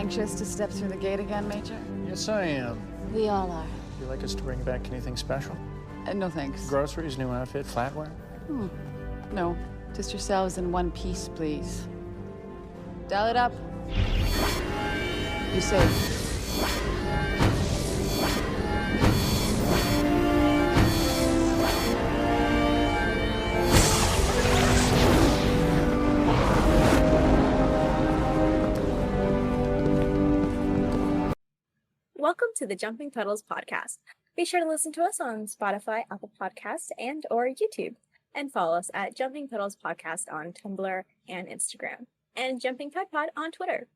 anxious to step through the gate again, Major? Yes, I am. We all are. Would you like us to bring back anything special? No thanks. Groceries, new outfit, flatware? No, just yourselves in one piece, please. Dial it up. You safe. Welcome to the Jumping Puddles podcast. Be sure to listen to us on Spotify, Apple Podcasts, and or YouTube. And follow us at Jumping Puddles Podcast on Tumblr and Instagram. And Jumping Pud Pod on Twitter.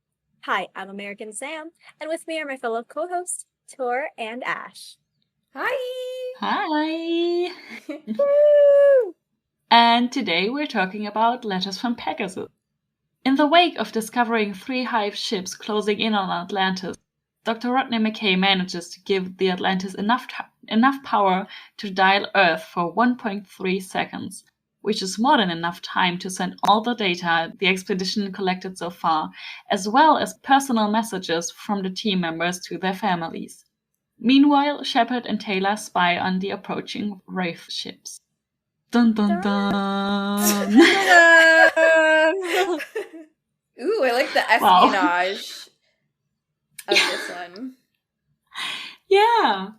Hi, I'm American Sam, and with me are my fellow co-hosts, Tor and Ash. Hi! Hi! Woo! And today we're talking about letters from Pegasus. In the wake of discovering 3 Hive ships closing in on Atlantis, Dr. Rodney McKay manages to give the Atlantis enough power to dial Earth for 1.3 seconds, which is more than enough time to send all the data the expedition collected so far, as well as personal messages from the team members to their families. Meanwhile, Shepard and Taylor spy on the approaching wraith ships. Dun dun dun! Ooh, I like the Wow. espionage of this one. Yeah,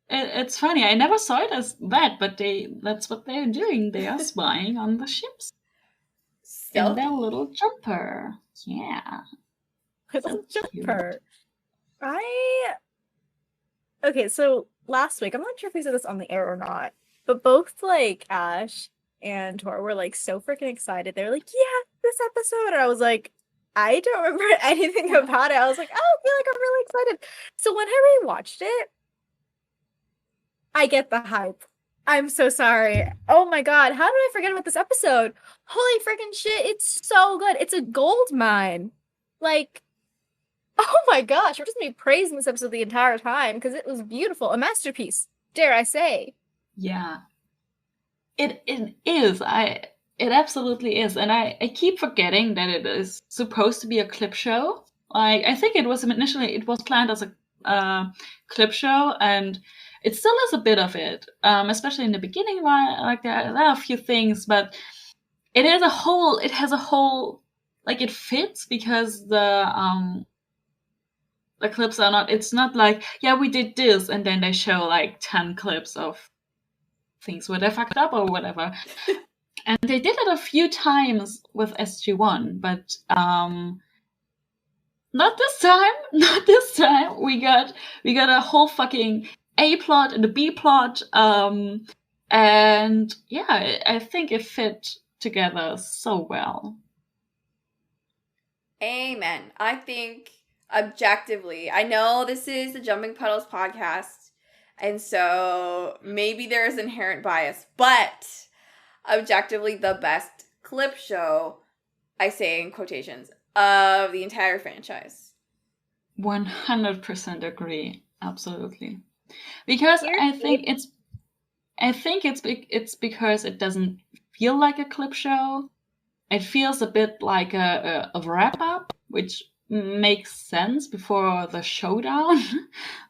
it's funny. I never saw it as that, but that's what they're doing. They are spying on the ships in their little jumper. Yeah. Little So cute. jumper. Okay, so last week, I'm not sure if we said this on the air or not, but both, Ash and Tor were, so freaking excited. They were like, yeah, this episode! And I was like, I don't remember anything about it. I was like, oh, I feel like I'm really excited. So when I rewatched it, I get the hype. I'm so sorry. Oh my god, how did I forget about this episode? Holy freaking shit, it's so good. It's a gold mine. Oh my gosh, we're just me praising this episode the entire time because it was beautiful. A masterpiece, dare I say. Yeah. It is. It absolutely is. And I keep forgetting that it is supposed to be a clip show. I think it was planned as a clip show, and it still is a bit of it, especially in the beginning. There are a few things, but it has a whole, it fits because the clips are not, it's not like, yeah, we did this, and then they show 10 clips of things where they fucked up or whatever. And they did it a few times with SG-1, but not this time. Not this time. We got a whole fucking A plot and a B plot, and yeah, I think it fit together so well. Amen. I think objectively, I know this is the Jumping Puddles podcast, and so maybe there is inherent bias, but objectively the best clip show, I say in quotations, of the entire franchise. 100% agree. Absolutely. Because I think it's because it doesn't feel like a clip show. It feels a bit like a wrap up, which makes sense before the showdown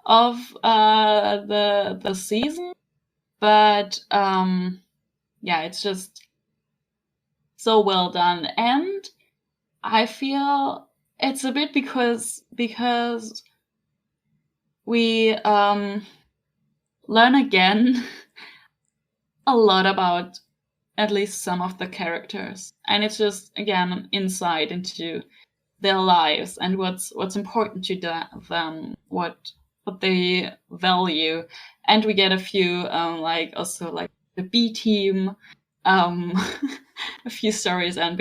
of the season. But yeah, it's just so well done. And I feel it's a bit because we learn again a lot about at least some of the characters. And it's just, again, an insight into their lives and what's important to them, what they value. And we get a few, also the B team, a few stories and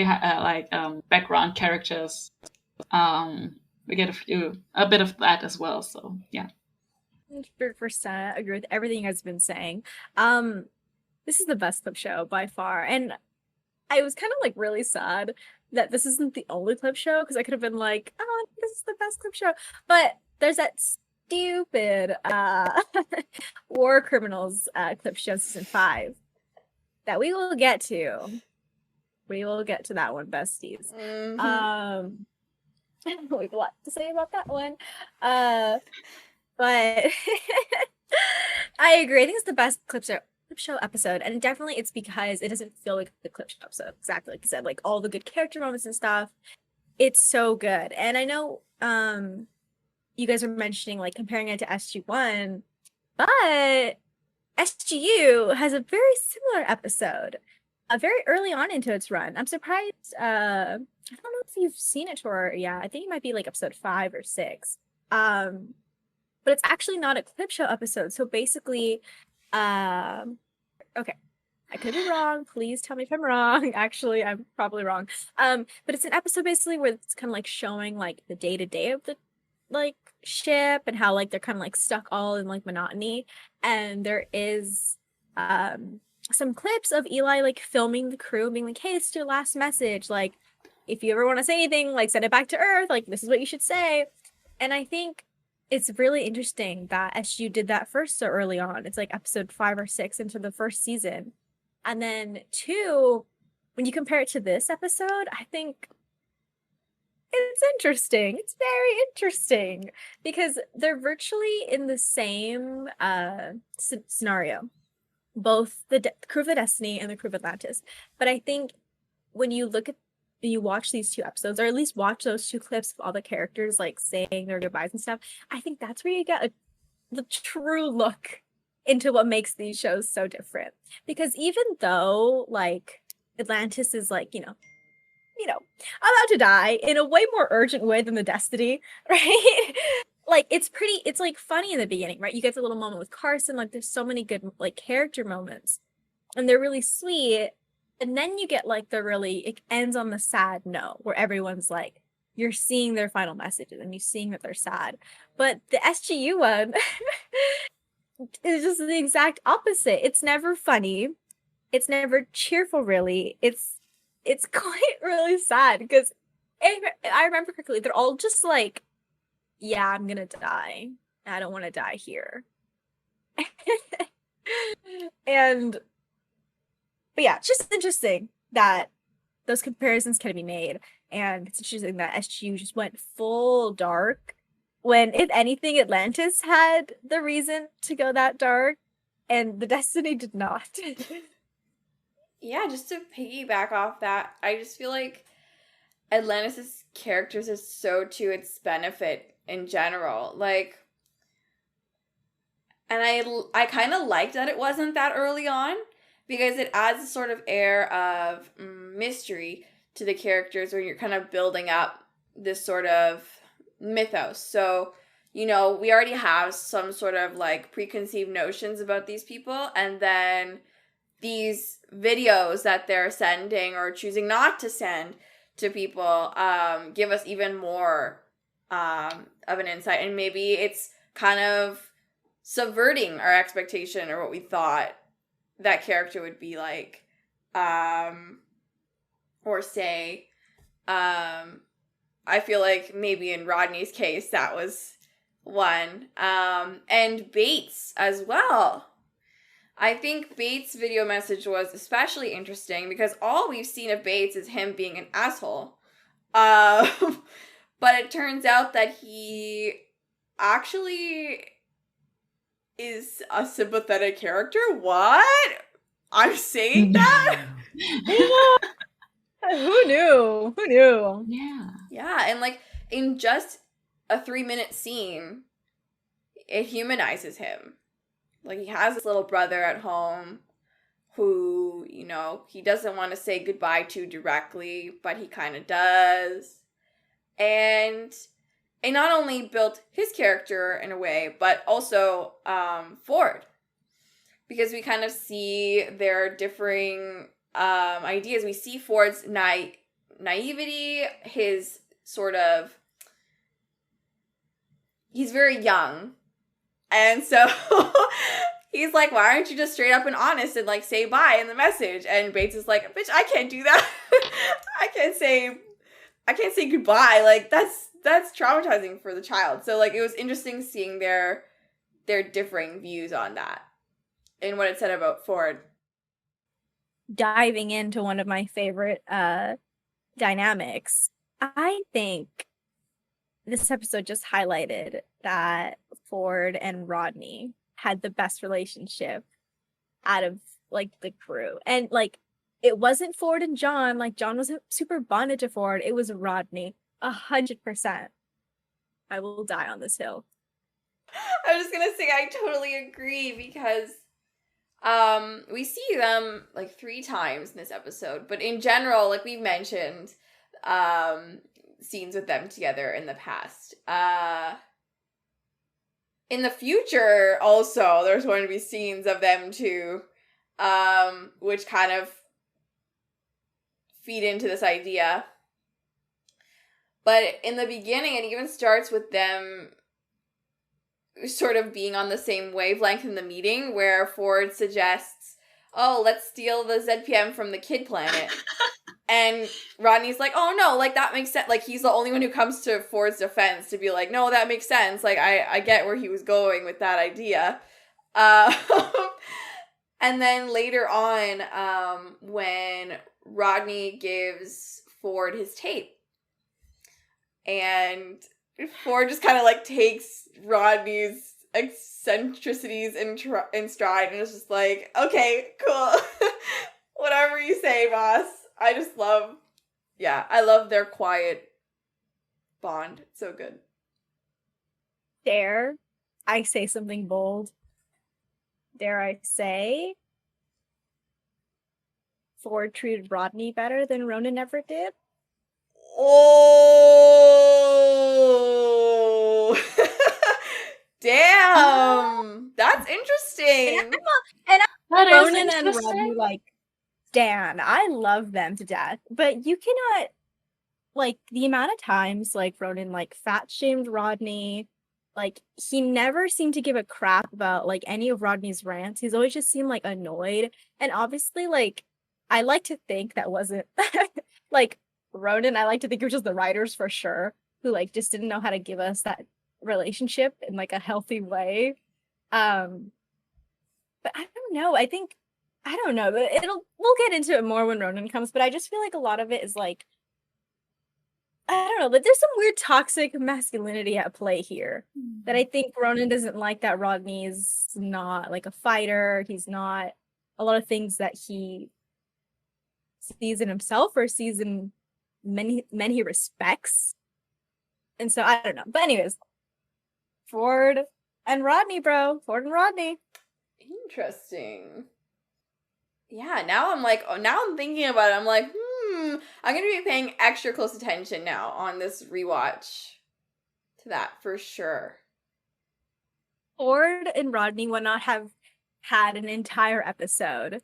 background characters. We get a bit of that as well. So yeah, 100% agree with everything you guys have been saying. This is the best clip show by far, and I was kind of really sad that this isn't the only clip show because I could have been like, oh, this is the best clip show, but there's that stupid War Criminals clip show season 5 that we will get to. We will get to that one, besties. Mm-hmm. We have a lot to say about that one. But I agree. I think it's the best clip show episode, and definitely it's because it doesn't feel like the clip show episode. Exactly like you said, like all the good character moments and stuff. It's so good. And I know you guys were mentioning like comparing it to SG1, but SGU has a very similar episode. Very early on into its run. I'm surprised. I don't know if you've seen it, Tor. Yeah, I think it might be like episode 5 or 6. But it's actually not a clip show episode. So basically, okay, I could be wrong. Please tell me if I'm wrong. Actually, I'm probably wrong. But it's an episode basically where it's kind of like showing like the day to day of the like ship and how like they're kind of like stuck all in like monotony. And there is some clips of Eli like filming the crew, being like, "Hey, it's your last message. Like, if you ever want to say anything, like send it back to Earth. Like, this is what you should say." And I think it's really interesting that SU did that first so early on. It's like episode 5 or 6 into the first season. And then 2, when you compare it to this episode, I think it's interesting. It's very interesting because they're virtually in the same scenario. Both the crew of the Destiny and the crew of Atlantis. But I think when you watch these 2 episodes, or at least watch those 2 clips of all the characters like saying their goodbyes and stuff, I think that's where you get the true look into what makes these shows so different. Because even though like Atlantis is like, you know, about to die in a way more urgent way than the Destiny, right? Like it's like funny in the beginning, right? You get the little moment with Carson, like there's so many good like character moments and they're really sweet. And then you get like it ends on the sad note where everyone's like, you're seeing their final messages and you're seeing that they're sad. But the SGU one is just the exact opposite. It's never funny. It's never cheerful, really. It's quite really sad because if I remember correctly, they're all just like, yeah, I'm gonna die. I don't want to die here. But yeah, it's just interesting that those comparisons can be made. And it's interesting that SGU just went full dark when, if anything, Atlantis had the reason to go that dark and the Destiny did not. Yeah, just to piggyback off that, I just feel like Atlantis' characters is so to its benefit in general. Like, and I kind of liked that it wasn't that early on because it adds a sort of air of mystery to the characters where you're kind of building up this sort of mythos. So, you know, we already have some sort of like preconceived notions about these people, and then these videos that they're sending or choosing not to send to people give us even more of an insight, and maybe it's kind of subverting our expectation or what we thought that character would be like, or say. I feel like maybe in Rodney's case that was one, and Bates as well. I think Bates' video message was especially interesting because all we've seen of Bates is him being an asshole. But it turns out that he actually is a sympathetic character. What? I'm saying that? Who knew? Who knew? Yeah. Yeah, and like in just a 3-minute scene, it humanizes him. Like, he has this little brother at home who, you know, he doesn't want to say goodbye to directly, but he kind of does. And it not only built his character in a way, but also Ford. Because we kind of see their differing ideas. We see Ford's naivety, his sort of... He's very young. And so he's like, why aren't you just straight up and honest and like say bye in the message? And Bates is like, bitch, I can't do that. I can't say goodbye. Like that's traumatizing for the child. So like it was interesting seeing their differing views on that and what it said about Ford. Diving into one of my favorite dynamics, I think this episode just highlighted that Ford and Rodney had the best relationship out of like the crew. And like it wasn't Ford and John, like John wasn't super bonded to Ford, it was Rodney. 100%. I will die on this hill. I was just gonna say I totally agree because we see them like 3 times in this episode, but in general, like we've mentioned, scenes with them together in the past. In the future, also, there's going to be scenes of them too, which kind of feed into this idea. But in the beginning, it even starts with them sort of being on the same wavelength in the meeting, where Ford suggests, oh, let's steal the ZPM from the Kid Planet. And Rodney's like, oh no, like that makes sense. Like he's the only one who comes to Ford's defense to be like, no, that makes sense. Like I get where he was going with that idea. And then later on, when Rodney gives Ford his tape, and Ford just kind of like takes Rodney's eccentricities in stride and is just like, okay, cool. Whatever you say, boss. I just love, I love their quiet bond. It's so good. Dare I say something bold? Dare I say Ford treated Rodney better than Ronan ever did? Oh, damn. That's interesting. And That is Ronan and interesting. Rodney, like, Dan, I love them to death, but you cannot, like, the amount of times, like, Ronan, like, fat-shamed Rodney, like, he never seemed to give a crap about, like, any of Rodney's rants. He's always just seemed, like, annoyed, and obviously, like, I like to think that wasn't, like, Ronan, I like to think it was just the writers for sure, who, like, just didn't know how to give us that relationship in, like, a healthy way. But I don't know, I don't know, but we'll get into it more when Ronan comes, but I just feel like a lot of it is like, I don't know, but there's some weird toxic masculinity at play here that I think Ronan doesn't like, that Rodney's not like a fighter, he's not a lot of things that he sees in himself or sees in men he respects. And so I don't know. But anyways, Ford and Rodney, bro. Ford and Rodney. Interesting. Yeah, now I'm like, now I'm thinking about it. I'm like, I'm going to be paying extra close attention now on this rewatch to that for sure. Ford and Rodney would not have had an entire episode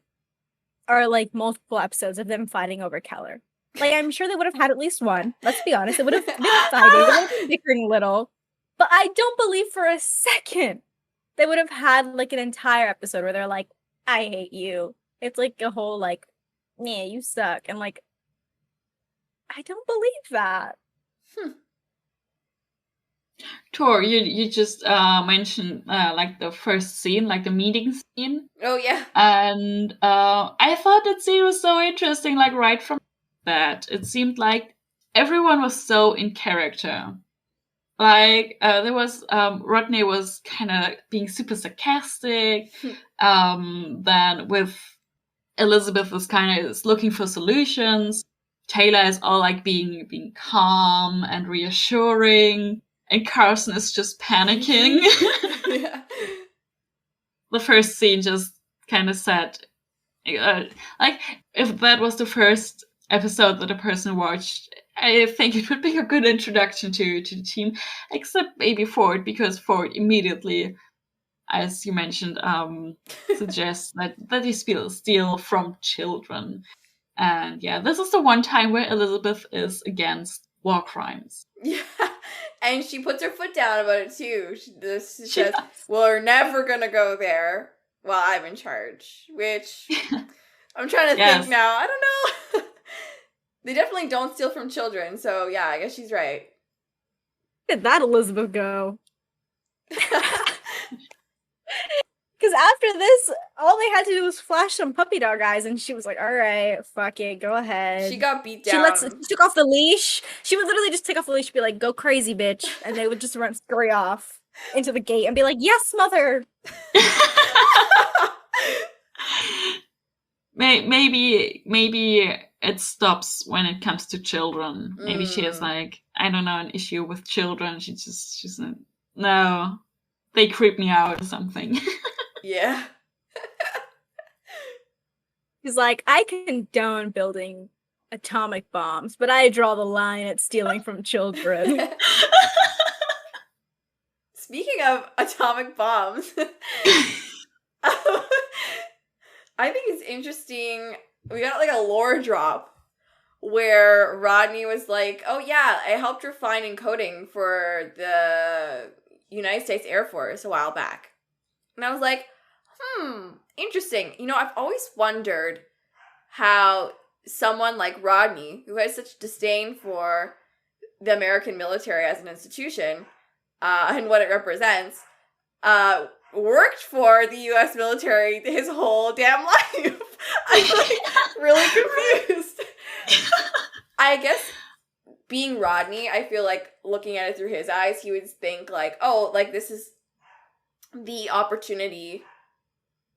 or like multiple episodes of them fighting over Keller. Like, I'm sure they would have had at least one. Let's be honest. It would have been fighting. They would have been bickering a little. But I don't believe for a second they would have had like an entire episode where they're like, I hate you. It's like a whole like, yeah, you suck. And like, I don't believe that. Tor, you just mentioned like the first scene, like the meeting scene. Oh, yeah. And I thought that scene was so interesting, like right from that. It seemed like everyone was so in character. Like there was Rodney was kind of being super sarcastic. Then with Elizabeth was kind of looking for solutions. Taylor is all like being calm and reassuring, and Carson is just panicking. Yeah. The first scene just kind of said, like, if that was the first episode that a person watched, I think it would be a good introduction to the team, except maybe Ford, because Ford immediately, as you mentioned, suggests that he steal from children. And yeah, this is the one time where Elizabeth is against war crimes. Yeah. And she puts her foot down about it too. She says, well, we're never going to go there while I'm in charge. Which, I'm trying to think now. I don't know. They definitely don't steal from children. So yeah, I guess she's right. Where did that Elizabeth go? Because after this, all they had to do was flash some puppy dog eyes, and she was like, all right, fuck it, go ahead. She got beat down. She took off the leash. She would literally just take off the leash and be like, go crazy, bitch. And they would just scurry off into the gate and be like, yes, mother. Maybe it stops when it comes to children. Maybe she has like, I don't know, an issue with children. She's like, no, they creep me out or something. Yeah. He's like, I condone building atomic bombs, but I draw the line at stealing from children. Speaking of atomic bombs, I think it's interesting. We got like a lore drop where Rodney was like, oh yeah, I helped refine encoding for the United States Air Force a while back. And I was like, interesting. You know, I've always wondered how someone like Rodney, who has such disdain for the American military as an institution and what it represents, worked for the U.S. military his whole damn life. I'm like really confused. I guess being Rodney, I feel like looking at it through his eyes, he would think like, oh, like this is the opportunity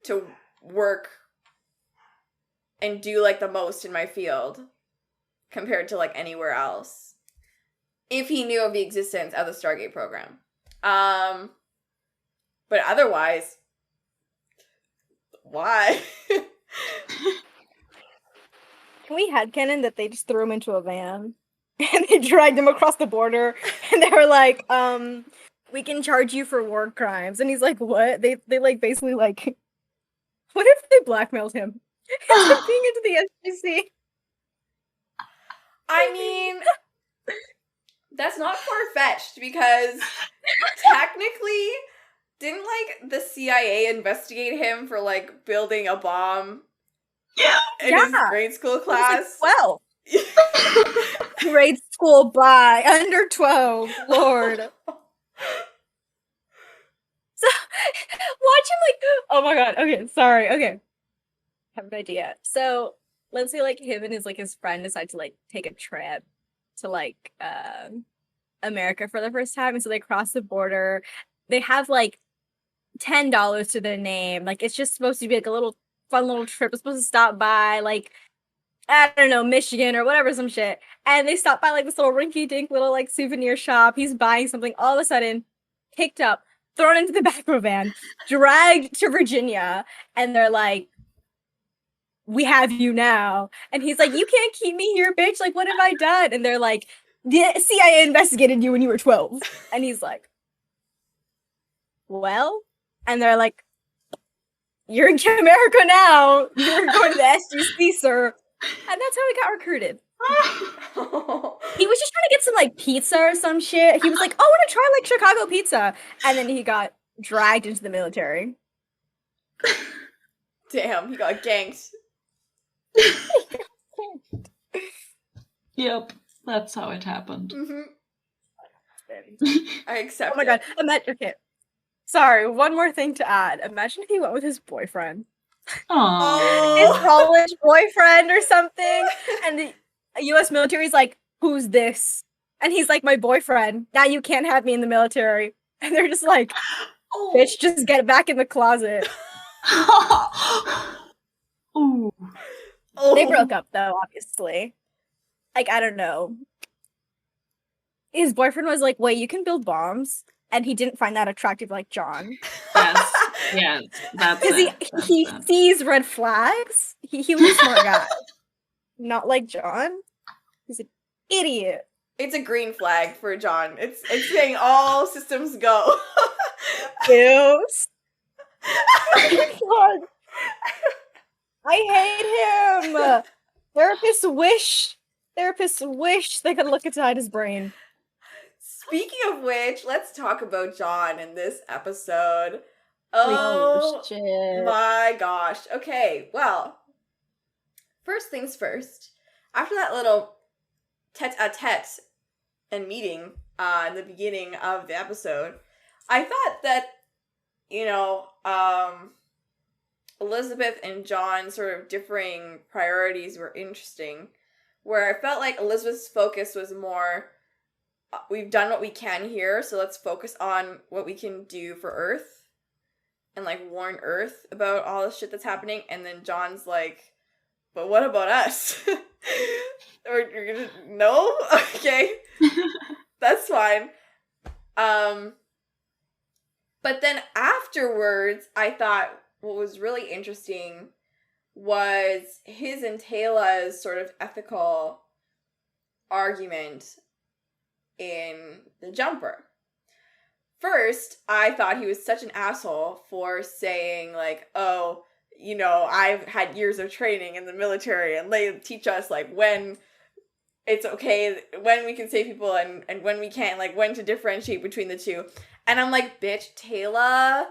to work and do like the most in my field compared to like anywhere else. If he knew of the existence of the Stargate program. But otherwise, why? Can we headcanon that they just threw him into a van and they dragged him across the border and they were like, we can charge you for war crimes. And he's like, what? They like basically like, what if they blackmailed him into being into the SGC? I mean, that's not far-fetched because technically, didn't like the CIA investigate him for like building a bomb in his grade school class? Well, grade school by under 12, Lord. So watch him like, oh my god, okay, sorry, okay. I have an idea. So let's say like him and his friend decide to like take a trip to like America for the first time, and so they cross the border. They have like $10 to their name. Like it's just supposed to be like a little fun little trip. It's supposed to stop by like, I don't know, Michigan or whatever, some shit. And they stop by like this little rinky-dink little like souvenir shop. He's buying something. All of a sudden, picked up, thrown into the back of a van, dragged to Virginia, and they're like, we have you now. And he's like, you can't keep me here, bitch. Like, what have I done? And they're like, the CIA investigated you when you were 12. And he's like, well? And they're like, you're in America now. You're going to the SGC, sir. And that's how he got recruited. He was just trying to get some like pizza or some shit. He was like, oh, I want to try like Chicago pizza. And then he got dragged into the military. Damn, he got ganked. Yep, that's how it happened. Mm-hmm. I accept. Oh my god. Okay. Sorry, one more thing to add. Imagine if he went with his boyfriend. Aww. His college boyfriend or something. And the US military's like, who's this? And he's like, my boyfriend. Now you can't have me in the military. And they're just like, bitch, just get back in the closet. Ooh. They broke up though, obviously. Like, I don't know. His boyfriend was like, wait, you can build bombs? And he didn't find that attractive like John. Yes, that's Because he sees red flags. He was a smart guy. Not like John. He's an idiot. It's a green flag for John. It's saying all systems go. Yes. Oh I hate him. Therapists wish they could look inside his brain. Speaking of which, let's talk about John in this episode. Oh shit. My gosh. Okay, well, first things first. After that little tete-a-tete and meeting in the beginning of the episode, I thought that you know, Elizabeth and John's sort of differing priorities were interesting, where I felt like Elizabeth's focus was more, we've done what we can here, so let's focus on what we can do for Earth and, like, warn Earth about all the shit that's happening. And then John's like, but what about us? Or you're gonna, no? Okay. That's fine. But then afterwards, I thought what was really interesting was his and Tayla's sort of ethical argument in the Jumper. First, I thought he was such an asshole for saying, like, oh, you know, I've had years of training in the military and they teach us, like, when it's okay, when we can save people and when we can't, like, when to differentiate between the two. And I'm like, bitch, Tayla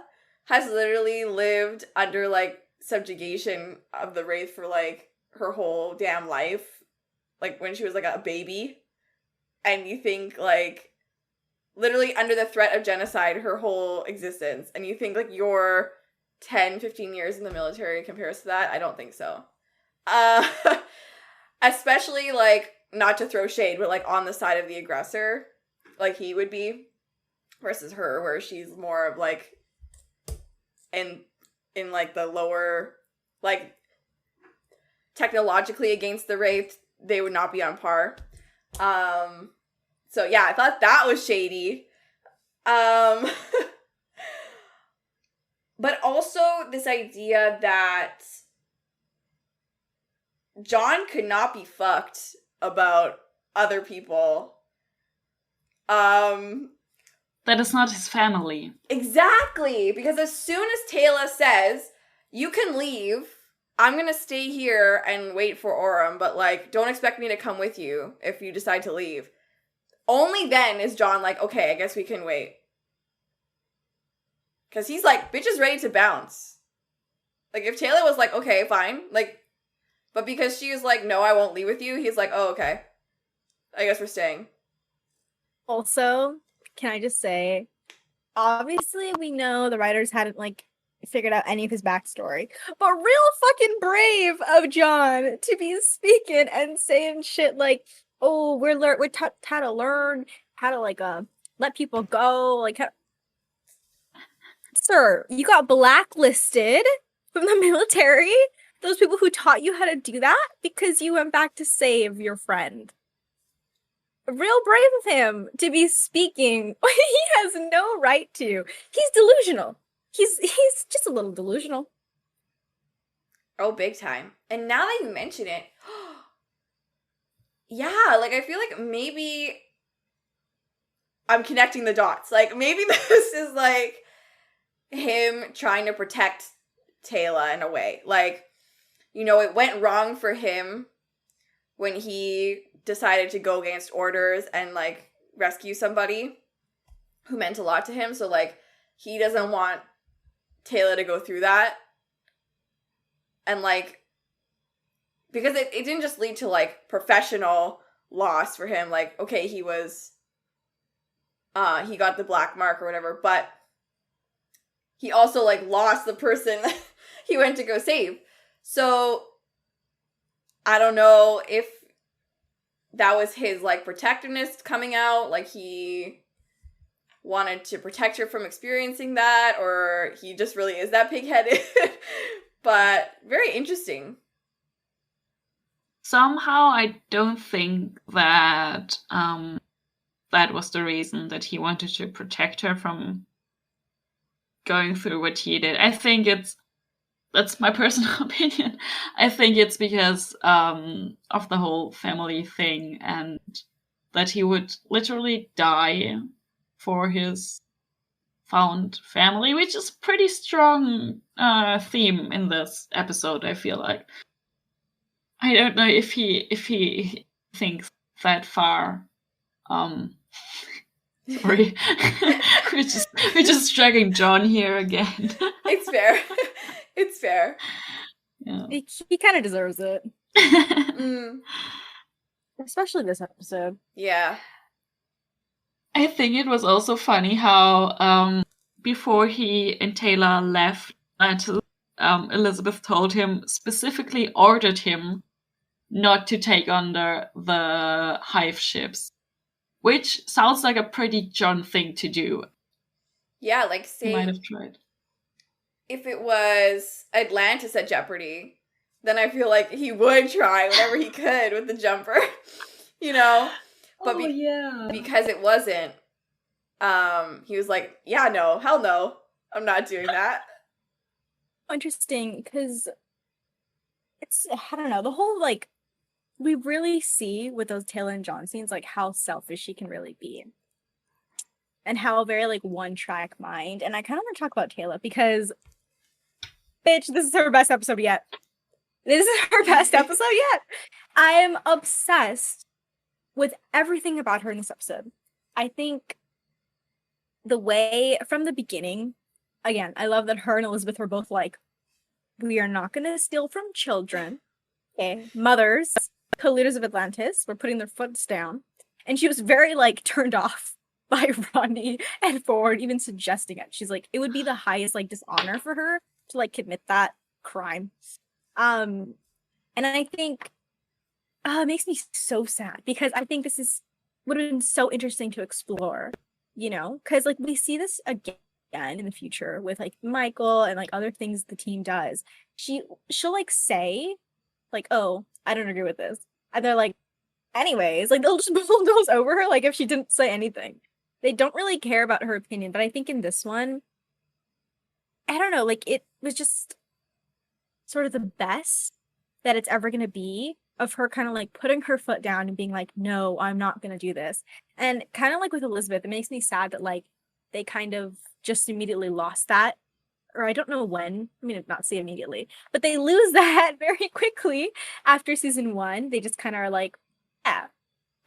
has literally lived under, like, subjugation of the wraith for, like, her whole damn life. Like, when she was, like, a baby. And you think, like, literally under the threat of genocide her whole existence. And you think, like, your 10, 15 years in the military compares to that? I don't think so. Especially, like, not to throw shade, but, like, on the side of the aggressor, like he would be, versus her, where she's more of, like, in like, the lower, like, technologically against the wraith, they would not be on par. So yeah, I thought that was shady. But also this idea that John could not be fucked about other people. That is not his family. Exactly, because as soon as Tayla says, you can leave, I'm gonna stay here and wait for Orym, but, like, don't expect me to come with you if you decide to leave. Only then is John like, okay, I guess we can wait. Because he's like, bitch is ready to bounce. Like, if Tayla was like, okay, fine, like, but because she was like, no, I won't leave with you, he's like, oh, okay. I guess we're staying. Also, can I just say, obviously we know the writers hadn't, like, figured out any of his backstory, but real fucking brave of John to be speaking and saying shit like, oh, we're taught how to learn how to, like, let people go, like, sir, you got blacklisted from the military, those people who taught you how to do that, because you went back to save your friend. Real brave of him to be speaking when he has no right to. He's delusional. He's just a little delusional. Oh, big time. And now that you mention it, yeah, like, I feel like maybe I'm connecting the dots. Like, maybe this is, like, him trying to protect Tayla in a way. Like, you know, it went wrong for him when he decided to go against orders and, like, rescue somebody who meant a lot to him. So, like, he doesn't want Tayla to go through that. And, like, because it didn't just lead to, like, professional loss for him. Like, okay, he was, he got the black mark or whatever, but he also, like, lost the person he went to go save. So, I don't know if that was his, like, protectiveness coming out, like, he wanted to protect her from experiencing that, or he just really is that pig-headed. But very interesting. Somehow I don't think that that was the reason that he wanted to protect her from going through what he did. I think that's my personal opinion. I think it's because of the whole family thing, and that he would literally die for his found family, which is pretty strong theme in this episode, I feel like. I don't know if he thinks that far. Sorry. we're just dragging John here again. It's fair. It's fair. Yeah. He kind of deserves it. Especially this episode. Yeah. I think it was also funny how before he and Taylor left that Elizabeth told him, specifically ordered him not to take under the hive ships, which sounds like a pretty John thing to do. Yeah, like He might say have tried. if it was Atlantis at Jeopardy, then I feel like he would try whatever he could with the jumper, you know? But yeah. because it wasn't, he was like, yeah, no, hell no, I'm not doing that. Interesting, because it's, I don't know, the whole, like, we really see with those Taylor and John scenes, like, how selfish she can really be. And how very, like, one-track mind. And I kind of want to talk about Taylor, because, bitch, this is her best episode yet. This is her best episode yet. I am obsessed with everything about her in this episode. I think the way, from the beginning, again, I love that her and Elizabeth were both like, we are not going to steal from children. Okay, mothers, co-leaders of Atlantis, were putting their foots down. And she was very, like, turned off by Ronnie and Ford even suggesting it. She's like, it would be the highest, like, dishonor for her to, like, commit that crime. And I think it makes me so sad, because I think this would have been so interesting to explore, you know, because, like, we see this again in the future with, like, Michael and, like, other things the team does. She'll like say, like, oh, I don't agree with this, and they're like, anyways, like, they'll just bulldoze over her, like, if she didn't say anything. They don't really care about her opinion. But I think in this one, I don't know, like, it was just sort of the best that it's ever going to be, of her kind of, like, putting her foot down and being like, no, I'm not going to do this. And kind of like with Elizabeth, it makes me sad that, like, they kind of just immediately lost that. Or I don't know when. I mean, not say immediately. But they lose that very quickly after season 1. They just kind of are like, yeah,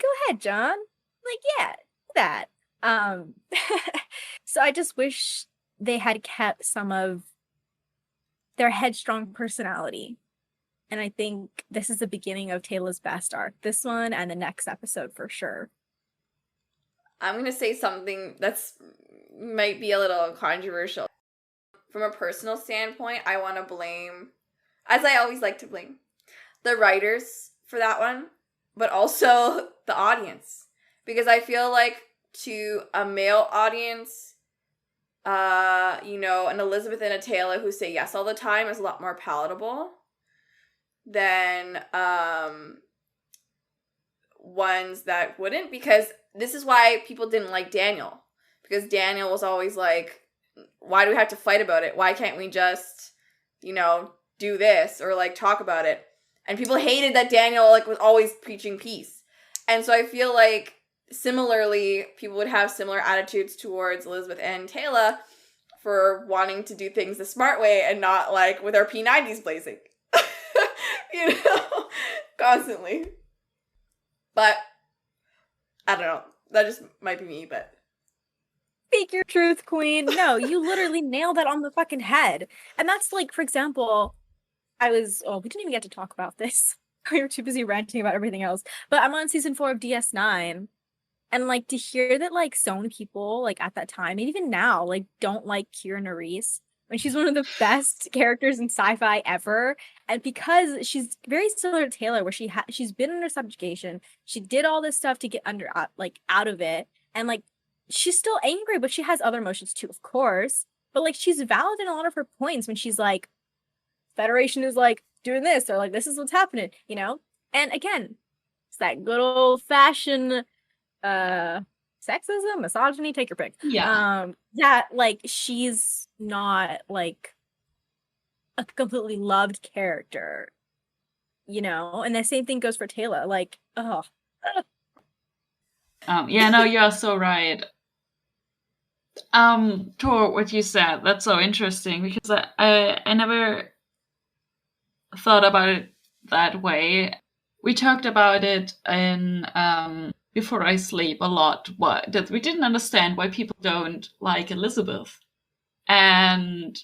go ahead, John. Like, yeah, do that. So I just wish they had kept some of their headstrong personality. And I think this is the beginning of Taylor's best arc. This one and the next episode for sure. I'm going to say something that's might be a little controversial. From a personal standpoint, I want to blame, as I always like to blame, the writers for that one, but also the audience. Because I feel like to a male audience, you know, an Elizabeth and a Taylor who say yes all the time is a lot more palatable than ones that wouldn't. Because this is why people didn't like Daniel. Because Daniel was always like, why do we have to fight about it? Why can't we just, you know, do this or, like, talk about it? And people hated that Daniel, like, was always preaching peace. And so I feel like similarly, people would have similar attitudes towards Elizabeth and Taylor for wanting to do things the smart way and not, like, with our P90s blazing. You know? Constantly. But I don't know. That just might be me, but Speak your truth, queen. No, you literally nailed that on the fucking head. And that's, like, for example, we didn't even get to talk about this. We were too busy ranting about everything else. But I'm on season 4 of DS9. And, like, to hear that, like, so many people, like, at that time, and even now, like, don't like Kira Nerys, when she's one of the best characters in sci-fi ever. And because she's very similar to Taylor, where she's been under subjugation, she did all this stuff to get out of it. And, like, she's still angry, but she has other emotions too, of course. But, like, she's valid in a lot of her points when she's like, Federation is, like, doing this, or, like, this is what's happening, you know? And again, it's that good old-fashioned sexism, misogyny, take your pick. Yeah. That, like, she's not, like, a completely loved character, you know? And the same thing goes for Taylor. Like, oh. Yeah, no, you're so right. Tor, what you said, that's so interesting, because I never thought about it that way. We talked about it in Before I Sleep a lot, that we didn't understand why people don't like Elizabeth. And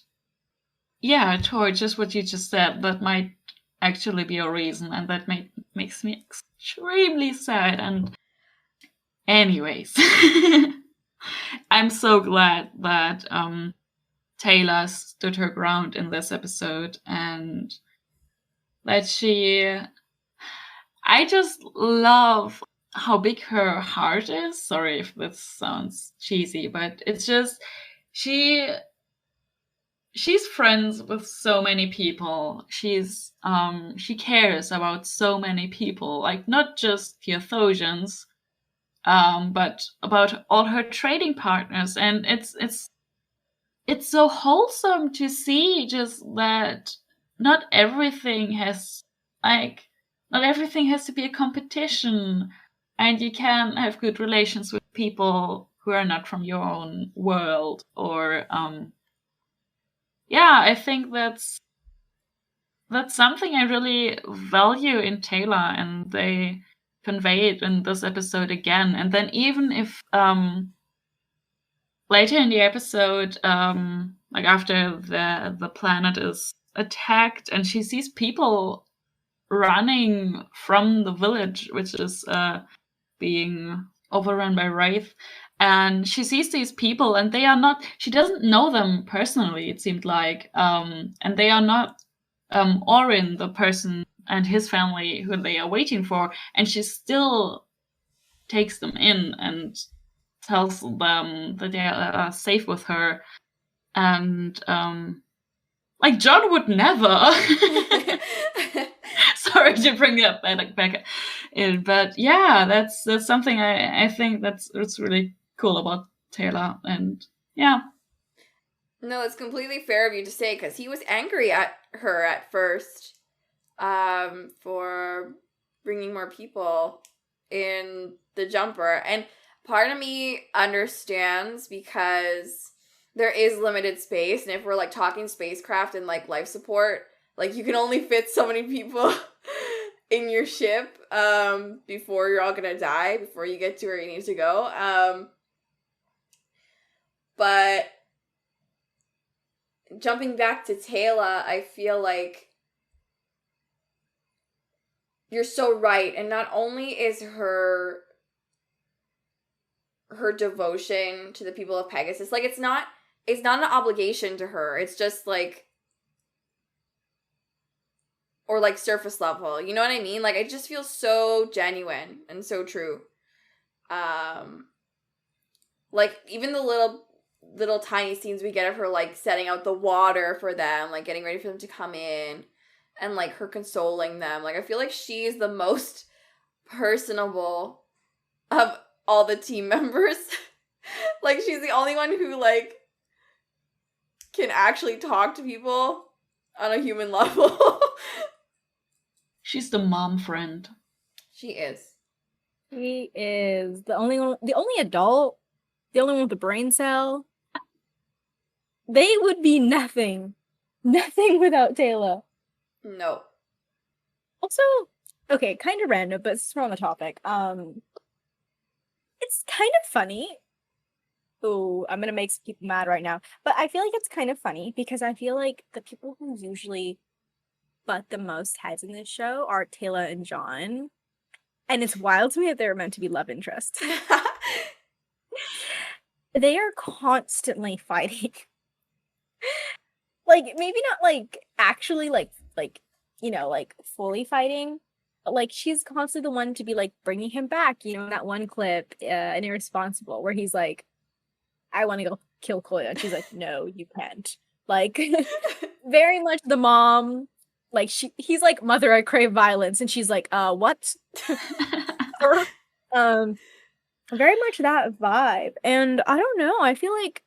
yeah, Tor, just what you just said, that might actually be a reason, and that makes me extremely sad. And anyways, I'm so glad that Taylor stood her ground in this episode, and that I just love how big her heart is. Sorry if this sounds cheesy, but it's just she's friends with so many people. She cares about so many people, like not just Theothosians, but about all her trading partners. And it's so wholesome to see just that not everything has to be a competition, and you can have good relations with people who are not from your own world. Or I think that's something I really value in Taylor, and they convey it in this episode again. And then even if later in the episode, like after the planet is attacked and she sees people running from the village, which is being overrun by wraith, and she sees these people, and they are not, she doesn't know them personally, it seemed like, and they are not Orin, the person, and his family who they are waiting for, and she still takes them in and tells them that they are safe with her. And like John would never. Sorry to bring that back in, but yeah, that's something I think that's really cool about Taylor. And yeah. No, it's completely fair of you to say, because he was angry at her at first for bringing more people in the jumper. And part of me understands, because there is limited space, and if we're like talking spacecraft and like life support, like you can only fit so many people in your ship before you're all gonna die, before you get to where you need to go. But jumping back to Taylor, I feel like you're so right. And not only is her devotion to the people of Pegasus, like it's not an obligation to her. It's just like, or like surface level. You know what I mean? Like it just feels so genuine and so true. Like even the little tiny scenes we get of her like setting out the water for them, like getting ready for them to come in, and like her consoling them. Like I feel like she's the most personable of all the team members. Like she's the only one who like can actually talk to people on a human level. She's the mom friend. She is. She is the only one, the only adult, the only one with the brain cell. They would be nothing without Taylor. No. Also, okay, kind of random, but it's on the topic. It's kind of funny. Ooh, I'm gonna make some people mad right now. But I feel like it's kind of funny because I feel like the people who usually butt the most heads in this show are Taylor and John. And it's wild to me that they're meant to be love interests. They are constantly fighting. Like, maybe not like actually like you know, like fully fighting. But like she's constantly the one to be like bringing him back, you know, in that one clip in Irresponsible where he's like, I want to go kill Koya. And she's like, no, you can't. Like very much the mom, like he's like, mother, I crave violence, and she's like, what? Very much that vibe. And I don't know, I feel like,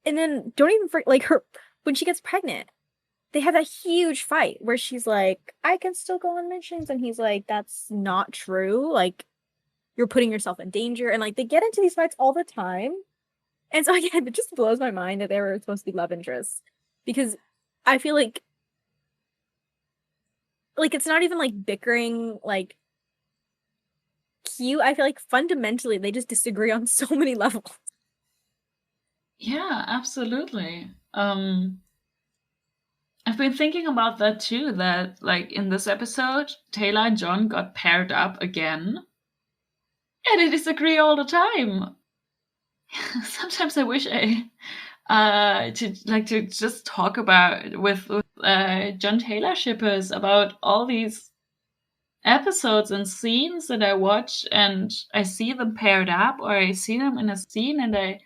and then don't even like her when she gets pregnant, they have that huge fight where she's like, I can still go on missions, and he's like, that's not true, like you're putting yourself in danger. And like they get into these fights all the time. And so again, it just blows my mind that they were supposed to be love interests, because I feel like it's not even like bickering like cute. I feel like fundamentally they just disagree on so many levels. Yeah, absolutely. I've been thinking about that too, that like in this episode, Taylor and John got paired up again. And they disagree all the time. sometimes I wish to just talk about with John Taylor shippers about all these episodes and scenes that I watch, and I see them paired up, or I see them in a scene, and I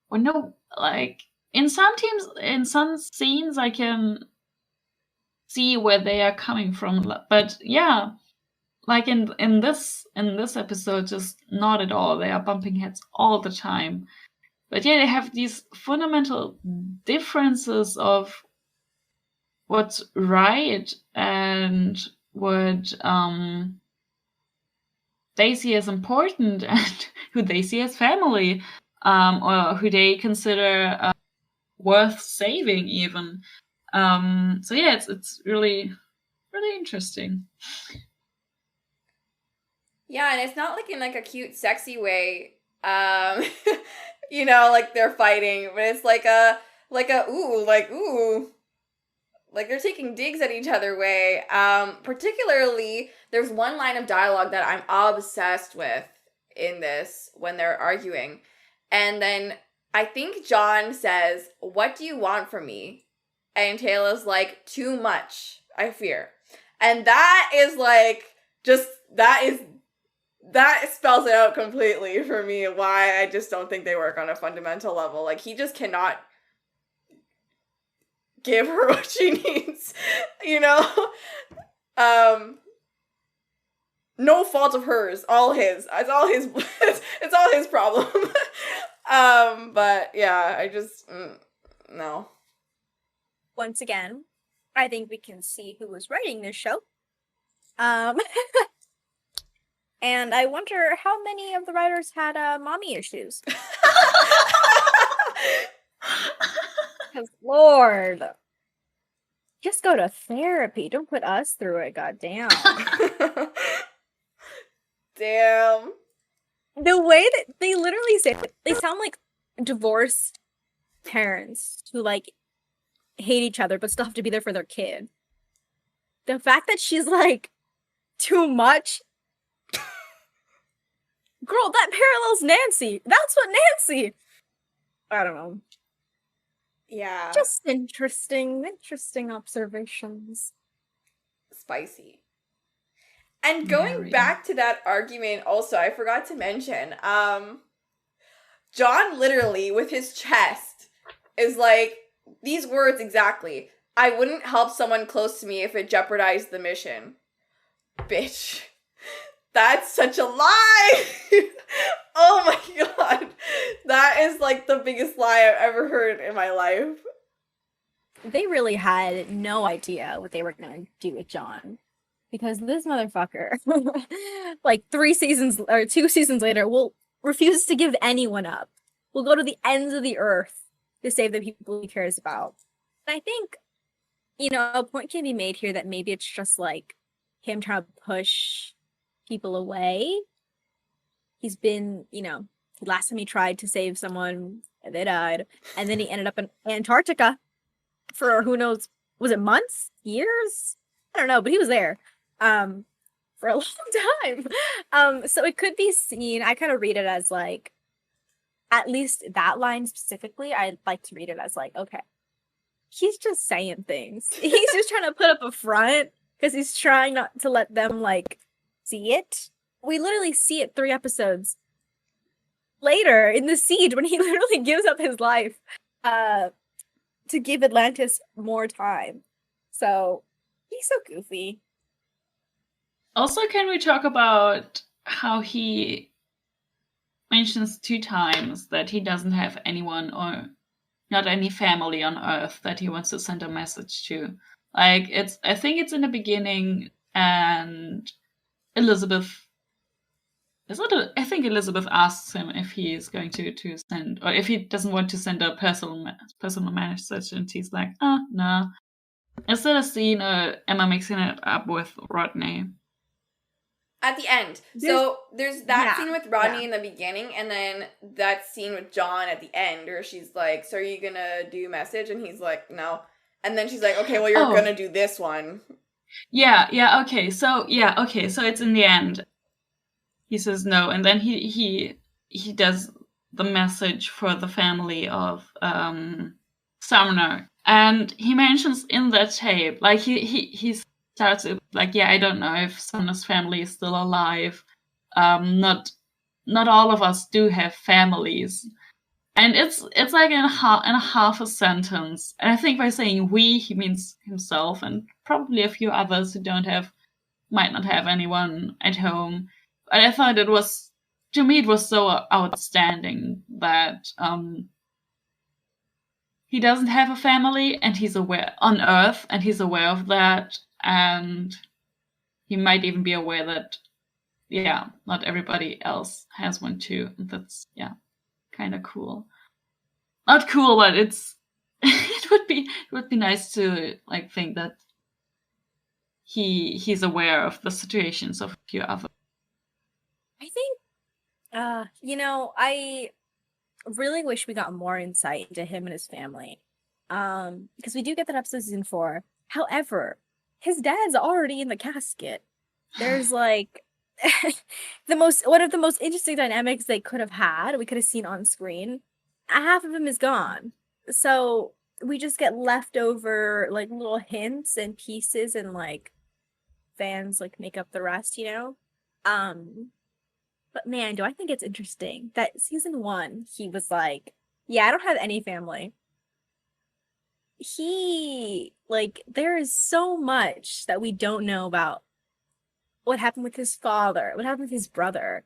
wonder, like, in some scenes I can see where they are coming from, but yeah, like in this episode, just not at all. They are bumping heads all the time, but yeah, they have these fundamental differences of what's right and what they see as important, and who they see as family, or who they consider worth saving even. So yeah, it's really interesting. Yeah, and it's not like in like a cute, sexy way. You know, like they're fighting, but it's like a ooh, like they're taking digs at each other way. Particularly, there's one line of dialogue that I'm obsessed with in this when they're arguing, and then I think John says, "What do you want from me?" And Taylor's like, "Too much, I fear," and that is like just that spells it out completely for me why I just don't think they work on a fundamental level. Like, he just cannot give her what she needs, you know? No fault of hers, all his. It's all his it's all his problem. But yeah, I just no. Once again, I think we can see who was writing this show. And I wonder how many of the writers had mommy issues. Because, Lord, just go to therapy. Don't put us through it, goddamn. Damn. The way that they literally say it, they sound like divorced parents who, like, hate each other but still have to be there for their kid. The fact that she's, like, too much... Girl, that parallels Nancy. That's what Nancy... I don't know. Yeah. Just interesting observations. Spicy. And going back to that argument also, I forgot to mention, John literally, with his chest, is like, these words exactly. I wouldn't help someone close to me if it jeopardized the mission. Bitch. That's such a lie! Oh my god. That is like the biggest lie I've ever heard in my life. They really had no idea what they were going to do with John. Because this motherfucker, like 2 seasons later, will refuse to give anyone up. Will go to the ends of the earth to save the people he cares about. And I think, you know, a point can be made here that maybe it's just like him trying to push people away. He's been, you know, last time he tried to save someone, they died. And then he ended up in Antarctica for who knows, was it months? Years? I don't know, but he was there. For a long time. So it could be seen, I kind of read it as like, at least that line specifically, I'd like to read it as like, okay, he's just saying things. He's just trying to put up a front because he's trying not to let them like see it. We literally see it 3 episodes later in the siege when he literally gives up his life to give Atlantis more time. So he's so goofy. Also, can we talk about how he mentions 2 times that he doesn't have anyone or not any family on Earth that he wants to send a message to? Like, I think it's in the beginning, and Elizabeth... I think Elizabeth asks him if he is going to send, or if he doesn't want to send a personal message, and he's like, no. Is that a scene, or am I mixing it up with Rodney? At the end. There's that scene with Rodney in the beginning, and then that scene with John at the end, where she's like, so are you gonna do message? And he's like, no. And then she's like, okay, well, you're gonna do this one. Okay, so it's in the end. He says no, and then he does the message for the family of Sumner. And he mentions in that tape, like he starts it like, yeah, I don't know if Sumner's family is still alive. Not all of us do have families. And it's like in a half a sentence. And I think by saying we, he means himself and probably a few others who might not have anyone at home. And I thought to me, it was so outstanding that he doesn't have a family and he's aware on Earth and he's aware of that. And he might even be aware that, yeah, not everybody else has one too. And that's, yeah, kind of cool. Not cool, but it would be nice to like think that he's aware of the situations of a few others. I think, I really wish we got more insight into him and his family. Because we do get that episode season 4. However, his dad's already in the casket. There's like one of the most interesting dynamics they could have had, we could have seen on screen. Half of him is gone. So we just get leftover like little hints and pieces, and like fans like make up the rest, But man, do I think it's interesting that season 1, he was like, yeah, I don't have any family. There is so much that we don't know about what happened with his father, what happened with his brother.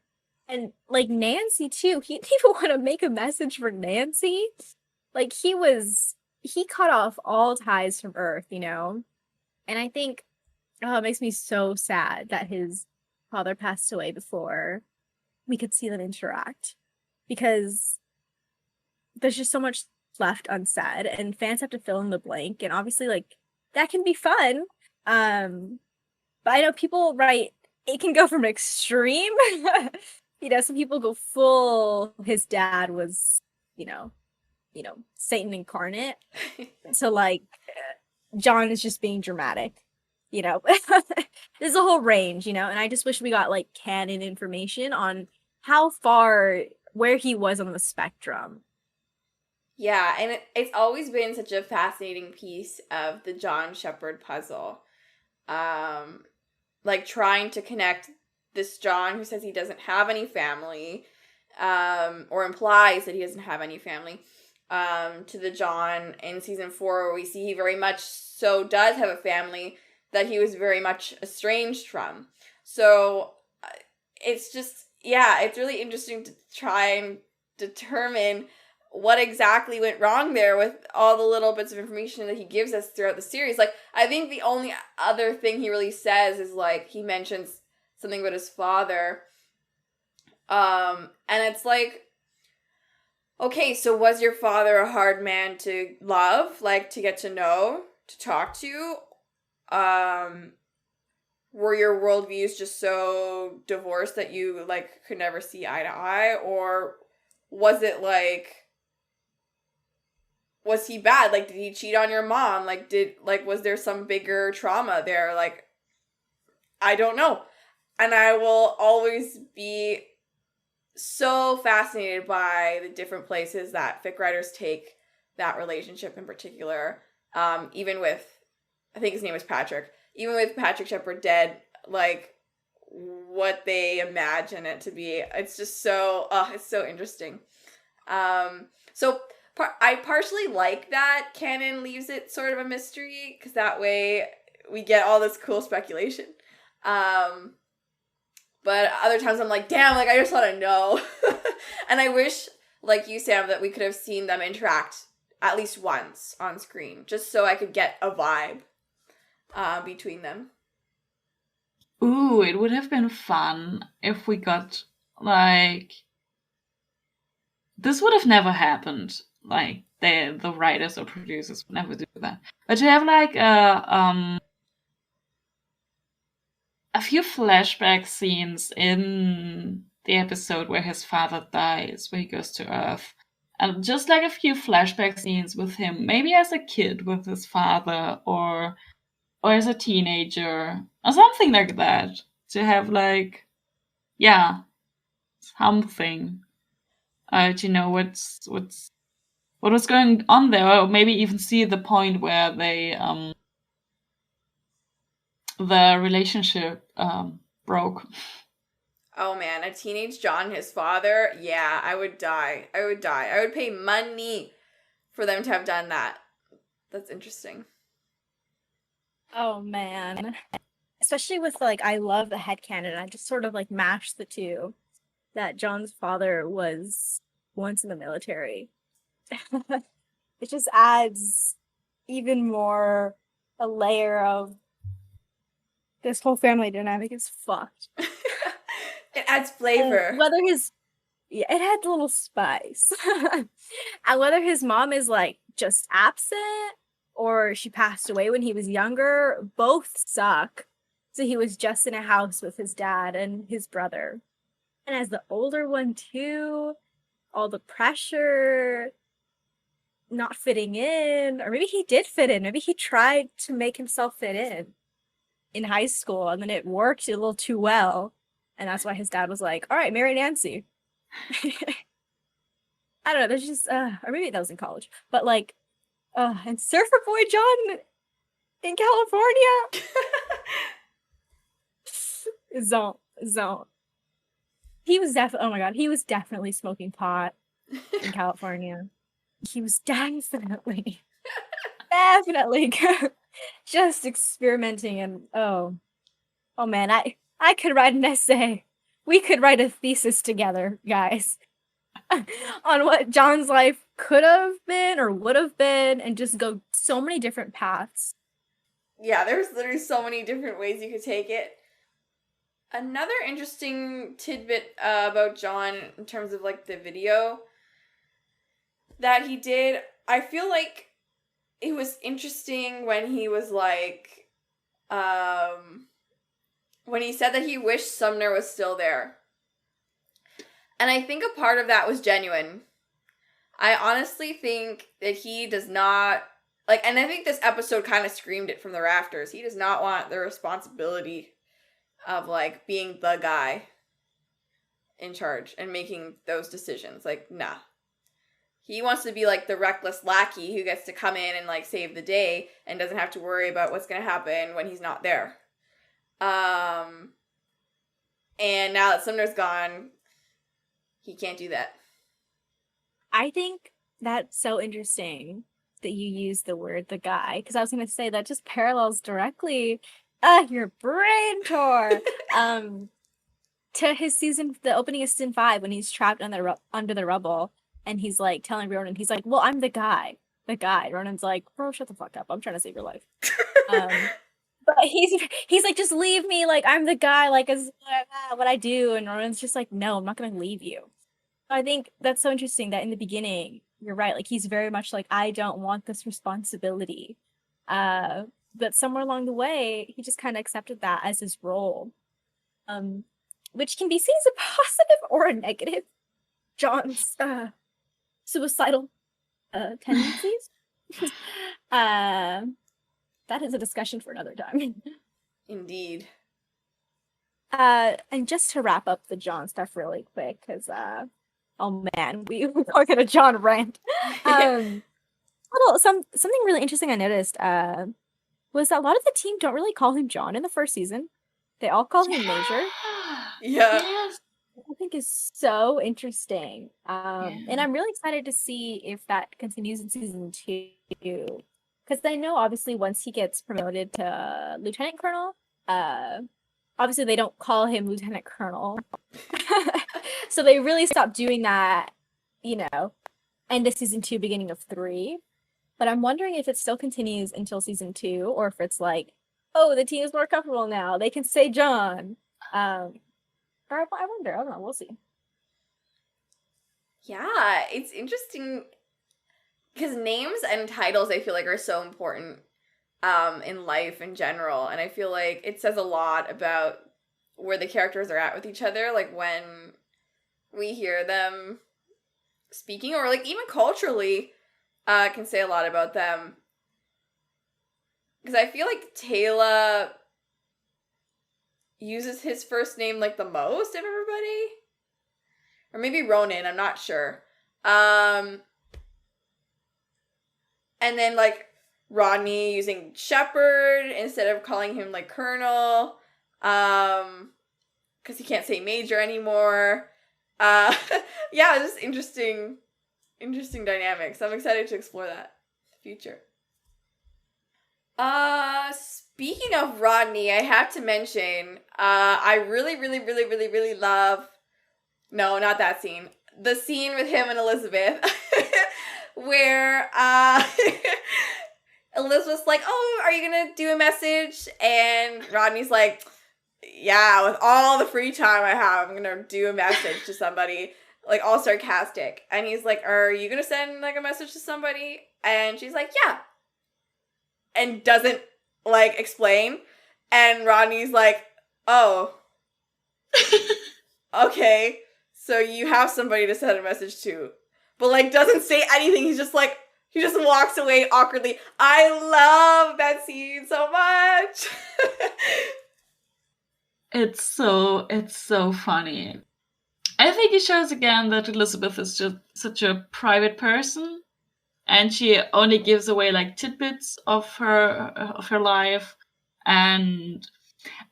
And like Nancy too, he didn't even want to make a message for Nancy. Like he cut off all ties from Earth, And I think, it makes me so sad that his father passed away before we could see them interact, because there's just so much left unsaid and fans have to fill in the blank, and obviously like that can be fun. But I know people write, it can go from extreme. Some people go full, his dad was, Satan incarnate. So like John is just being dramatic. There's a whole range, and I just wish we got like canon information on how far, where he was on the spectrum. Yeah, and it's always been such a fascinating piece of the John Shepherd puzzle. Like trying to connect this John who says he doesn't have any family, or implies that he doesn't have any family, to the John in season 4 where we see he very much so does have a family that he was very much estranged from. So it's just, it's really interesting to try and determine what exactly went wrong there with all the little bits of information that he gives us throughout the series. Like, I think the only other thing he really says is, like, he mentions something about his father. And it's like, okay, so was your father a hard man to love, like, to get to know, to talk to? Were your worldviews just so divorced that you, like, could never see eye to eye? Or was it, like, was he bad? Like, did he cheat on your mom? Like, was there some bigger trauma there? Like, I don't know. And I will always be so fascinated by the different places that fic writers take that relationship in particular. Even with, I think his name was Patrick, even with Patrick Shepherd dead, like, what they imagine it to be. It's just so, it's so interesting. So I partially like that canon leaves it sort of a mystery, because that way we get all this cool speculation. But other times I'm like, damn, like, I just want to know. And I wish, like you, Sam, that we could have seen them interact at least once on screen, just so I could get a vibe between them. Ooh, it would have been fun if we got, like, this would have never happened. Like, the writers or producers would never do that. But to have, like, a few flashback scenes in the episode where his father dies, where he goes to Earth. And just like a few flashback scenes with him, maybe as a kid with his father, or as a teenager, or something like that. To have, like, something. to know what was going on there, or maybe even see the point where they the relationship broke. Oh man, a teenage John and his father? Yeah, I would die. I would die. I would pay money for them to have done that. That's interesting. Oh man. Especially with like I love the headcanon. I just sort of like mashed the two. That John's father was once in the military. It just adds even more a layer of this whole family dynamic is fucked. It adds flavor. And whether his it had a little spice. And whether his mom is like just absent or she passed away when he was younger, both suck. So he was just in a house with his dad and his brother. And as the older one too, all the pressure, not fitting in, or maybe he did fit in. Maybe he tried to make himself fit in high school, and then it worked a little too well. And that's why his dad was like, all right, marry Nancy. I don't know, there's just, or maybe that was in college, but like, and Surfer Boy John in California. Zone. He was definitely, oh my god, he was definitely smoking pot in California. He was definitely just experimenting and oh man, I could write an essay. We could write a thesis together, guys, on what John's life could have been or would have been and just go so many different paths. Yeah, there's literally so many different ways you could take it. Another interesting tidbit about John in terms of like the video that he did, I feel like it was interesting when he was like, when he said that he wished Sumner was still there. And I think a part of that was genuine. I honestly think that he does not, like, and I think this episode kind of screamed it from the rafters. He does not want the responsibility of, like, being the guy in charge and making those decisions. Like, nah. He wants to be, like, the reckless lackey who gets to come in and, like, save the day and doesn't have to worry about what's going to happen when he's not there. And now that Sumner's gone, he can't do that. I think that's so interesting that you use the word the guy, because I was going to say that just parallels directly your brain, Tor, to his season, the opening of season 5 when he's trapped under the rubble and he's like telling Ronan, he's like, well, I'm the guy. Ronan's like, bro, shut the fuck up. I'm trying to save your life. But he's like, just leave me. Like, I'm the guy, like, as what I do. And Ronan's just like, no, I'm not going to leave you. I think that's so interesting that in the beginning, you're right. Like, he's very much like, I don't want this responsibility. But somewhere along the way, he just kind of accepted that as his role. Which can be seen as a positive or a negative. John's suicidal tendencies. That is a discussion for another time. Indeed. And just to wrap up the John stuff really quick, because oh man, we're going to John rant. Something really interesting I noticed was that a lot of the team don't really call him John in the first season. They all call him Major. Yeah. Yes. I think is so interesting. And I'm really excited to see if that continues in season 2. Because I know obviously once he gets promoted to Lieutenant Colonel, obviously they don't call him Lieutenant Colonel. So they really stopped doing that, end of season 2, beginning of 3. But I'm wondering if it still continues until season 2, or if it's like, oh, the team is more comfortable now. They can say John. I wonder. I don't know. We'll see. Yeah, it's interesting because names and titles I feel like are so important in life in general, and I feel like it says a lot about where the characters are at with each other, like when we hear them speaking, or like even culturally can say a lot about them. Because I feel like Taylor uses his first name like the most of everybody. or maybe Ronan, I'm not sure. And then like Rodney using Shepherd instead of calling him like Colonel, because he can't say Major anymore. Yeah, just interesting dynamics. I'm excited to explore that in the future. Speaking of Rodney, I have to mention, I really love, no, not that scene. The scene with him and Elizabeth, where, Elizabeth's like, oh, are you gonna do a message? And Rodney's like, yeah, with all the free time I have, I'm gonna do a message to somebody, like all sarcastic. And he's like, are you gonna send like a message to somebody? And she's like, yeah. And doesn't like explain. And Rodney's like, oh, okay. So you have somebody to send a message to, but like doesn't say anything. He's just like, he just walks away awkwardly. I love that scene so much. It's so funny. I think it shows again that Elizabeth is just such a private person, and she only gives away like tidbits of her life. And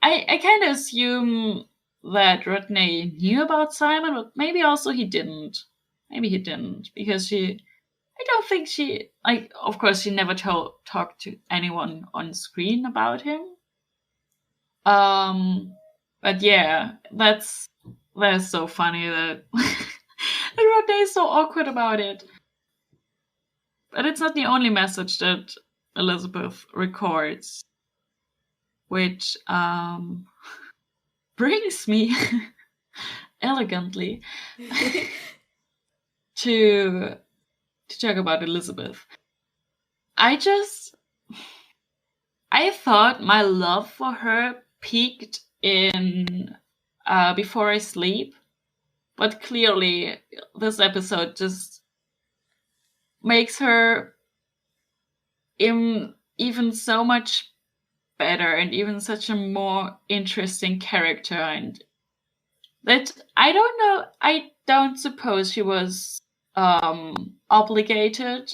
I kind of assume that Rodney knew about Simon, but maybe also he didn't. Maybe he didn't, because I don't think she, like, of course she never talked to anyone on screen about him. But yeah, that's so funny that Rodney is so awkward about it. But it's not the only message that Elizabeth records, which brings me elegantly to talk about Elizabeth. I thought my love for her peaked in Before I Sleep, but clearly this episode just makes her even so much better and even such a more interesting character. And that, I don't know, I don't suppose she was obligated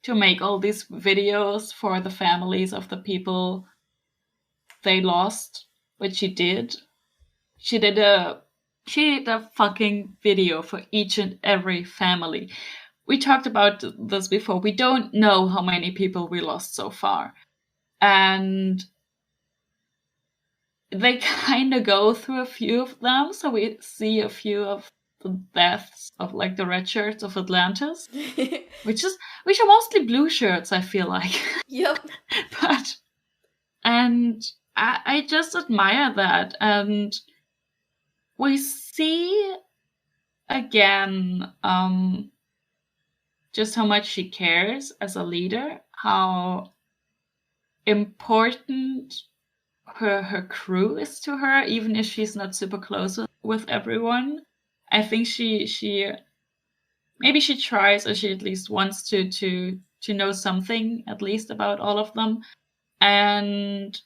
to make all these videos for the families of the people they lost, but she did. She did a fucking video for each and every family. We talked about this before. We don't know how many people we lost so far. And they kind of go through a few of them. So we see a few of the deaths of like the red shirts of Atlantis, which are mostly blue shirts, I feel like. Yep. And I just admire that. And we see again just how much she cares as a leader, how important her crew is to her, even if she's not super close with everyone. I think she maybe she tries, or she at least wants to know something at least about all of them. And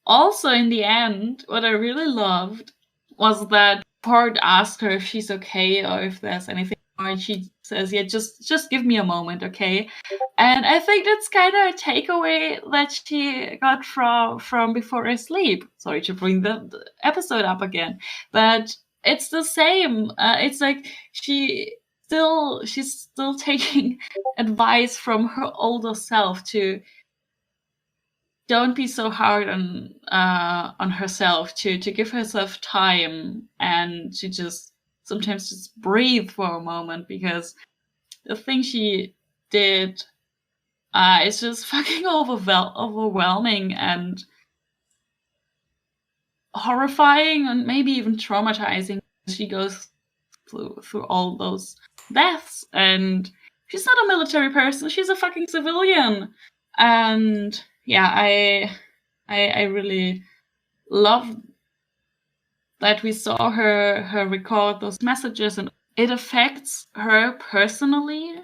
also in the end, what I really loved was that Port asked her if she's okay or if there's anything more, and she says, yeah, just give me a moment, okay? And I think that's kind of a takeaway that she got from Before I Sleep. Sorry to bring the episode up again, but it's the same. It's like she's still taking advice from her older self to don't be so hard on herself, to give herself time, and to just sometimes just breathe for a moment, because the thing she did is just fucking overwhelming and horrifying and maybe even traumatizing. She goes through all those deaths, and she's not a military person, she's a fucking civilian. And yeah, I really love that we saw her record those messages, and it affects her personally,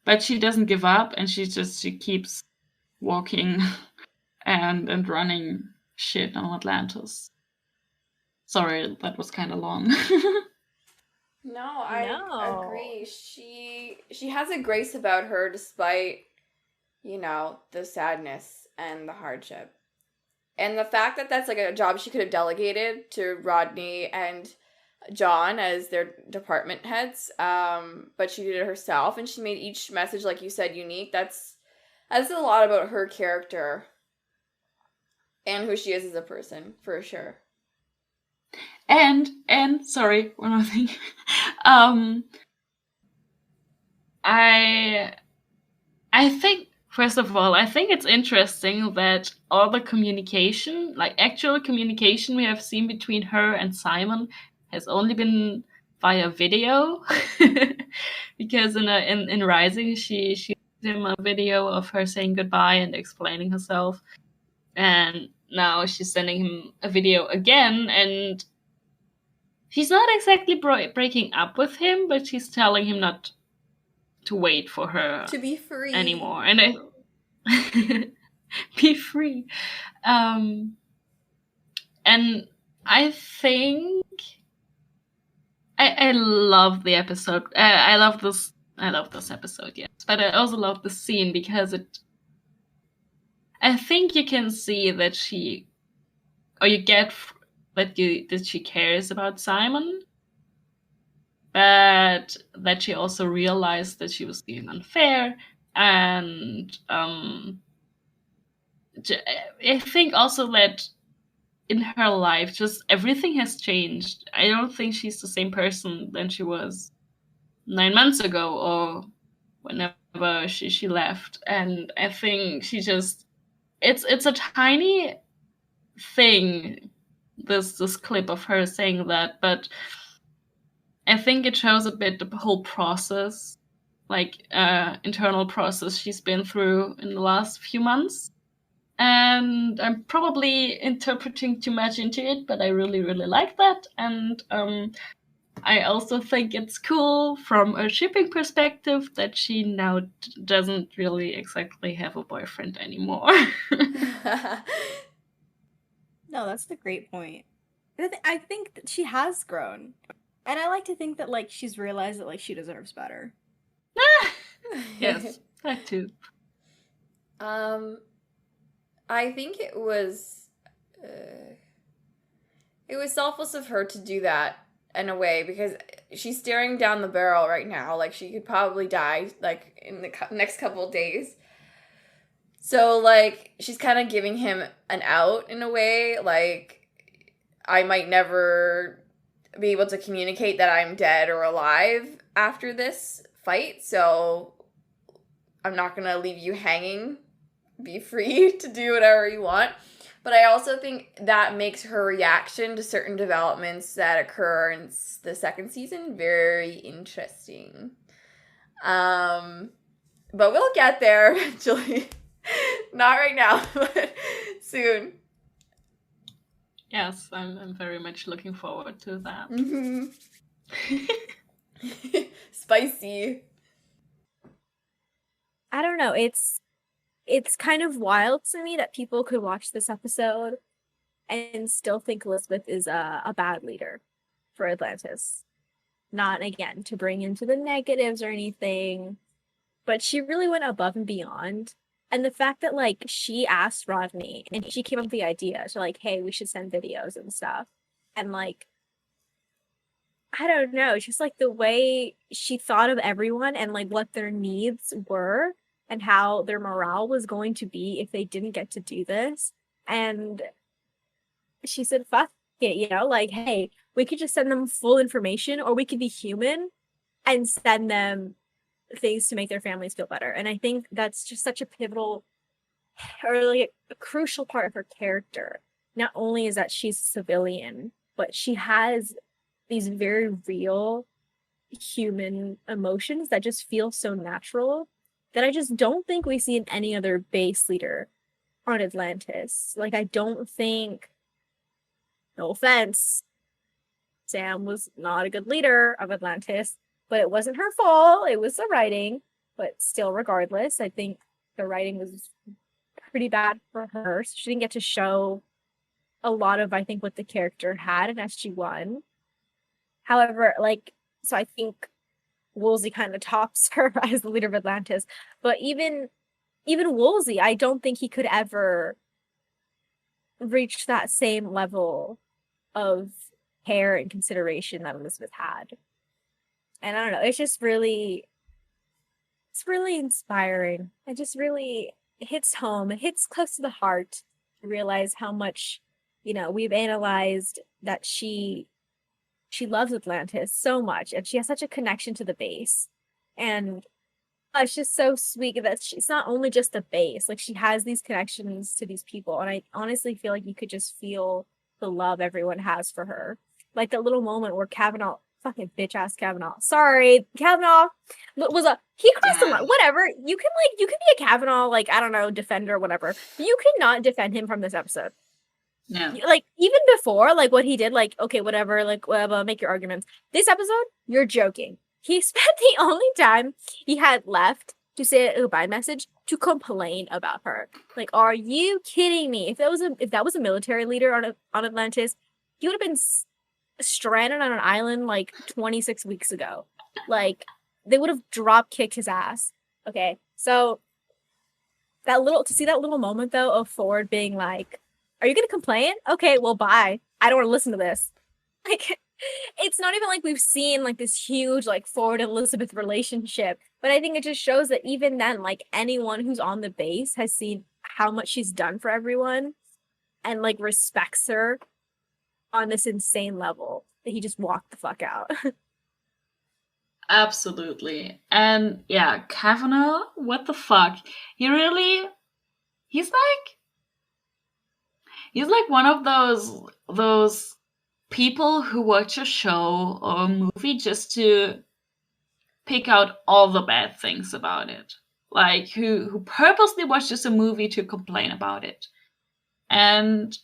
but she doesn't give up, and she keeps walking and running shit on Atlantis. Sorry, that was kind of long. No, I No. agree. She has a grace about her despite, the sadness and the hardship. And the fact that that's like a job she could have delegated to Rodney and John as their department heads, but she did it herself, and she made each message, like you said, unique. That's a lot about her character and who she is as a person, for sure. And sorry, one more thing. I think, first of all, I think it's interesting that all the communication, like actual communication we have seen between her and Simon, has only been via video. Because in Rising, she sent him a video of her saying goodbye and explaining herself, and now she's sending him a video again, and she's not exactly breaking up with him, but she's telling him not to wait for her to be free anymore, and be free. And I think I love the episode. I love this episode, yes, but I also love the scene because I think you can see that she cares about Simon, but that she also realized that she was being unfair, and I think also that in her life, just everything has changed. I don't think she's the same person than she was 9 months ago or whenever she left, and I think she just it's a tiny thing, this clip of her saying that, but I think it shows a bit the whole process, like internal process she's been through in the last few months. And I'm probably interpreting too much into it, but I really, really like that. And I also think it's cool from a shipping perspective that she now doesn't really exactly have a boyfriend anymore. No, that's a great point. I think that she has grown. And I like to think that, like, she's realized that, like, she deserves better. Yes, that too. I think it was selfless of her to do that in a way, because she's staring down the barrel right now. Like, she could probably die, like, in the next couple of days. So, like, she's kind of giving him an out in a way. Like, I might never be able to communicate that I'm dead or alive after this fight, so I'm not going to leave you hanging. Be free to do whatever you want. But I also think that makes her reaction to certain developments that occur in the second season very interesting. But we'll get there eventually. Not right now, but soon. Yes, I'm very much looking forward to that. Mm-hmm. Spicy. I don't know, it's kind of wild to me that people could watch this episode and still think Elizabeth is a bad leader for Atlantis. Not, again, to bring into the negatives or anything, but she really went above and beyond. And the fact that, like, she asked Rodney and she came up with the idea to, like, hey, we should send videos and stuff. And, like, I don't know, just, like, the way she thought of everyone and, like, what their needs were and how their morale was going to be if they didn't get to do this. And she said, fuck it, like, hey, we could just send them full information, or we could be human and send them things to make their families feel better. And I think that's just such a pivotal, or like a crucial part of her character. Not only is that she's a civilian, but she has these very real human emotions that just feel so natural that I just don't think we see in any other base leader on Atlantis. Like, I don't think, no offense, Sam was not a good leader of Atlantis, but it wasn't her fault. It was the writing. But still, regardless, I think the writing was pretty bad for her. So she didn't get to show a lot of, I think, what the character had in SG-1. However, like, so I think Woolsey kind of tops her as the leader of Atlantis. But even Woolsey, I don't think he could ever reach that same level of care and consideration that Elizabeth had. And I don't know, it's really inspiring. It just really hits home. It hits close to the heart to realize how much, we've analyzed that she loves Atlantis so much, and she has such a connection to the base. And it's just so sweet that she's not only just the base, like she has these connections to these people. And I honestly feel like you could just feel the love everyone has for her. Like that little moment where Kavanaugh, fucking bitch ass Kavanaugh, sorry, Kavanaugh he crossed the line. Whatever. You can be a Kavanaugh, like, I don't know, defender, whatever. You cannot defend him from this episode. Yeah. Like, even before, like, what he did, like, okay, whatever, like, whatever, make your arguments. This episode, you're joking. He spent the only time he had left to say a goodbye message to complain about her. Like, are you kidding me? If that was a military leader on Atlantis, he would have been stranded on an island like 26 weeks ago. Like, they would have drop kicked his ass. Okay, so that little moment though of Ford being like, "Are you gonna complain? Okay, well, bye. I don't want to listen to this." Like, it's not even like we've seen like this huge like Ford and Elizabeth relationship, but I think it just shows that even then, like, anyone who's on the base has seen how much she's done for everyone and like respects her on this insane level that he just walked the fuck out. Absolutely. And yeah, Kavanaugh, what the fuck? He's like one of those people who watch a show or a movie just to pick out all the bad things about it. Like who purposely watches a movie to complain about it. And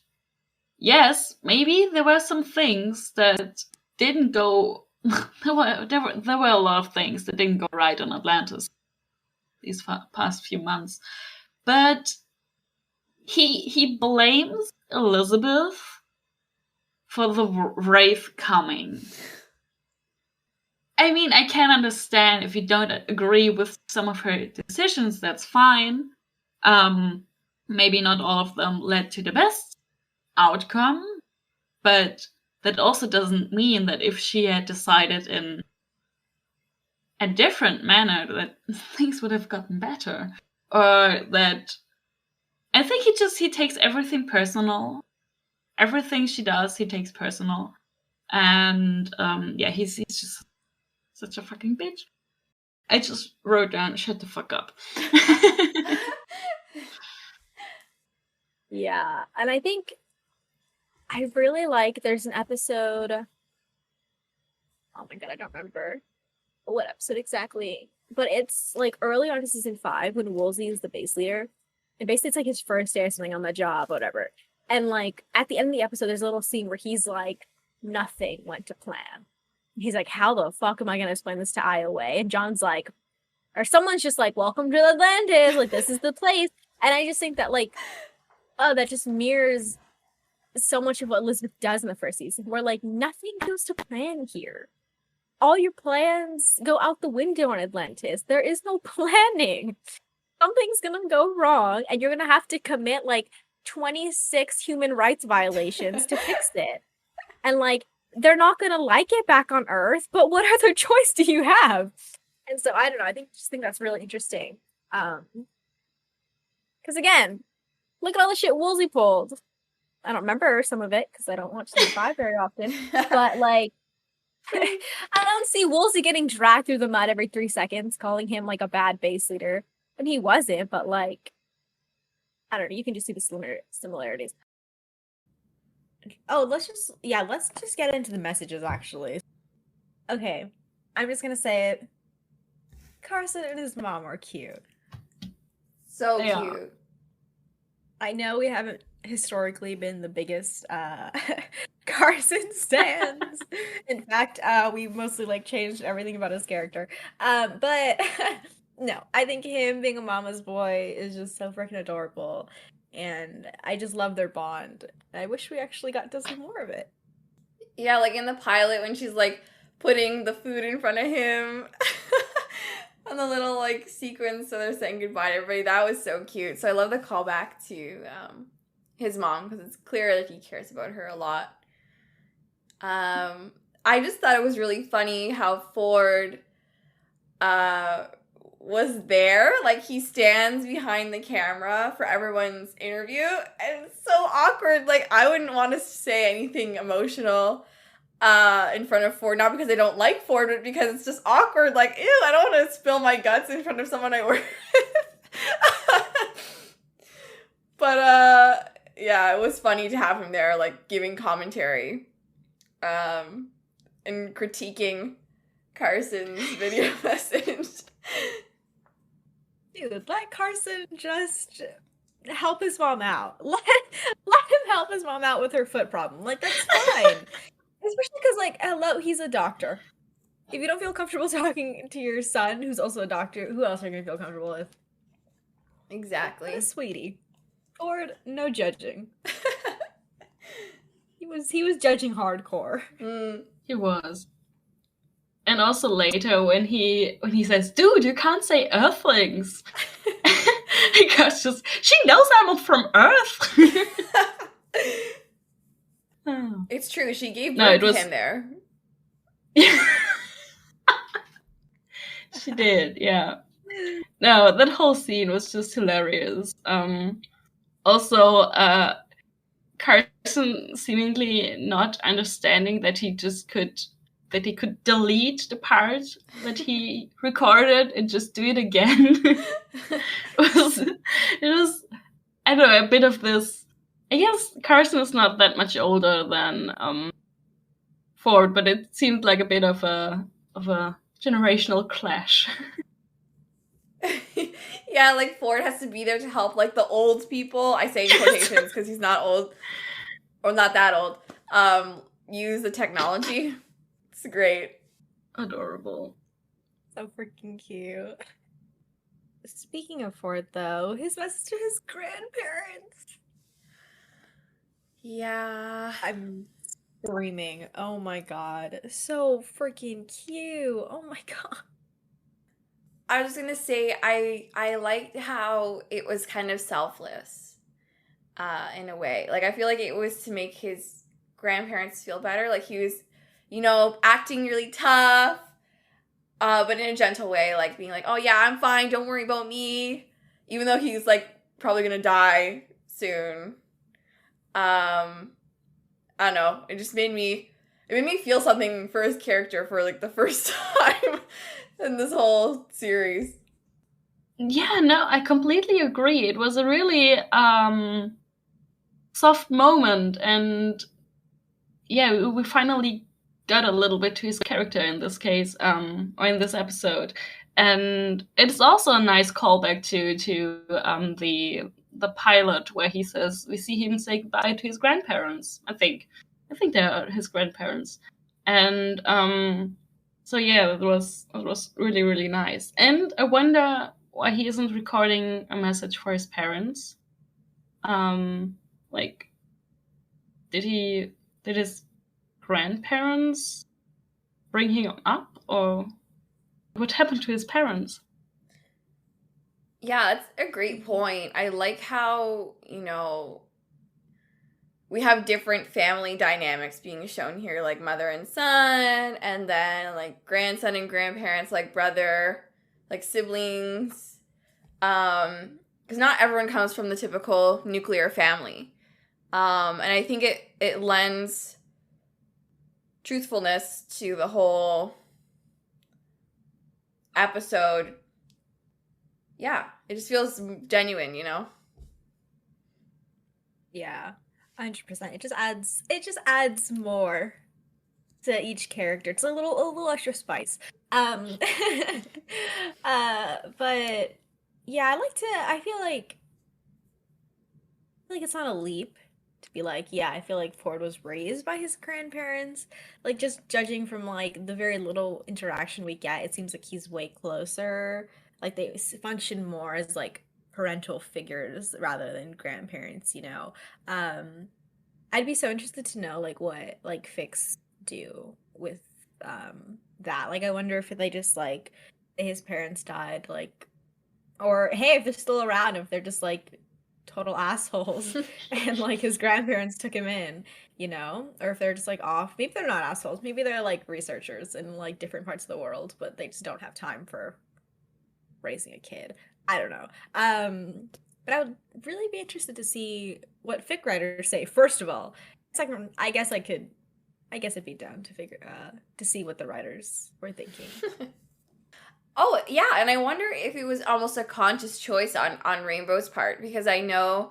yes, maybe there were some things that didn't go there were a lot of things that didn't go right on Atlantis these past few months. But he blames Elizabeth for the wraith coming. I mean, I can understand if you don't agree with some of her decisions, that's fine. Maybe not all of them led to the best outcome, but that also doesn't mean that if she had decided in a different manner that things would have gotten better. Or that I think he takes everything personal. Everything she does, he takes personal. And yeah, he's just such a fucking bitch. I just wrote down, shut the fuck up. Yeah, and I think I really like, there's an episode, oh my god, I don't remember what episode exactly, but it's like early on in season 5 when Woolsey is the base leader, and basically it's like his first day or something on the job, whatever. And like at the end of the episode, there's a little scene where he's like, nothing went to plan. He's like, how the fuck am I gonna explain this to Iowa? And John's like, or someone's just like, welcome to Atlantis, like this is the place. And I just think that like, oh, that just mirrors so much of what Elizabeth does in the first season, where like nothing goes to plan here. All your plans go out the window on Atlantis. There is no planning. Something's gonna go wrong, and you're gonna have to commit like 26 human rights violations to fix it. And like, they're not gonna like it back on Earth, but what other choice do you have? And so I don't know, I think that's really interesting. Because again, look at all the shit Woolsey pulled. I don't remember some of it because I don't watch season 5 very often. But like, I don't see Woolsey getting dragged through the mud every 3 seconds, calling him like a bad base leader. And he wasn't, but like, I don't know, you can just see the similarities. Oh, let's just get into the messages, actually. Okay, I'm just gonna say it. Carson and his mom are cute. So They cute. are. I know we haven't historically been the biggest Carson stans. In fact, we mostly like changed everything about his character. But no, I think him being a mama's boy is just so freaking adorable. and I just love their bond. I wish we actually got to see more of it. Yeah, like in the pilot when she's like putting the food in front of him on the little like sequence, so they're saying goodbye to everybody. That was so cute. So I love the callback to his mom because it's clear that he cares about her a lot. I just thought it was really funny how Ford was there. Like, he stands behind the camera for everyone's interview, and it's so awkward. Like, I wouldn't want to say anything emotional in front of Ford, not because I don't like Ford, but because it's just awkward. Like, ew, I don't want to spill my guts in front of someone I work with. But yeah, it was funny to have him there, like, giving commentary and critiquing Carson's video message. Dude, let Carson just help his mom out. Let him help his mom out with her foot problem. Like, that's fine. Especially because, like, hello, he's a doctor. If you don't feel comfortable talking to your son, who's also a doctor, who else are you going to feel comfortable with? Exactly. What a sweetie. Ford, no judging. He was judging hardcore. He was. And also later when he says, "Dude, you can't say Earthlings," because she knows I'm from Earth. Oh. It's true. She gave birth to him there. She did, yeah. No, that whole scene was just hilarious. Also, Carson seemingly not understanding that he could delete the part that he recorded and just do it again. it was, I don't know, a bit of this. I guess Carson is not that much older than Ford, but it seemed like a bit of a generational clash. Yeah, like Ford has to be there to help like the old people. I say in quotations because he's not old or not that old. Use the technology. It's great. Adorable. So freaking cute. Speaking of Ford, though, his message to his grandparents. Yeah. I'm screaming. Oh my god. So freaking cute. Oh my god. I was just gonna say I liked how it was kind of selfless, in a way. Like I feel like it was to make his grandparents feel better. Like he was, you know, acting really tough, but in a gentle way, like being like, "Oh yeah, I'm fine. Don't worry about me," even though he's like probably gonna die soon. I don't know. It made me feel something for his character for like the first time in this whole series. Yeah, no, I completely agree. It was a really soft moment, and yeah, we finally got a little bit to his character in this case, or in this episode. And it's also a nice callback to the pilot where he says we see him say goodbye to his grandparents. I think they're his grandparents, and so yeah, it was really, really nice. And I wonder why he isn't recording a message for his parents. Like, did his grandparents bring him up, or what happened to his parents? Yeah, that's a great point. I like how, you know, we have different family dynamics being shown here, like mother and son, and then like grandson and grandparents, like brother, like siblings. Because not everyone comes from the typical nuclear family. And I think it lends truthfulness to the whole episode. Yeah, it just feels genuine, you know? Yeah, 100%. It just adds more to each character. It's a little extra spice. But yeah, I feel like it's not a leap to be like, yeah, I feel like Ford was raised by his grandparents. Like, just judging from like the very little interaction we get, it seems like he's way closer. Like they function more as like parental figures rather than grandparents, you know. I'd be so interested to know like what like Fix do with that. Like I wonder if they just like his parents died, like, or hey, if they're still around, if they're just like total assholes and like his grandparents took him in, you know, or if they're just like off. Maybe they're not assholes. Maybe they're like researchers in like different parts of the world, but they just don't have time for raising a kid. I don't know. But I would really be interested to see what fic writers say. First of all, second, I guess it'd be down to figure to see what the writers were thinking. Oh, yeah, and I wonder if it was almost a conscious choice on Rainbow's part, because I know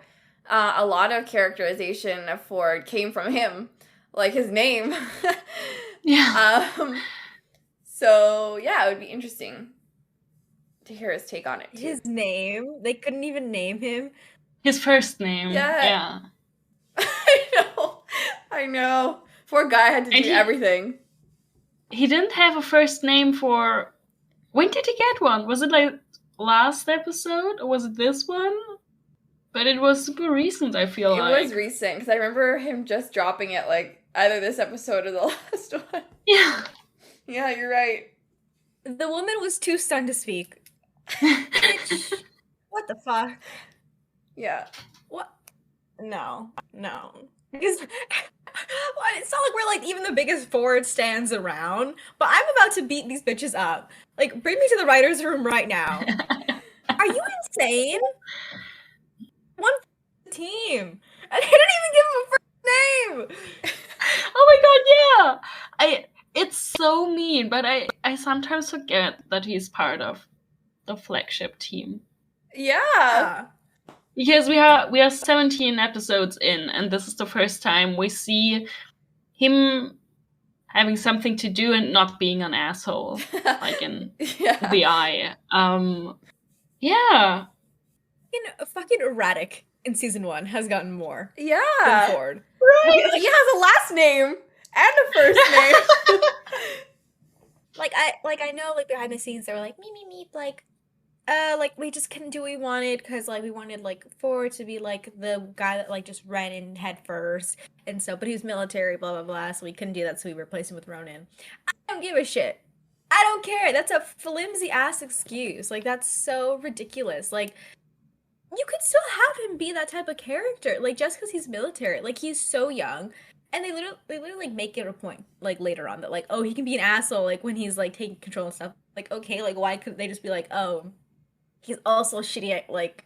a lot of characterization of Ford came from him, like his name. Yeah. So, yeah, it would be interesting to hear his take on it, too. His name? They couldn't even name him? His first name. Yeah. I know. Poor guy had to do everything. He didn't have a first name for... When did he get one? Was it like last episode or was it this one? But it was super recent, I feel like. It was recent, because I remember him just dropping it like either this episode or the last one. Yeah. Yeah, you're right. The woman was too stunned to speak. Bitch, what the fuck? Yeah. What? No. Because well, it's not like we're like even the biggest Ford stands around, but I'm about to beat these bitches up. Like, bring me to the writer's room right now. Are you insane? One team. And they didn't even give him a first name. Oh my god, yeah! It's so mean, but I sometimes forget that he's part of the flagship team. Yeah. Because we are 17 episodes in, and this is the first time we see him having something to do and not being an asshole, like in the eye. Yeah. Fucking erratic in season 1 has gotten more. Yeah. Than Ford. Right. He has a last name and a first name. I know like behind the scenes they were like me like we just couldn't do what we wanted because like we wanted like Ford to be like the guy that like just ran in head first, and so but he was military, blah blah blah, so we couldn't do that, so we replaced him with Ronan. I don't give a shit. I don't care. That's a flimsy ass excuse. Like that's so ridiculous. Like you could still have him be that type of character. Like just because he's military, like he's so young. And they literally like make it a point like later on that like, oh, he can be an asshole like when he's like taking control and stuff. Like, okay, like why couldn't they just be like, oh, he's also shitty at like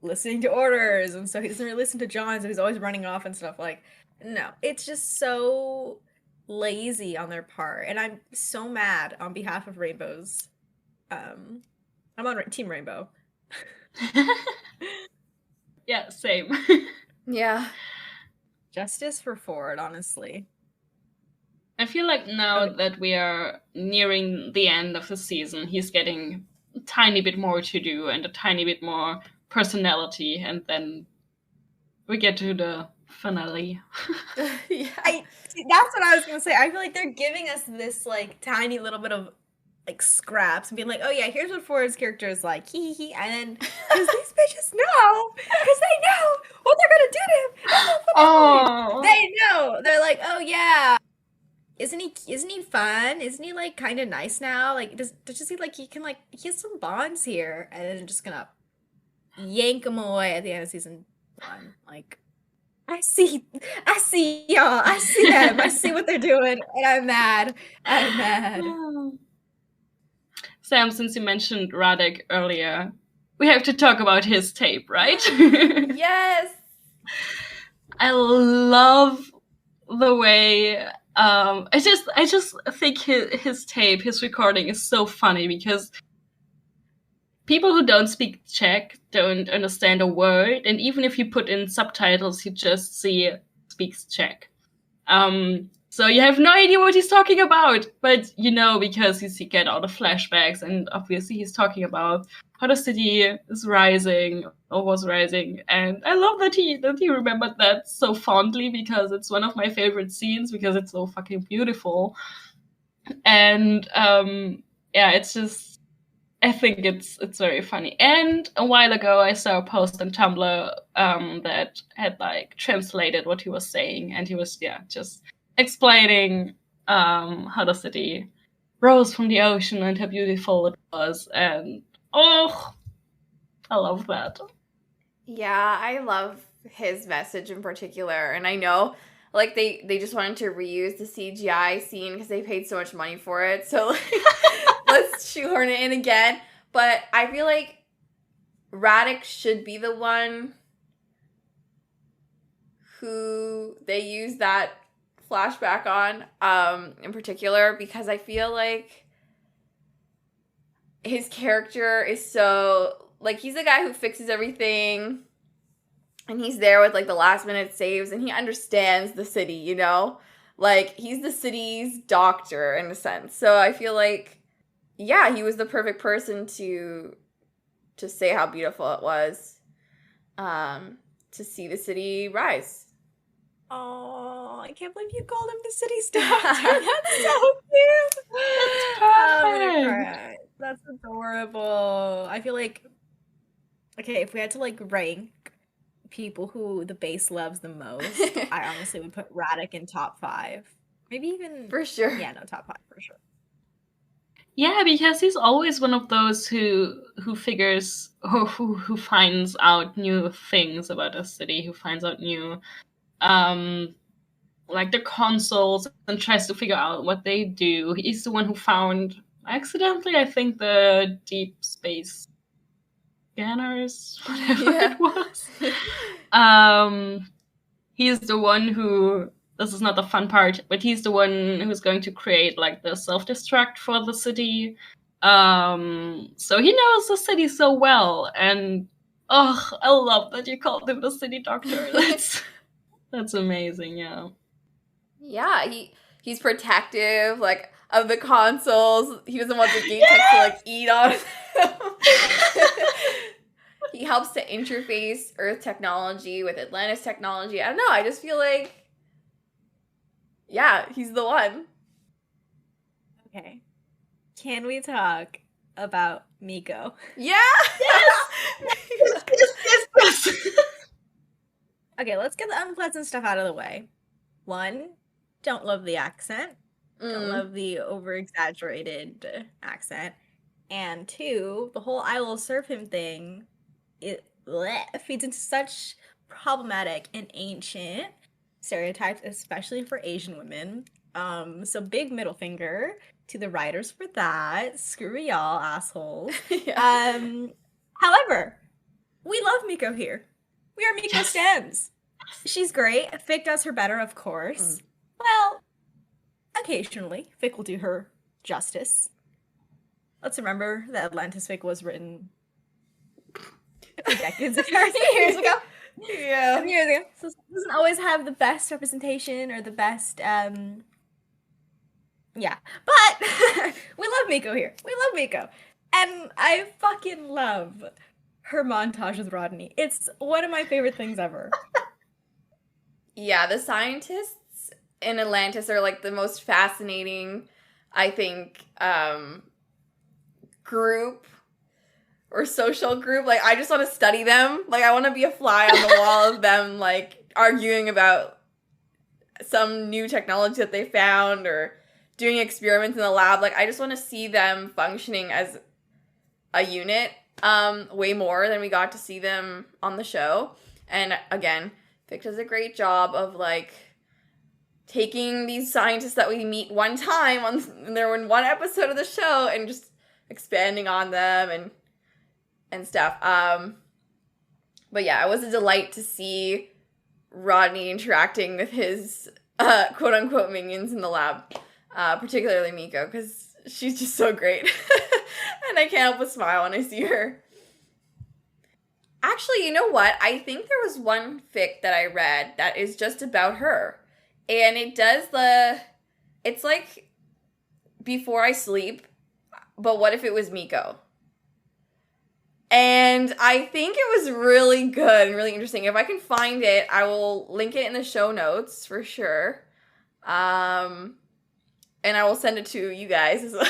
listening to orders, and so he doesn't really listen to John, so he's always running off and stuff. Like, no, it's just so lazy on their part, and I'm so mad on behalf of Rainbow's. I'm on Team Rainbow. Yeah, same. Yeah. Justice for Ford, honestly. I feel like now that we are nearing the end of the season, he's getting a tiny bit more to do and a tiny bit more personality, and then we get to the finale. Yeah. That's what I was gonna say. I feel like they're giving us this like tiny little bit of like scraps and being like, oh yeah, here's what Ford's character is like, hee, and then because these bitches know, because they know what they're gonna do to him. Oh, They know. They're like, oh yeah, isn't he fun? Isn't he like kind of nice now? Like does you see like he has some bonds here, and then just gonna yank him away at the end of season 1. Like I see y'all. I see them. I see what they're doing, and I'm mad. Sam, since you mentioned Radek earlier, we have to talk about his tape, right? Yes. I love the way I just think his tape, his recording is so funny because people who don't speak Czech don't understand a word, and even if you put in subtitles, you just see speaks Czech. So you have no idea what he's talking about, but you know because you get all the flashbacks, and obviously he's talking about how the city is rising or was rising, and I love that he remembered that so fondly because it's one of my favorite scenes because it's so fucking beautiful, and yeah, it's I think it's very funny. And a while ago, I saw a post on Tumblr that had like translated what he was saying, and he was just explaining how the city rose from the ocean and how beautiful it was, and oh, I love that. Yeah, I love his message in particular, and I know like they just wanted to reuse the CGI scene because they paid so much money for it, so like, let's shoehorn it in again. But I feel like Radix should be the one who they use that flashback on in particular, because I feel like his character is so, like, he's the guy who fixes everything, and he's there with, like, the last minute saves, and he understands the city, you know? Like, he's the city's doctor, in a sense. So I feel like, yeah, he was the perfect person to say how beautiful it was, to see the city rise. Oh, I can't believe you called him the city's doctor. That's so cute. That's I'm gonna perfect. cry. That's adorable. I feel like, okay, if we had to like rank people who the base loves the most, I honestly would put Radek in top 5. Maybe even For sure. Yeah, no, top 5 for sure. Yeah, because he's always one of those who figures or who finds out new things about a city, who finds out new like the consoles and tries to figure out what they do. He's the one who found accidentally, I think, the deep space scanners, whatever it was. He's the one who, this is not the fun part, but he's the one who's going to create like the self-destruct for the city. So he knows the city so well, and oh, I love that you called him the city doctor. That's amazing, yeah. Yeah, he's protective, like, of the consoles. He doesn't want the gate tech to, like, eat on them. He helps to interface Earth technology with Atlantis technology. I don't know, I just feel like, yeah, he's the one. Okay. Can we talk about Miko? Yeah! Yes. Okay, let's get the unpleasant stuff out of the way. 1, don't love the accent. Don't love the over-exaggerated accent. And 2, the whole I will serve him thing, it feeds into such problematic and ancient stereotypes, especially for Asian women. So big middle finger to the writers for that. Screw y'all, assholes. Yeah. However, we love Miko here. We are Miko stans. She's great. Fic does her better, of course. Well, occasionally, Fic will do her justice. Let's remember that Atlantis fic was written a few decades ago, a few years ago. Yeah. A few years ago. So it doesn't always have the best representation or the best, yeah. But we love Miko here. We love Miko. And I fucking love her montage with Rodney. It's one of my favorite things ever. Yeah, the scientists in Atlantis are, like, the most fascinating, I think, group or social group. Like, I just want to study them. Like, I want to be a fly on the wall of them, like, arguing about some new technology that they found or doing experiments in the lab. Like, I just want to see them functioning as a unit way more than we got to see them on the show. And again, Vic does a great job of, like, taking these scientists that we meet one time and they're in one episode of the show and just expanding on them and stuff. But yeah, it was a delight to see Rodney interacting with his quote unquote minions in the lab, particularly Miko, because she's just so great. And I can't help but smile when I see her. Actually, you know what? I think there was one fic that I read that is just about her. And it does it's like Before I Sleep, but what if it was Miko? And I think it was really good and really interesting. If I can find it, I will link it in the show notes for sure. and I will send it to you guys as well.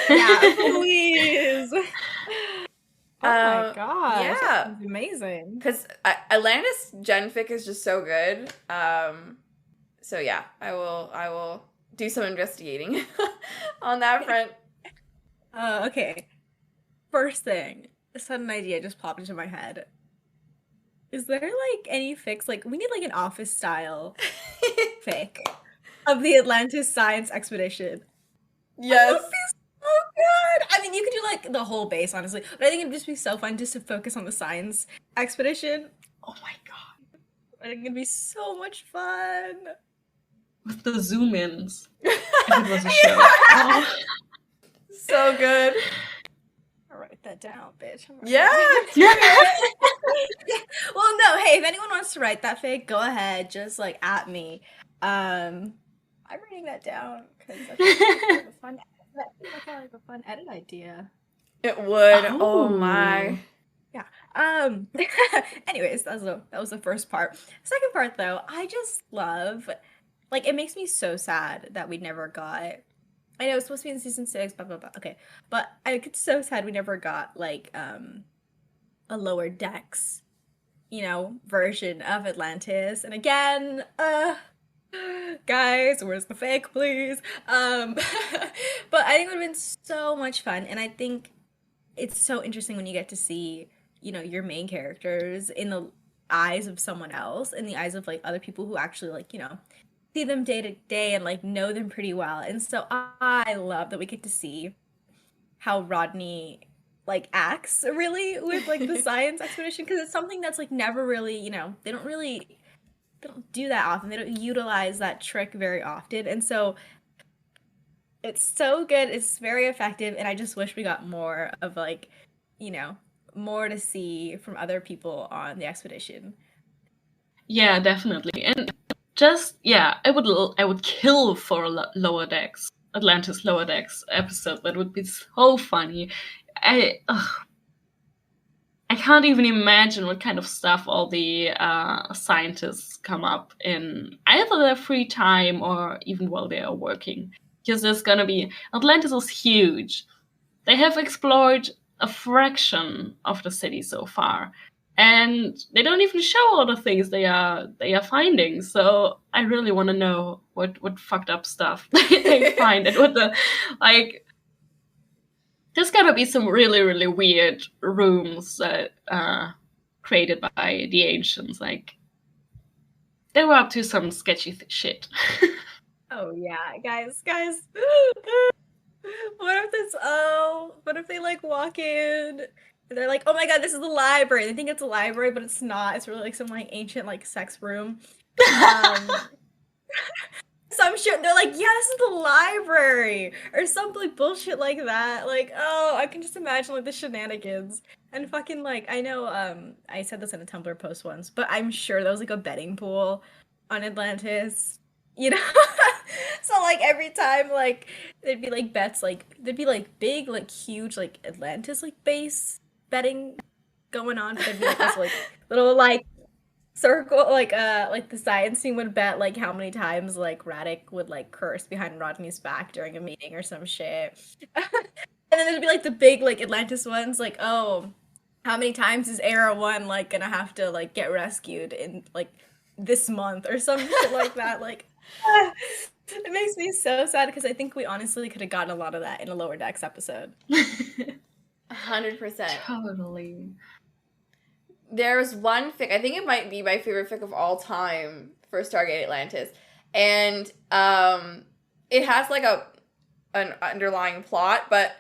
Yeah, please. Oh my gosh. yeah. That sounds amazing. Because Atlantis genfic is just so good. So yeah, I will do some investigating on that front. Okay. First thing, a sudden idea just popped into my head. Is there like any fics? Like, we need like an office style fic of the Atlantis science expedition. Yes. That would be so good. I mean, you could do like the whole base, honestly, but I think it'd just be so fun just to focus on the science expedition. Oh my god, I think it'd be so much fun. With the zoom ins. If it was a show. Oh. So good. I'll write that down, bitch. Yeah. Well, no, hey, if anyone wants to write that fic, go ahead. Just like at me. I'm writing that down because I think it's like a fun edit idea. It would. Oh my. Yeah. Anyways, that was the first part. Second part though, I just love, like, it makes me so sad that we never got. I know it's supposed to be in season 6, blah blah blah. Okay, but I get so sad we never got like a lower decks, version of Atlantis. And again, guys, where's the fake, please? But I think it would have been so much fun, and I think it's so interesting when you get to see, your main characters in the eyes of someone else, in the eyes of like other people who actually like, see them day to day and like know them pretty well. And so I love that we get to see how Rodney like acts really with like the science expedition, because it's something that's like never really, they don't do that often. They don't utilize that trick very often. And so it's so good. It's very effective. And I just wish we got more of like, more to see from other people on the expedition. Yeah, definitely. And just, I would kill for a lower decks, Atlantis lower decks episode. That would be so funny. I can't even imagine what kind of stuff all the scientists come up in either their free time or even while they are working. Because there's gonna be, Atlantis is huge. They have explored a fraction of the city so far, and they don't even show all the things they are finding. So I really want to know what fucked up stuff they find, and what the like. There's gotta be some really, really weird rooms that created by the ancients. Like, they were up to some sketchy shit. Oh yeah, guys. What if they like walk in and they're like, oh my god, this is the library. They think it's a library, but it's not. It's really like some like ancient like sex room. So I'm sure they're like, yeah, this is the library, or some like bullshit like that. Like, oh, I can just imagine like the shenanigans. And fucking like, I know I said this in a Tumblr post once, but I'm sure there was like a betting pool on Atlantis. So like every time like there'd be like bets, like there'd be like big like huge like Atlantis like base betting going on, but there'd be like this like little like circle like the science team would bet like how many times like Radek would like curse behind Rodney's back during a meeting or some shit. And then there'd be like the big like Atlantis ones, like, oh, how many times is Era 1 like gonna have to like get rescued in like this month or some shit like that. Like, it makes me so sad because I think we honestly could have gotten a lot of that in a Lower Decks episode. 100%. Totally. There's one fic, I think it might be my favorite fic of all time for Stargate Atlantis, and it has like an underlying plot, but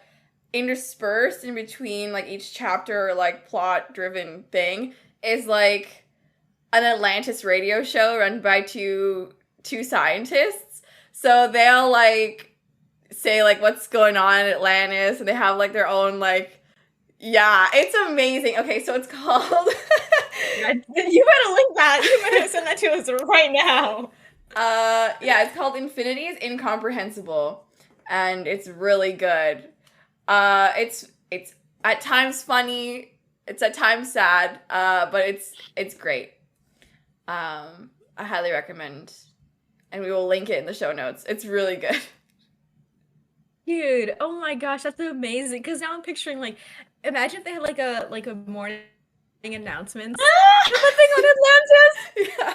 interspersed in between like each chapter or like plot driven thing is like an Atlantis radio show run by two scientists. So they'll like say like what's going on in Atlantis, and they have like their own like, yeah, it's amazing. Okay, so it's called You better link that. You better send that to us right now. Yeah, it's called Infinity is Incomprehensible, and it's really good. It's at times funny, it's at times sad, but it's great. I highly recommend, and we will link it in the show notes. It's really good. Dude, oh my gosh, that's amazing. Because now I'm picturing like, imagine if they had like a morning announcements. The thing on Atlantis. Yeah.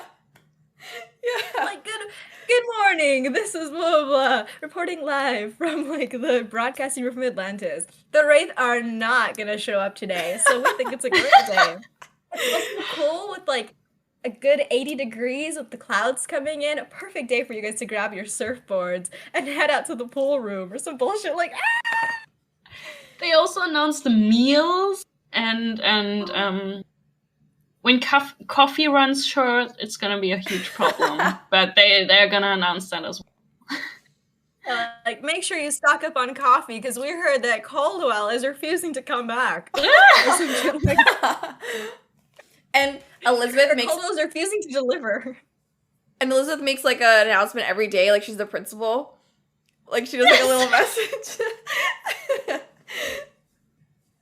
Yeah. Like good morning. This is blah blah blah. Reporting live from like the broadcasting room from Atlantis. The Wraith are not gonna show up today, so we think it's a great day. It's also cool with like a good 80 degrees with the clouds coming in. A perfect day for you guys to grab your surfboards and head out to the pool room or some bullshit like They also announced the meals and when coffee runs short, it's gonna be a huge problem. But they're gonna announce that as well. like make sure you stock up on coffee because we heard that Caldwell is refusing to come back. And Elizabeth makes Caldwell's refusing to deliver. like an announcement every day, like she's the principal. Like she does like a little message.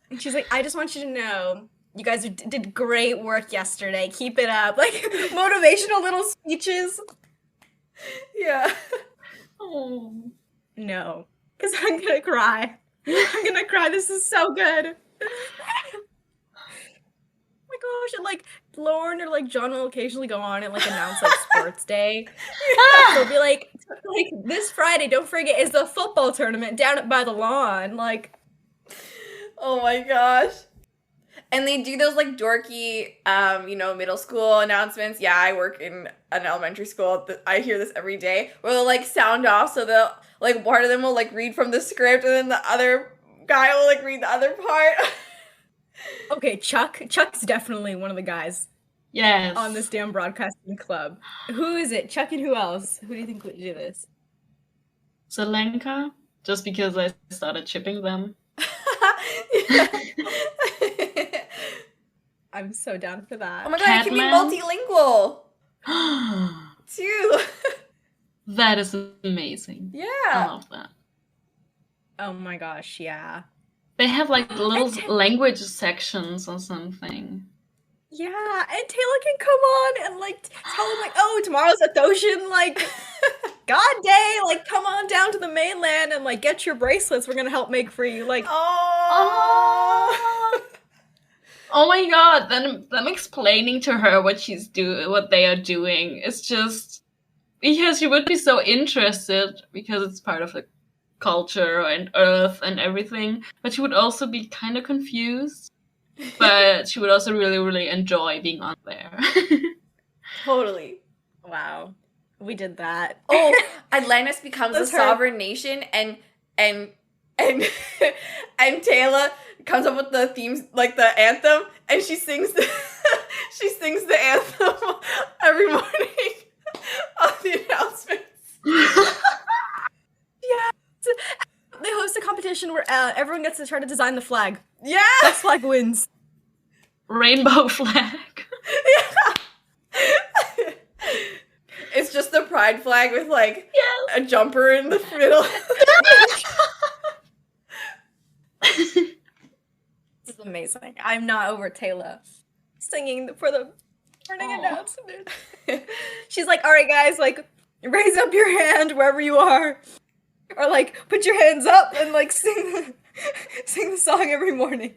And she's like, I just want you to know, you guys did great work yesterday. Keep it up. Like motivational little speeches. Yeah. Oh. No, because I'm gonna cry. I'm gonna cry. This is so good. Oh my gosh, and like Lauren or like John will occasionally go on and like announce like sports day. They'll be like this Friday, don't forget, is the football tournament down by the lawn. Like, Oh my gosh. And they do those like dorky, middle school announcements. Yeah, I work in an elementary school. I hear this every day where they'll like sound off. So they'll like part of them will like read from the script and then the other guy will like read the other part. okay, Chuck's definitely one of the guys Yes. on this damn broadcasting club. Who is it? Chuck and who else? Who do you think would do this? Zelenka, just because I started chipping them. I'm so down for that. Oh my god, it can be multilingual too. That is amazing. Yeah. I love that. Oh my gosh, yeah. They have like little language sections or something. Yeah, and Taylor can come on and like tell them like, oh, tomorrow's Athosian like God day, like come on down to the mainland and like get your bracelets. We're gonna help make for you. Like, Oh. Oh my god! Them explaining to her what what they are doing is just because she would be so interested because it's part of the culture and Earth and everything. But she would also be kind of confused. But she would also really, really enjoy being on there. Totally. wow, we did that. Oh, Atlantis becomes a That's her. sovereign nation, and Taylor comes up with the themes, like the anthem, and she sings the anthem every morning on the announcements. Yeah, they host a competition where everyone gets to try to design the flag. Yeah. Best flag wins. Rainbow flag. Yeah. It's just the pride flag with like a jumper in the middle. This is amazing. I'm not over Taylor singing for the morning announcement. She's like, all right, guys, like, raise up your hand wherever you are. Or, like, put your hands up and, like, sing the song every morning.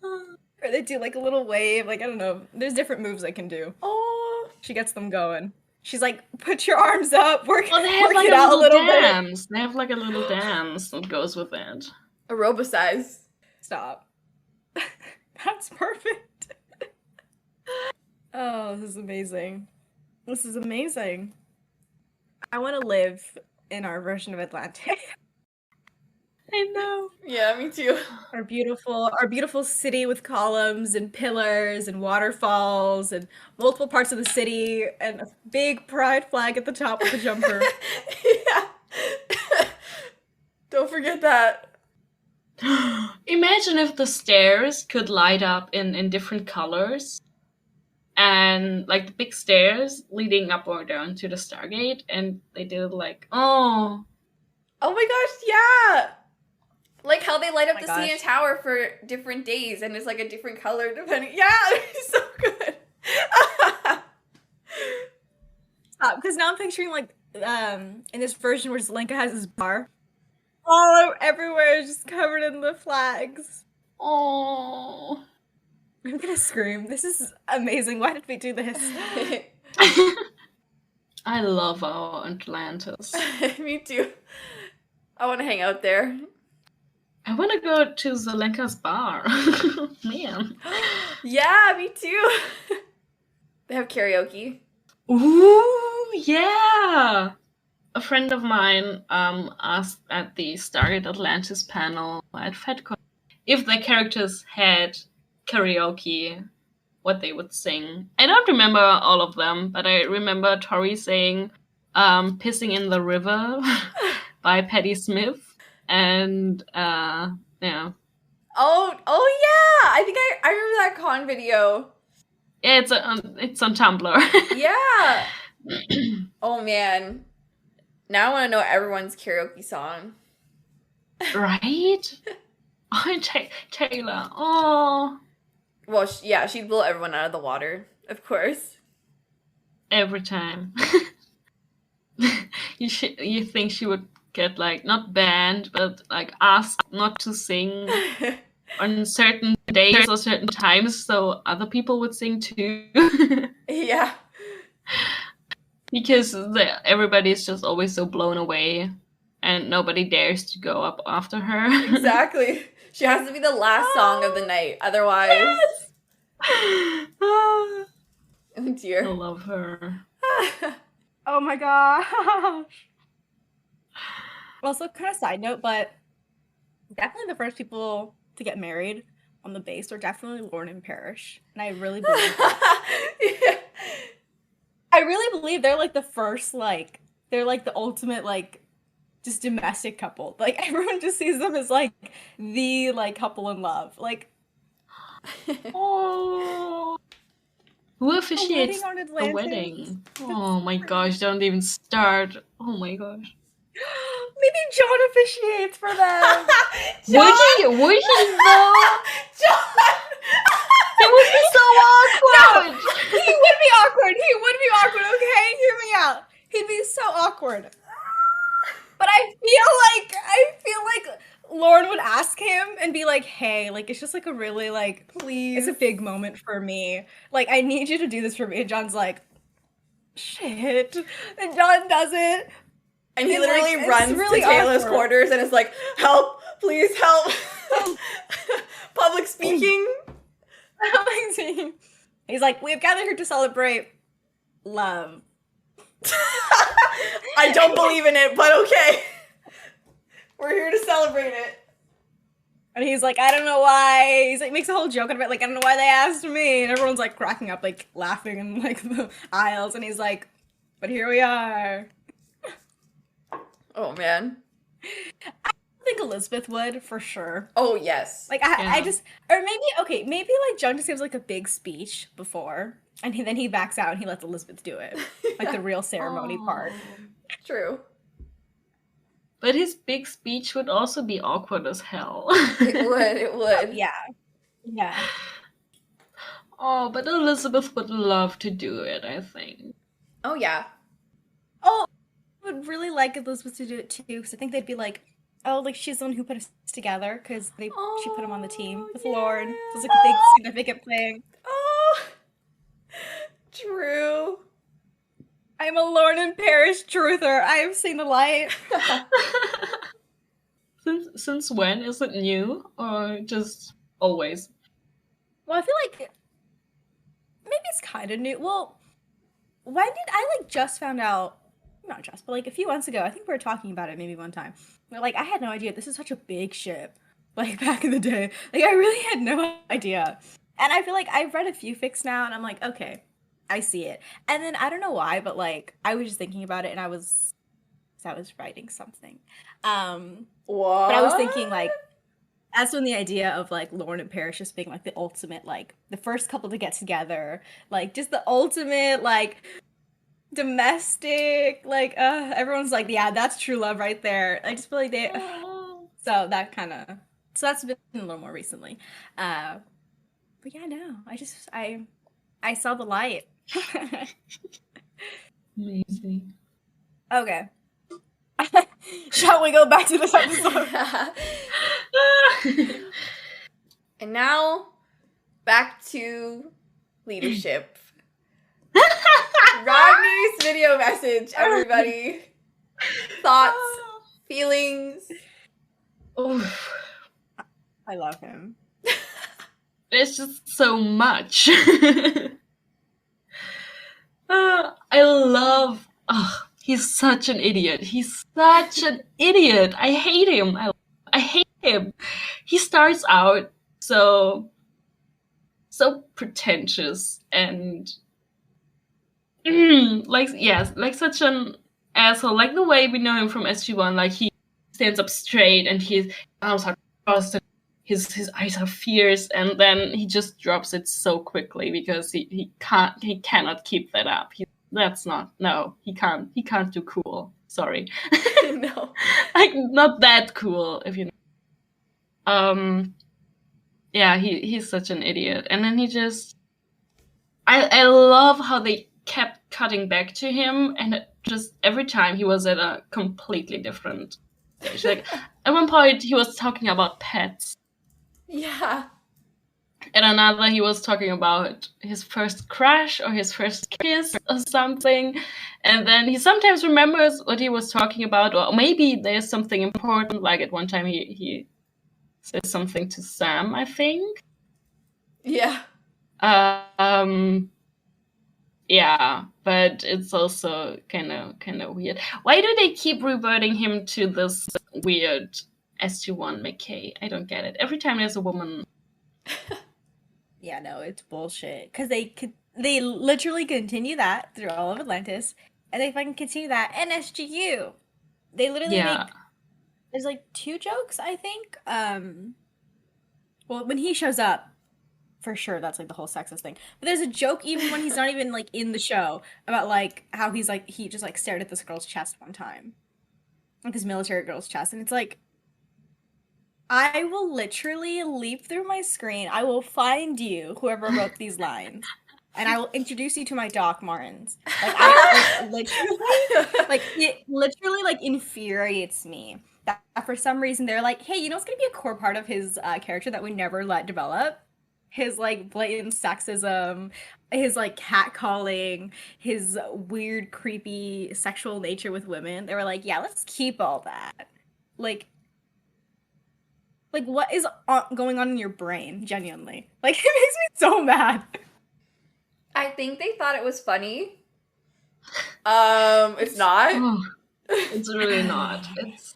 Or they do, like, a little wave. Like, I don't know. There's different moves they can do. Oh. She gets them going. She's like, put your arms up. Work, Well, they have work like it a out a little little bit. dance. They have like a little dance that goes with it. Aerobicize. Stop. That's perfect. Oh, this is amazing. This is amazing. I want to live in our version of Atlantis. I know. Yeah, me too. Our beautiful city with columns and pillars and waterfalls and multiple parts of the city and a big pride flag at the top with a jumper. Yeah. Don't forget that. Imagine if the stairs could light up in different colors. And like the big stairs leading up or down to the Stargate, and they did like, oh my gosh, yeah. Like how they light up Oh my the CN gosh. Tower for different days and it's like a different color depending. Yeah, it's so good. Because now I'm picturing like in this version where Zelenka has his bar, all everywhere is just covered in the flags. Oh. I'm gonna scream. This is amazing. Why did we do this? I love our Atlantis. Me too. I want to hang out there. I want to go to Zelenka's bar. Man. Yeah, me too. They have karaoke. Ooh, yeah. A friend of mine asked at the Stargate Atlantis panel at FedCon if their characters had karaoke, what they would sing. I don't remember all of them, but I remember Tori saying Pissing in the River by Patti Smith. And yeah. Oh yeah! I think I remember that con video. Yeah, it's on Tumblr. Yeah. Oh man. Now I want to know everyone's karaoke song. Right? Oh, Taylor. Oh. Well, yeah, she'd blow everyone out of the water, of course. Every time. You think she would get, like, not banned, but, like, asked not to sing on certain days or certain times so other people would sing too. Yeah. Because everybody's just always so blown away and nobody dares to go up after her. Exactly. She has to be the last song of the night. Otherwise... Yes! Oh dear. I love her. Oh my gosh. Also, kind of side note, but definitely the first people to get married on the base are definitely Lauren and Parrish. And I really believe Yeah. I really believe they're like the first, like, they're like the ultimate, like, just domestic couple. Like, everyone just sees them as, like, the, like, couple in love. Like, Oh. Who officiates on the Atlantis. wedding? Oh my gosh, don't even start. Oh my gosh. Maybe John officiates for them. John! Would he though? John! It would be so awkward. He would be awkward. He would be awkward, okay? Hear me out. He'd be so awkward. But I feel like Lauren would ask him and be like, hey, like, it's just like a really, like, Please. it's a big moment for me. Like, I need you to do this for me. And John's like, shit. And John does it. And he And, literally like, it's runs really to Taylor's awkward. quarters and is like, help, please help. Public speaking. He's like, we have gathered here to celebrate love. I don't believe in it, but okay. We're here to celebrate it. And he's like, I don't know why. He's like, makes a whole joke out of it, like, I don't know why they asked me. And everyone's like cracking up, like laughing in like the aisles. And he's like, but here we are. Oh man. I think Elizabeth would, for sure. Oh yes. Like, Yeah. I just, or maybe like John just gives like a big speech before. And then he backs out and he lets Elizabeth do it. Like the real ceremony part. True. But his big speech would also be awkward as hell. It would. Yeah. Yeah. Oh, but Elizabeth would love to do it, I think. Oh yeah. Oh, I would really like Elizabeth to do it too, because I think they'd be like, oh, like she's the one who put us together, because she put him on the team with Lauren. So it's like a big significant thing. Oh. True. I'm a Lauren and Parrish truther. I have seen the light. Since when? Is it new or just always? Well, I feel like maybe it's kind of new. Well, when did I like just found out? Not just, but like a few months ago. I think we were talking about it maybe one time. But like I had no idea this is such a big ship. Like back in the day, like I really had no idea. And I feel like I've read a few fics now, and I'm like, okay, I see it. And then I don't know why, but like I was just thinking about it, and I was writing something. What? But I was thinking like that's when the idea of like Lauren and Parrish just being like the ultimate, like the first couple to get together, like just the ultimate like domestic, like everyone's like, yeah, that's true love right there. I just feel like they so that's been a little more recently. But yeah, no, I saw the light. Amazing. Okay. Shall we go back to this episode? And now, back to leadership. Rodney's video message, everybody. Thoughts, feelings. Oof. I love him. There's just so much. I love. Oh, he's such an idiot. He's such an idiot. I hate him. I hate him. He starts out so pretentious and like such an asshole. Like the way we know him from SG1. Like he stands up straight and his arms are crossed. His eyes are fierce, and then he just drops it so quickly because he cannot keep that up. He can't do cool. Sorry. No. Like not that cool, if you know. Yeah, he's such an idiot. And then he just I love how they kept cutting back to him, and it just every time he was at a completely different stage. Like at one point he was talking about pets. Yeah. And another, he was talking about his first crush or his first kiss or something. And then he sometimes remembers what he was talking about, or maybe there's something important. Like at one time he says something to Sam, I think. Yeah. Yeah, but it's also kind of weird. Why do they keep reverting him to this weird SG1 McKay? I don't get it. Every time there's a woman. Yeah, no, it's bullshit. Because they literally continue that through all of Atlantis, and they fucking continue that in SGU. They literally make, there's like 2 jokes, I think. Well, when he shows up, for sure, that's like the whole sexist thing. But there's a joke even when he's not even like in the show about like how he's like he just like stared at this girl's chest one time, like this military girl's chest, and it's like, I will literally leap through my screen. I will find you, whoever wrote these lines, and I will introduce you to my Doc Martens. Like, it literally like infuriates me that for some reason they're like, hey, you know what's gonna be a core part of his character that we never let develop? His like blatant sexism, his like catcalling, his weird, creepy sexual nature with women. They were like, yeah, let's keep all that. Like what is going on in your brain, genuinely? Like, it makes me so mad. I think they thought it was funny. It's not. Oh, it's really not. It's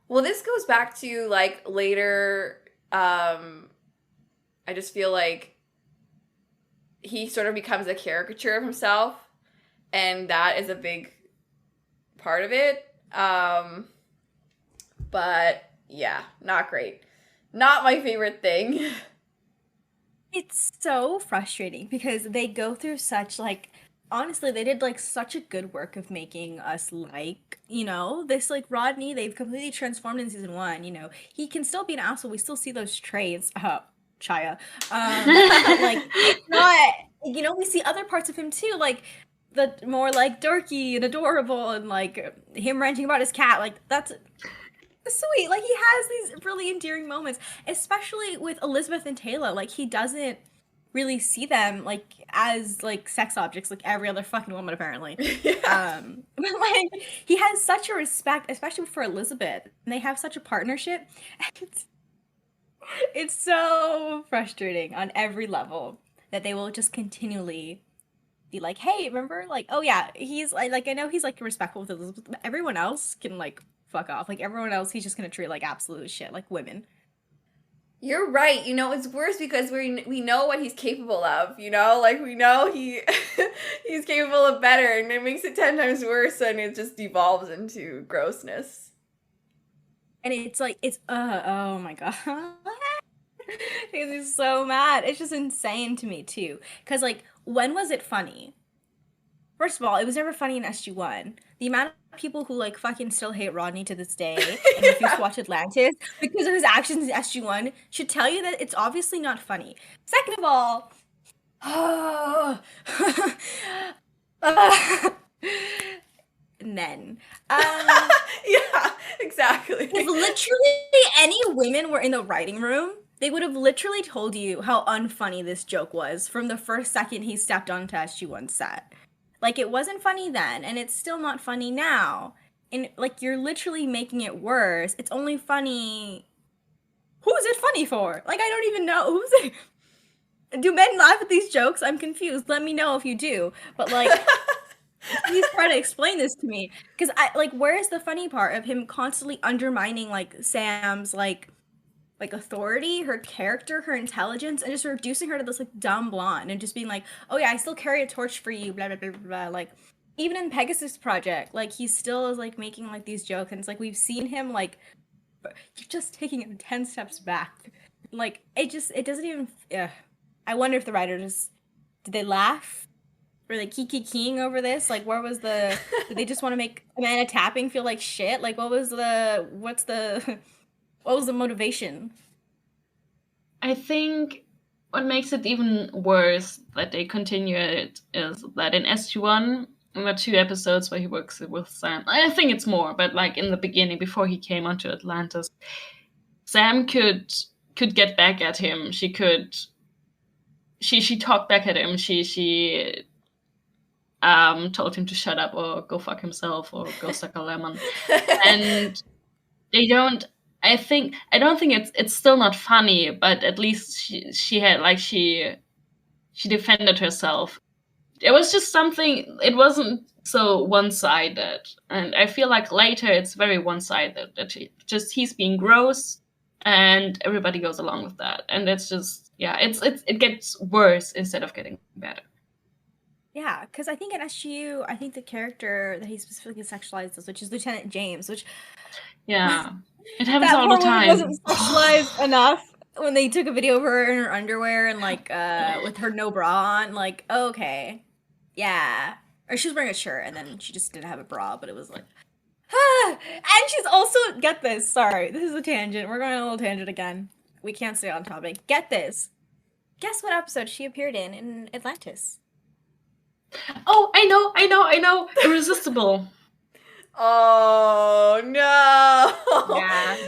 Well, this goes back to like later. I just feel like he sort of becomes a caricature of himself, and that is a big part of it. But yeah, not great. Not my favorite thing. It's so frustrating because they go through such like, honestly, they did like such a good work of making us like, you know, this like Rodney, they've completely transformed in season 1, you know. He can still be an asshole. We still see those traits. Chaya. But, like, it's not, you know, we see other parts of him too, like the more like dorky and adorable, and like him ranting about his cat. Like, that's sweet. Like, he has these really endearing moments, especially with Elizabeth and Taylor. Like, he doesn't really see them like as like sex objects like every other fucking woman, apparently. Yeah. But like, he has such a respect, especially for Elizabeth, and they have such a partnership. It's so frustrating on every level that they will just continually be like, hey, remember, like, oh yeah, he's like I know he's like respectful with Elizabeth, but everyone else can like fuck off. Like, everyone else he's just gonna treat like absolute shit, like women. You're right. You know, it's worse because we know what he's capable of, you know? Like, we know he's capable of better, and it makes it 10 times worse, and it just devolves into grossness. And it's like, oh my god. He's so mad. It's just insane to me, too. Because, like, when was it funny? First of all, it was never funny in SG1. The amount of people who, like, fucking still hate Rodney to this day and refuse to watch Atlantis because of his actions in SG1 should tell you that it's obviously not funny. Second of all, men. Yeah, exactly. If literally any women were in the writing room, they would have literally told you how unfunny this joke was from the first second he stepped onto SG1's set. Like, it wasn't funny then, and it's still not funny now. And, like, you're literally making it worse. It's only funny... Who's it funny for? Like, I don't even know. Who's it... Do men laugh at these jokes? I'm confused. Let me know if you do. But, like... Please try to explain this to me, because where is the funny part of him constantly undermining like Sam's like authority, her character, her intelligence, and just reducing her to this like dumb blonde and just being like, oh yeah, I still carry a torch for you, blah blah blah blah. Like even in Pegasus Project, like he still is like making like these jokes, and it's like we've seen him like you're just taking him 10 steps back. Like it doesn't even. I wonder if the writers did they laugh? Were they kikiing over this? Like, where was the... Did they just want to make Amanda Tapping feel like shit? Like, what was the motivation? I think what makes it even worse that they continue it is that in SG1, in the 2 episodes where he works with Sam, I think it's more, but like in the beginning, before he came onto Atlantis, Sam could get back at him. She talked back at him. She told him to shut up or go fuck himself or go suck a lemon. And they don't. I don't think it's still not funny, but at least she had like she defended herself. It was just something. It wasn't so one-sided, and I feel like later it's very one-sided. That he's being gross, and everybody goes along with that, and it's just it gets worse instead of getting better. Yeah, because I think in SGU, I think the character that he specifically sexualizes, which is Lieutenant James, which... Yeah, it happens all the time. That wasn't sexualized enough when they took a video of her in her underwear and, like, with her no bra on. Like, okay, yeah. Or she was wearing a shirt, and then she just didn't have a bra, but it was like... And she's also... Get this, sorry, this is a tangent. We're going on a little tangent again. We can't stay on topic. Get this. Guess what episode she appeared in Atlantis? Oh, I know. Irresistible. Oh no.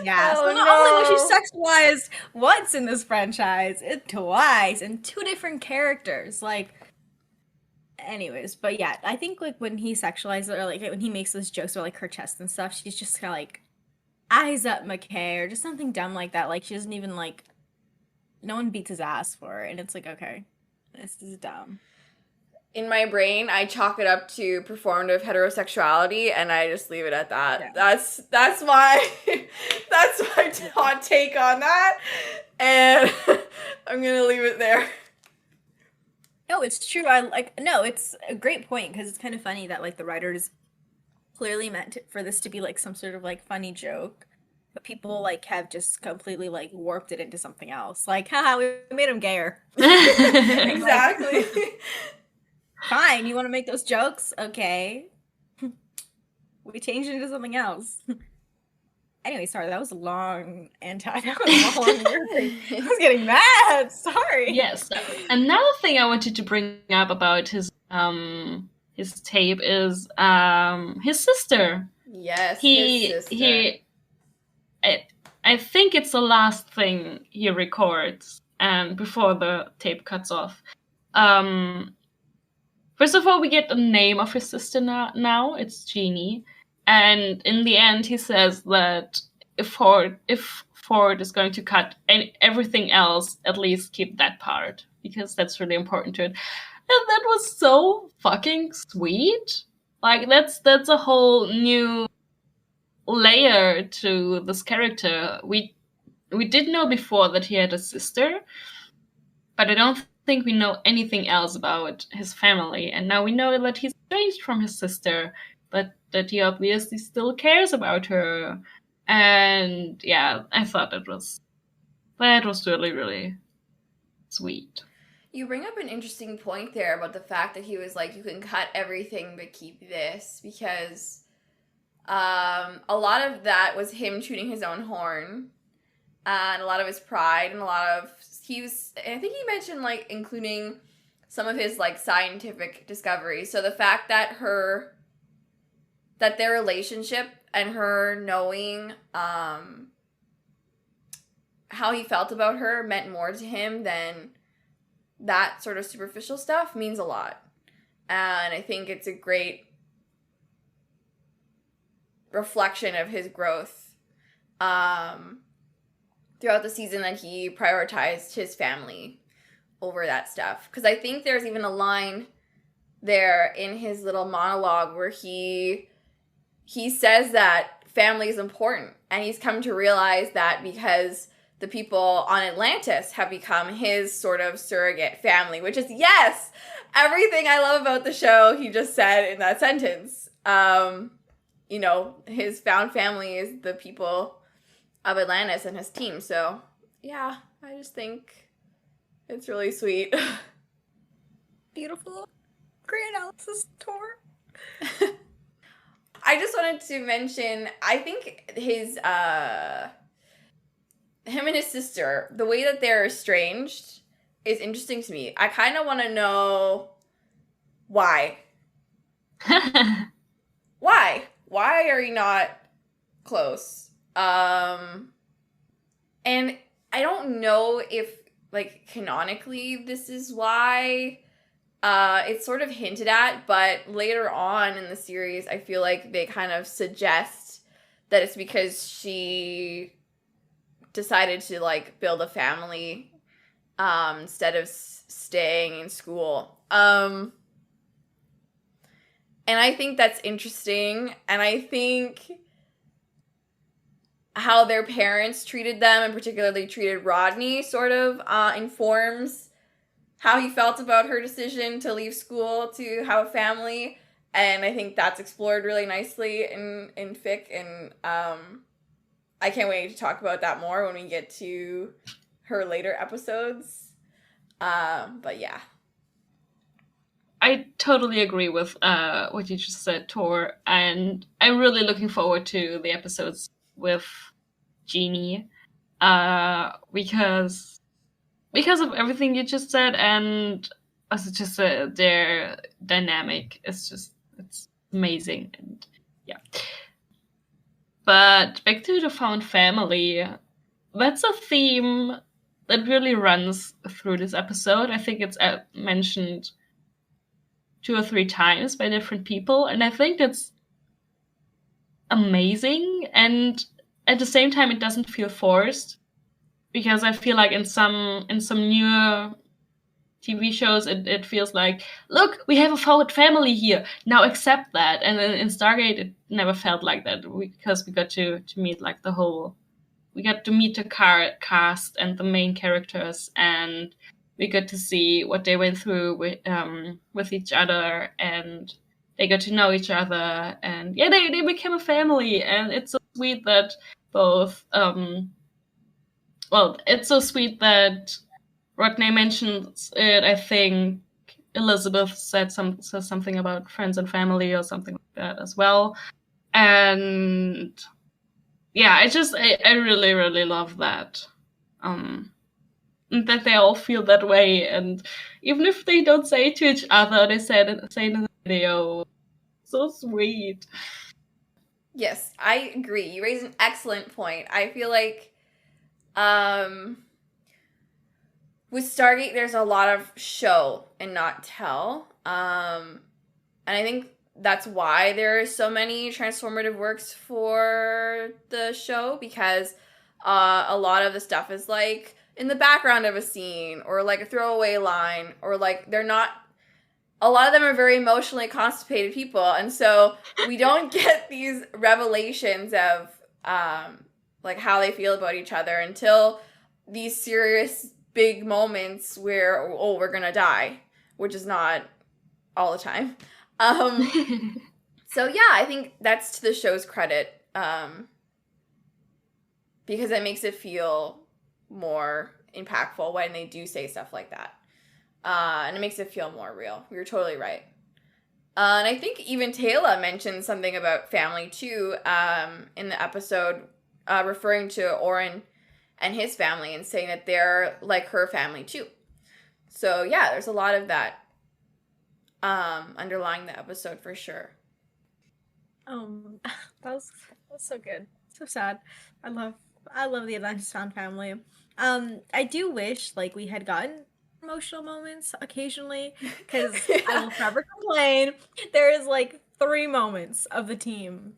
Yeah. Oh, So not only was she sexualized once in this franchise, twice, and 2 different characters. Like, anyways, but yeah, I think like when he sexualizes her, or like when he makes those jokes about like her chest and stuff, she's just kind of like, eyes up, McKay, or just something dumb like that. Like she doesn't even like, no one beats his ass for it, and it's like, okay, this is dumb. In my brain, I chalk it up to performative heterosexuality, and I just leave it at that. Yeah. That's my hot take on that, and I'm gonna leave it there. No, it's true. It's a great point, because it's kind of funny that like the writers clearly meant for this to be like some sort of like funny joke, but people like have just completely like warped it into something else. Like, haha, we made him gayer. Exactly. Fine, you want to make those jokes? Okay. We changed it into something else. Anyway, sorry, that was a long I was getting mad. Sorry. Yes. Another thing I wanted to bring up about his tape is his sister. Yes, his sister. I think it's the last thing he records before the tape cuts off. First of all, we get the name of his sister now. It's Jeannie. And in the end, he says that if Ford is going to cut everything else, at least keep that part, because that's really important to it. And that was so fucking sweet. Like, that's a whole new layer to this character. We did know before that he had a sister, but I don't think we know anything else about his family, and now we know that he's estranged from his sister, but that he obviously still cares about her. And yeah, I thought that was really, really sweet. You bring up an interesting point there about the fact that he was like, you can cut everything but keep this, because a lot of that was him tooting his own horn, and a lot of his pride, and a lot of I think he mentioned like including some of his like scientific discoveries. So the fact that her that their relationship and her knowing how he felt about her meant more to him than that sort of superficial stuff means a lot. And I think it's a great reflection of his growth throughout the season, that he prioritized his family over that stuff. Because I think there's even a line there in his little monologue where he says that family is important, and he's come to realize that because the people on Atlantis have become his sort of surrogate family, which is, yes, everything I love about the show he just said in that sentence. You know, his found family is the people of Atlantis and his team. So, yeah, I just think it's really sweet. Beautiful. Great analysis, Tor. I just wanted to mention, I think him and his sister, the way that they're estranged is interesting to me. I kind of want to know why. Why? Why are you not close? And I don't know if, like, canonically this is why. It's sort of hinted at, but later on in the series, I feel like they kind of suggest that it's because she decided to, like, build a family instead of staying in school. And I think that's interesting, and I think how their parents treated them, and particularly treated Rodney, sort of informs how he felt about her decision to leave school to have a family. And I think that's explored really nicely in fic, and I can't wait to talk about that more when we get to her later episodes. But yeah. I totally agree with what you just said, Tor, and I'm really looking forward to the episodes with Jeannie, because of everything you just said, and also just their dynamic it's amazing. And yeah, but back to the found family, that's a theme that really runs through this episode. I think it's mentioned 2 or 3 times by different people, and I think that's amazing, and at the same time it doesn't feel forced, because I feel like in some newer TV shows it feels like, look, we have a found family here, now accept that. And in Stargate it never felt like that, because we got to meet like we got to meet the cast and the main characters, and we got to see what they went through with each other, and they got to know each other, and yeah, they became a family. And it's so sweet that both it's so sweet that Rodney mentions it. I think Elizabeth says something about friends and family or something like that as well. And yeah, I really, really love that. That they all feel that way, and even if they don't say it to each other, they say it in the video. So sweet. Yes, I agree. You raise an excellent point. I feel like with Stargate there's a lot of show and not tell. And I think that's why there are so many transformative works for the show, because a lot of the stuff is like in the background of a scene, or like a throwaway line, or like a lot of them are very emotionally constipated people, and so we don't get these revelations of like how they feel about each other until these serious big moments where, oh, we're gonna die, which is not all the time. So yeah, I think that's to the show's credit, because it makes it feel more impactful when they do say stuff like that. And it makes it feel more real. You're totally right. And I think even Taylor mentioned something about family too, in the episode, referring to Oren and his family and saying that they're like her family too. So yeah, there's a lot of that underlying the episode for sure. That was so good. So sad. I love the Atlantis found family. I do wish like we had gotten emotional moments occasionally because I will forever complain. There is like 3 moments of the team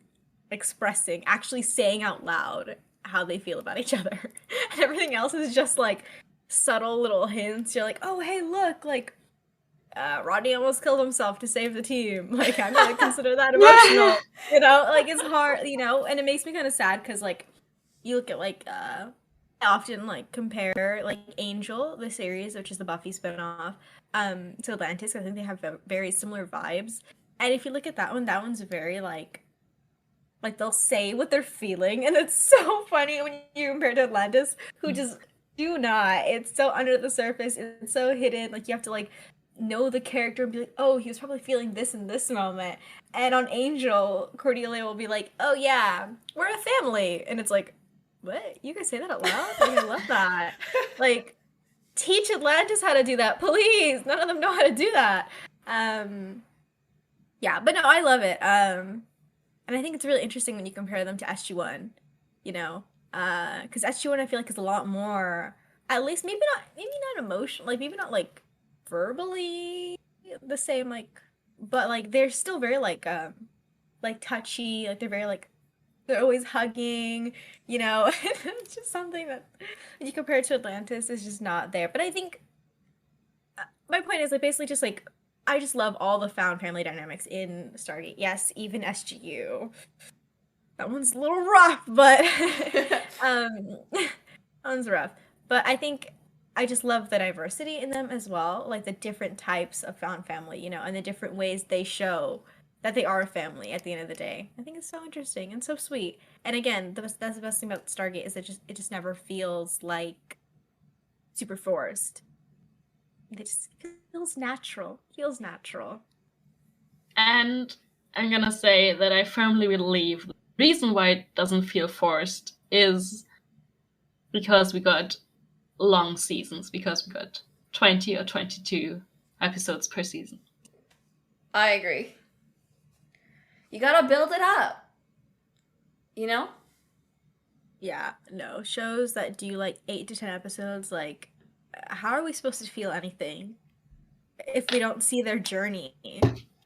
actually saying out loud how they feel about each other, and everything else is just like subtle little hints. You're like, oh hey, look, like Rodney almost killed himself to save the team. Like, I'm gonna consider that emotional. You know, like it's hard, you know, and it makes me kind of sad because like you look at like I often like compare like Angel, the series, which is the Buffy spinoff, to Atlantis. I think they have very similar vibes. And if you look at that one, that one's very like they'll say what they're feeling, and it's so funny when you compare to Atlantis, who just do not. It's so under the surface. It's so hidden. Like you have to like know the character and be like, oh, he was probably feeling this in this moment. And on Angel, Cordelia will be like, oh yeah, we're a family, and it's like, what? You guys say that out loud? Like, I love that. Like, teach Atlantis how to do that, please. None of them know how to do that. Yeah, but no, I love it. And I think it's really interesting when you compare them to SG1, you know, because SG1 I feel like is a lot more, at least maybe not emotional, like maybe not like verbally the same, like, but like they're still very like touchy, like they're very like they're always hugging, you know. It's just something that when you compare it to Atlantis is just not there. But I think my point is like basically just like I just love all the found family dynamics in Stargate. Yes, even SGU. That one's a little rough, but that one's rough. But I think I just love the diversity in them as well, like the different types of found family, you know, and the different ways they show that they are a family at the end of the day. I think it's so interesting and so sweet. And again, that's the best thing about Stargate is it just never feels like super forced. It just feels natural. Feels natural. And I'm gonna say that I firmly believe the reason why it doesn't feel forced is because we got long seasons, because we got 20 or 22 episodes per season. I agree. You gotta build it up. You know? Yeah, no. Shows that do like 8 to 10 episodes, like, how are we supposed to feel anything if we don't see their journey?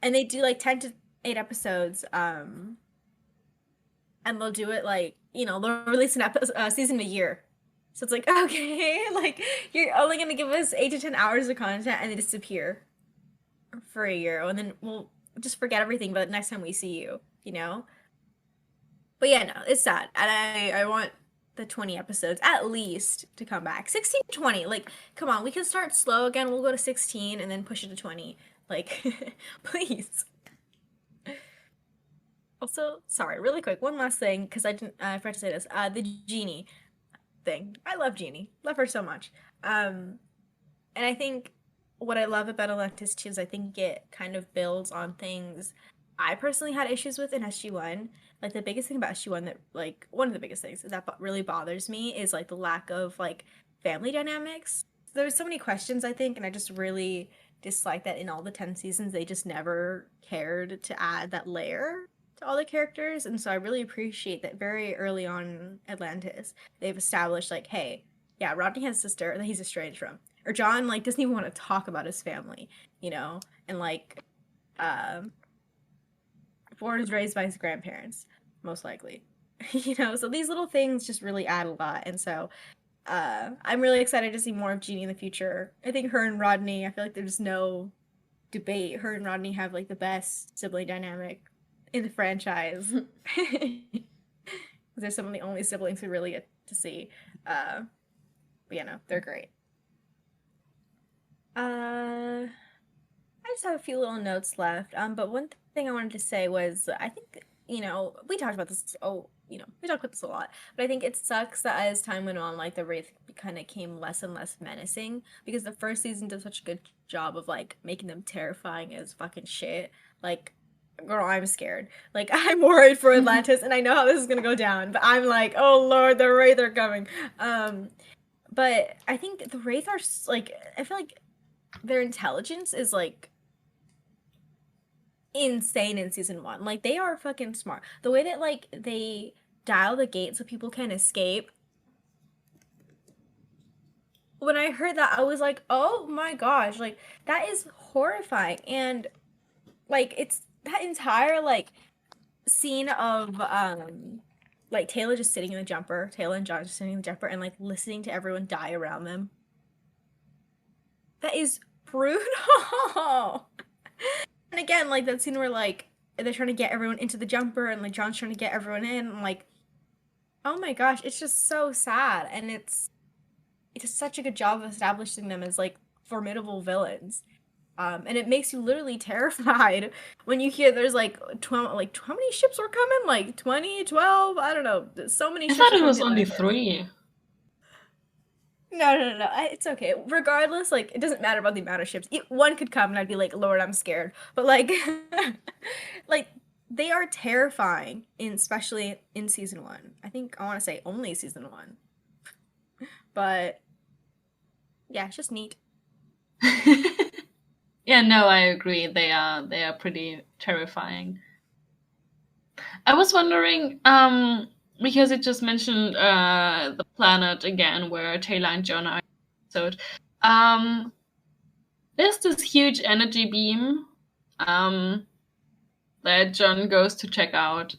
And they do like 10 to 8 episodes, and they'll do it like, you know, they'll release an season a year. So it's like, okay, like, you're only gonna give us 8 to 10 hours of content and they disappear for a year, and then we'll just forget everything but next time we see you, you know? But yeah, no, it's sad. And I want the 20 episodes at least to come back. 16 to 20. Like, come on, we can start slow again. We'll go to 16 and then push it to 20. Like, please. Also, sorry, really quick, one last thing, because I forgot to say this. The Genie thing. I love Genie. Love her so much. And I think what I love about Atlantis too is I think it kind of builds on things I personally had issues with in SG1. Like the biggest thing about SG1 that like one of the biggest things that really bothers me is like the lack of like family dynamics. There's so many questions I think, and I just really dislike that in all the 10 seasons they just never cared to add that layer to all the characters. And so I really appreciate that very early on in Atlantis they've established like, hey, yeah, Rodney has a sister that he's estranged from, or John like doesn't even want to talk about his family, you know, and like Ford is raised by his grandparents, most likely. You know, so these little things just really add a lot. And so I'm really excited to see more of Jeannie in the future. I think her and Rodney, I feel like there's no debate. Her and Rodney have like the best sibling dynamic in the franchise. They're some of the only siblings we really get to see. But yeah, no, they're great. I just have a few little notes left. But one thing I wanted to say was I think, you know, we talked about this we talked about this a lot, but I think it sucks that as time went on, like the Wraith kind of came less and less menacing, because the first season did such a good job of like making them terrifying as fucking shit. Like, girl, I'm scared. Like, I'm worried for Atlantis, and I know how this is gonna go down, but I'm like, oh lord, the Wraith are coming. But I think the Wraith are like, I feel like their intelligence is like insane in season 1. Like, they are fucking smart. The way that, like, they dial the gate so people can escape. When I heard that, I was like, oh my gosh, like, that is horrifying. And, like, it's that entire, like, scene of, like, Taylor just sitting in the jumper, Taylor and John just sitting in the jumper, and, like, listening to everyone die around them. That is brutal. And again, like, that scene where, like, they're trying to get everyone into the jumper, and, like, John's trying to get everyone in, and, like, oh my gosh, it's just so sad. And it's does such a good job of establishing them as, like, formidable villains. And it makes you literally terrified when you hear there's, like, 12, like, how many ships were coming? Like, 20, 12? I don't know. So many I ships. thought it were was coming. only 3. No. It's okay. Regardless, like, it doesn't matter about the amount of ships. One could come and I'd be like, Lord, I'm scared. But, like, like, they are terrifying, especially in season 1. I think I want to say only season 1. But, yeah, it's just neat. Yeah, no, I agree. They are pretty terrifying. I was wondering, because it just mentioned the planet again where Taylor and John are. So, there's this huge energy beam that John goes to check out,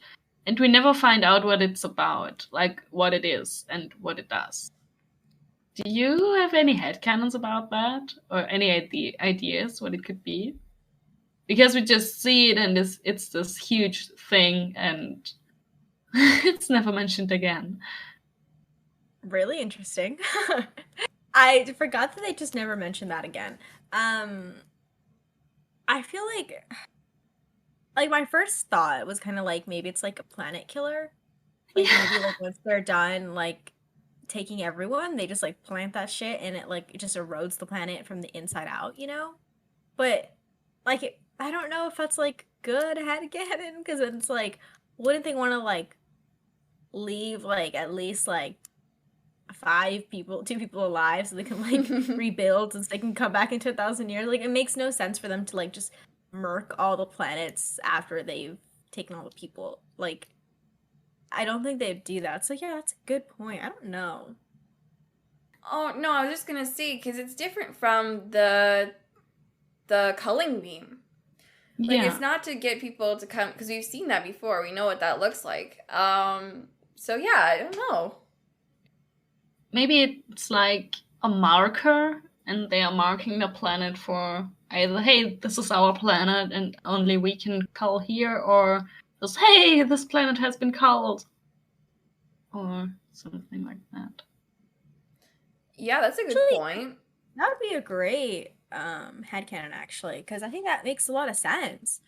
and we never find out what it's about, like what it is and what it does. Do you have any headcanons about that, or any ideas what it could be? Because we just see it and it's this huge thing, and it's never mentioned again. Really interesting. I forgot that they just never mentioned that again. I feel like my first thought was kind of like maybe it's like a planet killer. Like maybe like once they're done like taking everyone, they just like plant that shit and it just erodes the planet from the inside out, you know? But like I don't know if that's like good headcanon, because it's like wouldn't they want to like leave like at least like 2 people alive so they can like rebuild and so they can come back into 1,000 years? Like it makes no sense for them to like just murk all the planets after they've taken all the people. Like I don't think they'd do that. So yeah, that's a good point. I don't know. Oh no, I was just gonna say because it's different from the culling beam. Like it's not to get people to come, because we've seen that before. We know what that looks like. So yeah, I don't know. Maybe it's like a marker, and they are marking the planet for either, hey, this is our planet and only we can cull here, or just, hey, this planet has been culled, or something like that. Yeah, that's a good point. That would be a great headcanon, actually, because I think that makes a lot of sense.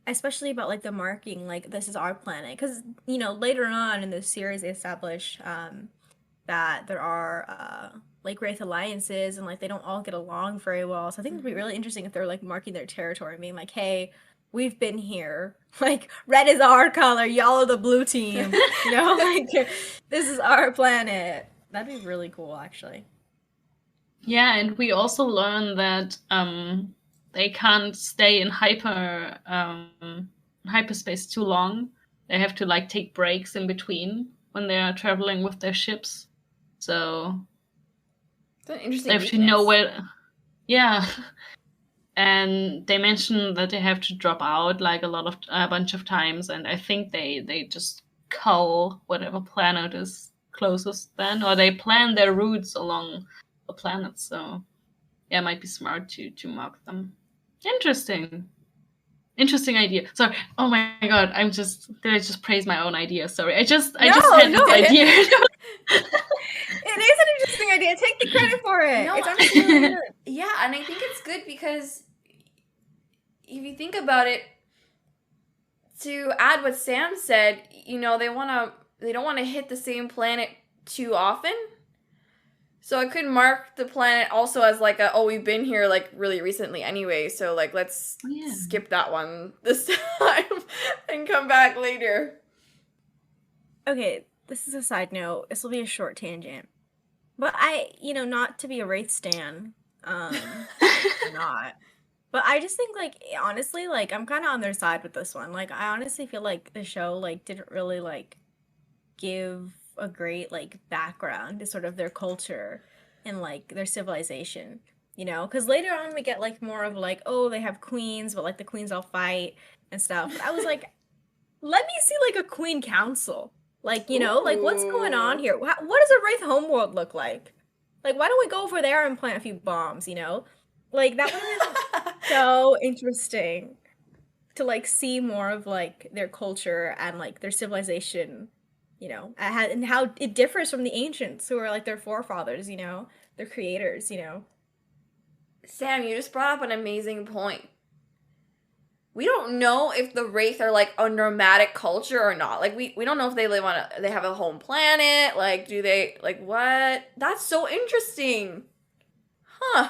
Especially about like the marking, like this is our planet, because you know later on in the series they establish that there are like wraith alliances and like they don't all get along very well. So I think it'd be really interesting if they're like marking their territory, being like, hey, we've been here. Like red is our color, y'all are the blue team. You know, like this is our planet. That'd be really cool, actually. Yeah, and we also learn that they can't stay in hyperspace too long. They have to like take breaks in between when they are traveling with their ships. So that's an interesting. They have to know where. Yeah, and they mentioned that they have to drop out like a bunch of times, and I think they just cull whatever planet is closest then, or they plan their routes along the planet. So yeah, it might be smart to mark them. Interesting idea. Sorry. Oh my god, did I just praise my own idea? Sorry. I just had this idea. It is an interesting idea. Take the credit for it. No, it's actually really good. Yeah, and I think it's good because if you think about it, to add what Sam said, you know, they don't want to hit the same planet too often. So I could mark the planet also as like we've been here like really recently anyway, so like let's skip that one this time and come back later. Okay, this is a side note. This will be a short tangent. But not to be a Wraith stan, not. But I just think, like, honestly, like, I'm kind of on their side with this one. Like, I honestly feel like the show, like, didn't really, like, give a great, like, background to sort of their culture and, like, their civilization, you know? Because later on we get, like, more of, like, oh, they have queens, but, like, the queens all fight and stuff. But I was like, let me see, like, a queen council. Like, you know, like, what's going on here? What does a Wraith homeworld look like? Like, why don't we go over there and plant a few bombs, you know? Like, that would have been so interesting to, like, see more of, like, their culture and, like, their civilization, you know, and how it differs from the ancients who are, like, their forefathers, you know, their creators, you know. Sam, you just brought up an amazing point. We don't know if the Wraith are like a nomadic culture or not. Like we don't know if they live on they have a home planet. Like do they like what? That's so interesting. Huh.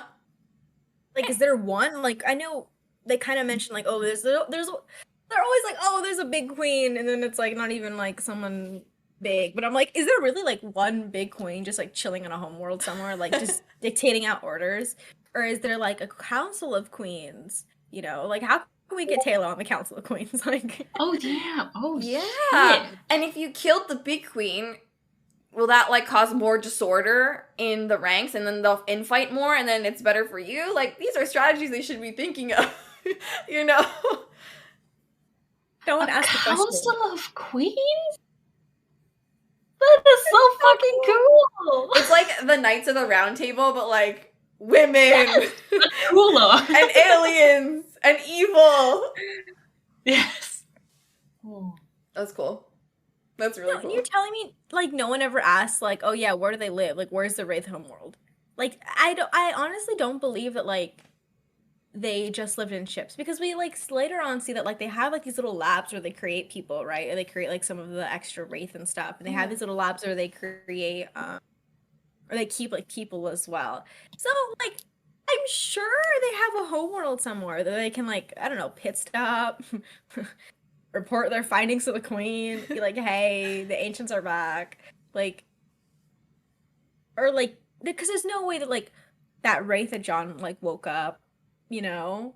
Like, is there one? Like, I know they kind of mentioned, like, oh, they're always like, oh, there's a big queen, and then it's like not even like someone big. But I'm like, is there really like one big queen just like chilling on a homeworld somewhere, like just dictating out orders, or is there like a council of queens? You know, like how can we get Taylor on the council of queens? Like, Oh yeah. Oh Yeah. shit. And if you killed the big queen, will that like cause more disorder in the ranks and then they'll infight more and then it's better for you? Like these are strategies they should be thinking of. You know? no one A asked the question. council of queens? That is so fucking cool. It's like the Knights of the Round Table, but like women Cooler. and aliens and evil. Yes. Oh. That's cool. That's really No, cool. you're telling me like no one ever asked like, oh yeah, where do they live? Like, where's the Wraith homeworld? Like, I honestly don't believe that like they just lived in ships because we like later on see that like they have like these little labs where they create people, right? Or they create like some of the extra Wraith and stuff, and they have these little labs where they create or they keep like people as well. So like I'm sure they have a homeworld somewhere that they can like, I don't know, pit stop, report their findings to the queen, be like, hey, the ancients are back. Like, or like, because there's no way that like that Wraith that John like woke up, you know?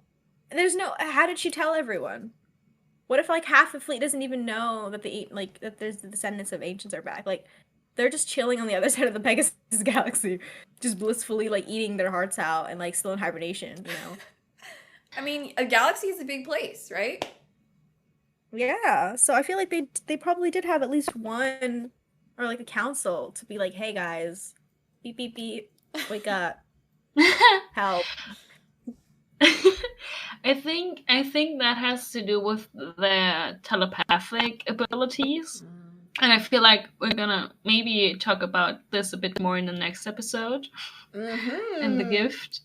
There's no, how did she tell everyone? What if like half the fleet doesn't even know that like that there's the descendants of ancients are back? Like, they're just chilling on the other side of the Pegasus galaxy, just blissfully like eating their hearts out and like still in hibernation, you know? I mean, a galaxy is a big place, right? Yeah, so I feel like they probably did have at least one or like a council to be like, hey guys, beep beep beep, wake up, help. I think that has to do with their telepathic abilities. And I feel like we're gonna maybe talk about this a bit more in the next episode. In the gift.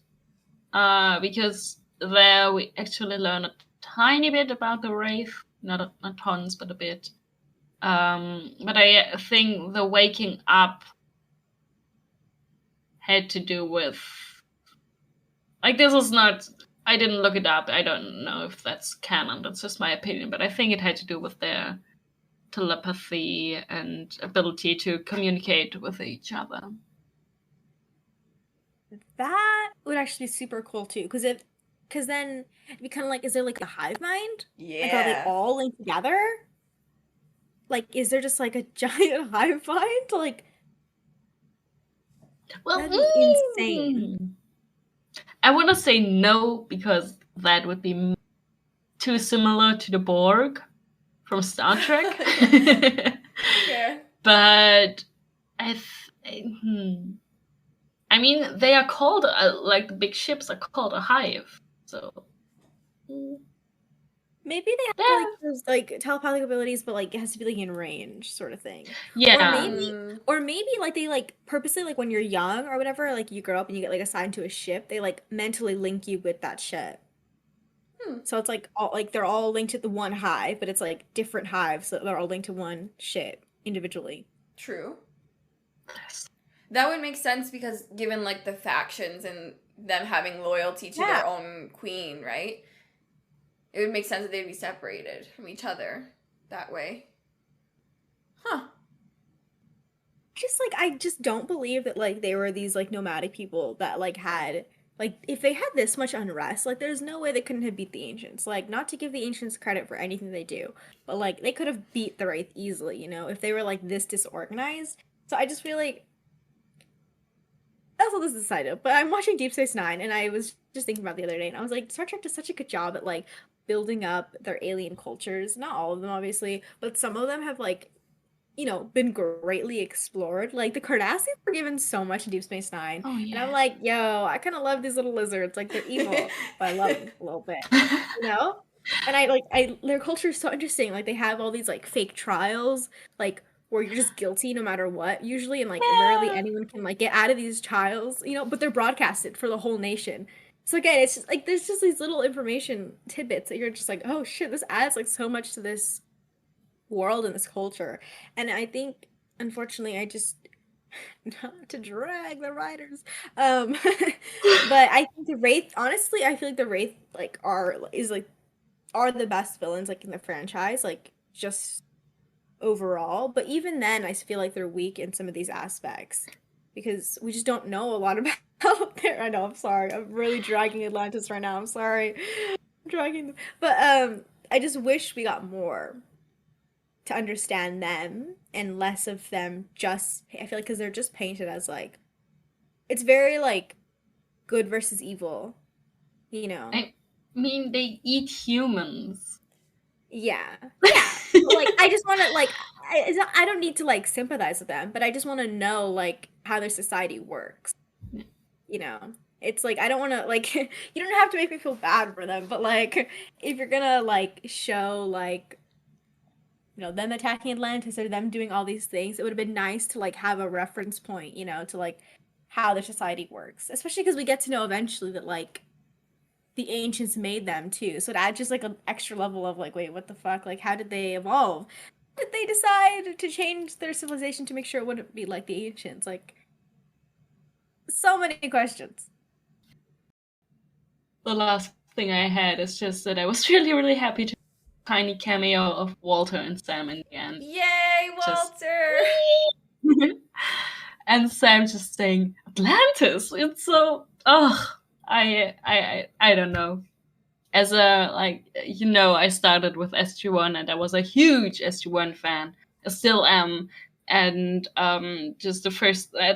Because there we actually learn a tiny bit about the Wraith. Not tons, but a bit. But I think the waking up had to do with... Like, this is not... I didn't look it up. I don't know if that's canon. That's just my opinion. But I think it had to do with their telepathy and ability to communicate with each other. That would actually be super cool too, because then it'd be kind of like, is there like a hive mind? Yeah. Like, are they all linked together? Like, is there just like a giant hive mind? Like, Well, that'd be insane. I want to say no because that would be too similar to the Borg from Star Trek. Yeah. But I mean, they are called like the big ships are called a hive. So Maybe they have Yeah. like those like telepathic abilities, but like it has to be like in range, sort of thing. yeah, Or maybe like they like purposely like when you're young or whatever, like you grow up and you get like assigned to a ship, they like mentally link you with that ship. So it's like all like they're all linked to the one hive, but it's like different hives, so they're all linked to one ship individually. True. That would make sense because given like the factions and them having loyalty to their own queen, right? It would make sense that they'd be separated from each other that way. Huh. Just like I just don't believe that like they were these like nomadic people that like had like if they had this much unrest, like there's no way they couldn't have beat the ancients. Like not to give the ancients credit for anything they do, but like they could have beat the wraith easily, you know, if they were like this disorganized. So I just feel like that's all this is a side note, but I'm watching Deep Space Nine, and I was just thinking about the other day, and I was like, Star Trek does such a good job at like building up their alien cultures. Not all of them, obviously, but some of them have like, you know, been greatly explored. Like the Cardassians were given so much in Deep Space Nine, Oh and I'm yeah. like, yo, I kind of love these little lizards. Like they're evil, but I love them a little bit, you know. And I their culture is so interesting. Like they have all these like fake trials, like where you're just guilty no matter what usually, and like rarely Yeah. anyone can like get out of these trials, you know, but they're broadcasted for the whole nation. So again, it's just like there's just these little information tidbits that you're just like, oh shit, this adds like so much to this world and this culture. And I think unfortunately I just not to drag the writers, um but I think the wraith, honestly I feel like the wraith like are the best villains like in the franchise, like just overall. But even then, I feel like they're weak in some of these aspects because we just don't know a lot about there. I know. I'm sorry. I'm really dragging Atlantis right now. I'm sorry. I'm dragging them. But I just wish we got more to understand them and less of them just. I feel like because they're just painted as like it's very like good versus evil, you know. I mean, they eat humans. Yeah. Yeah. But, like I just want to like I don't need to like sympathize with them, but I just want to know like how their society works. You know. It's like I don't want to like you don't have to make me feel bad for them, but like if you're going to like show like you know them attacking Atlantis or them doing all these things, it would have been nice to like have a reference point, you know, to like how their society works. Especially because we get to know eventually that like the ancients made them too. So it adds just like an extra level of like, wait, what the fuck? Like, how did they evolve? How did they decide to change their civilization to make sure it wouldn't be like the ancients? Like, so many questions. The last thing I had is just that I was really, really happy to tiny cameo of Walter and Sam in the end. Yay, Just- Walter! And Sam just saying Atlantis. It's so I don't know. As a like you know, I started with SG1 and I was a huge SG1 fan. I still am. And just the first time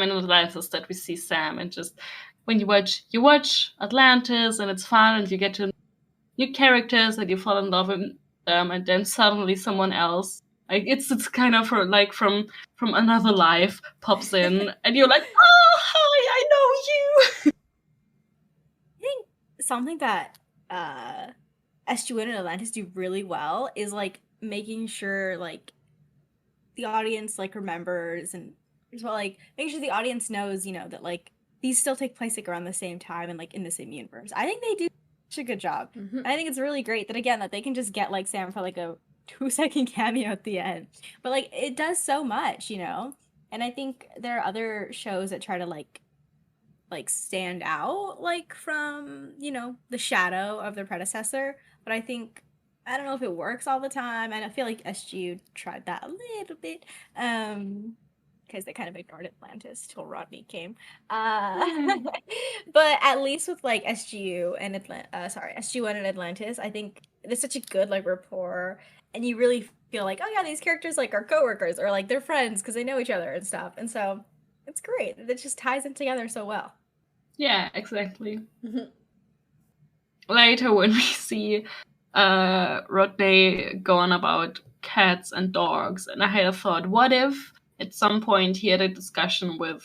in Atlantis that we see Sam, and just when you watch Atlantis and it's fun and you get to new characters and you fall in love with them, and then suddenly someone else, like it's kind of like from another life pops in and you're like, oh hi, I know you. I think something that SG1 and Atlantis do really well is like making sure like the audience like remembers and as well like making sure the audience knows, you know, that like these still take place like around the same time and like in the same universe. I think they do such a good job. Mhm. I think it's really great that again that they can just get like Sam for like a 2-second cameo at the end. But like it does so much, you know? And I think there are other shows that try to like stand out like from, you know, the shadow of their predecessor. But I think I don't know if it works all the time. And I feel like SGU tried that a little bit. Because they kind of ignored Atlantis till Rodney came. But at least with like SGU and SG1 and Atlantis, I think there's such a good like rapport, and you really feel like, oh yeah, these characters like are coworkers or like they're friends because they know each other and stuff. And so it's great. It just ties them together so well. Yeah, exactly. Mhm. Later when we see Rodney go on about cats and dogs, and I had a thought, what if at some point he had a discussion with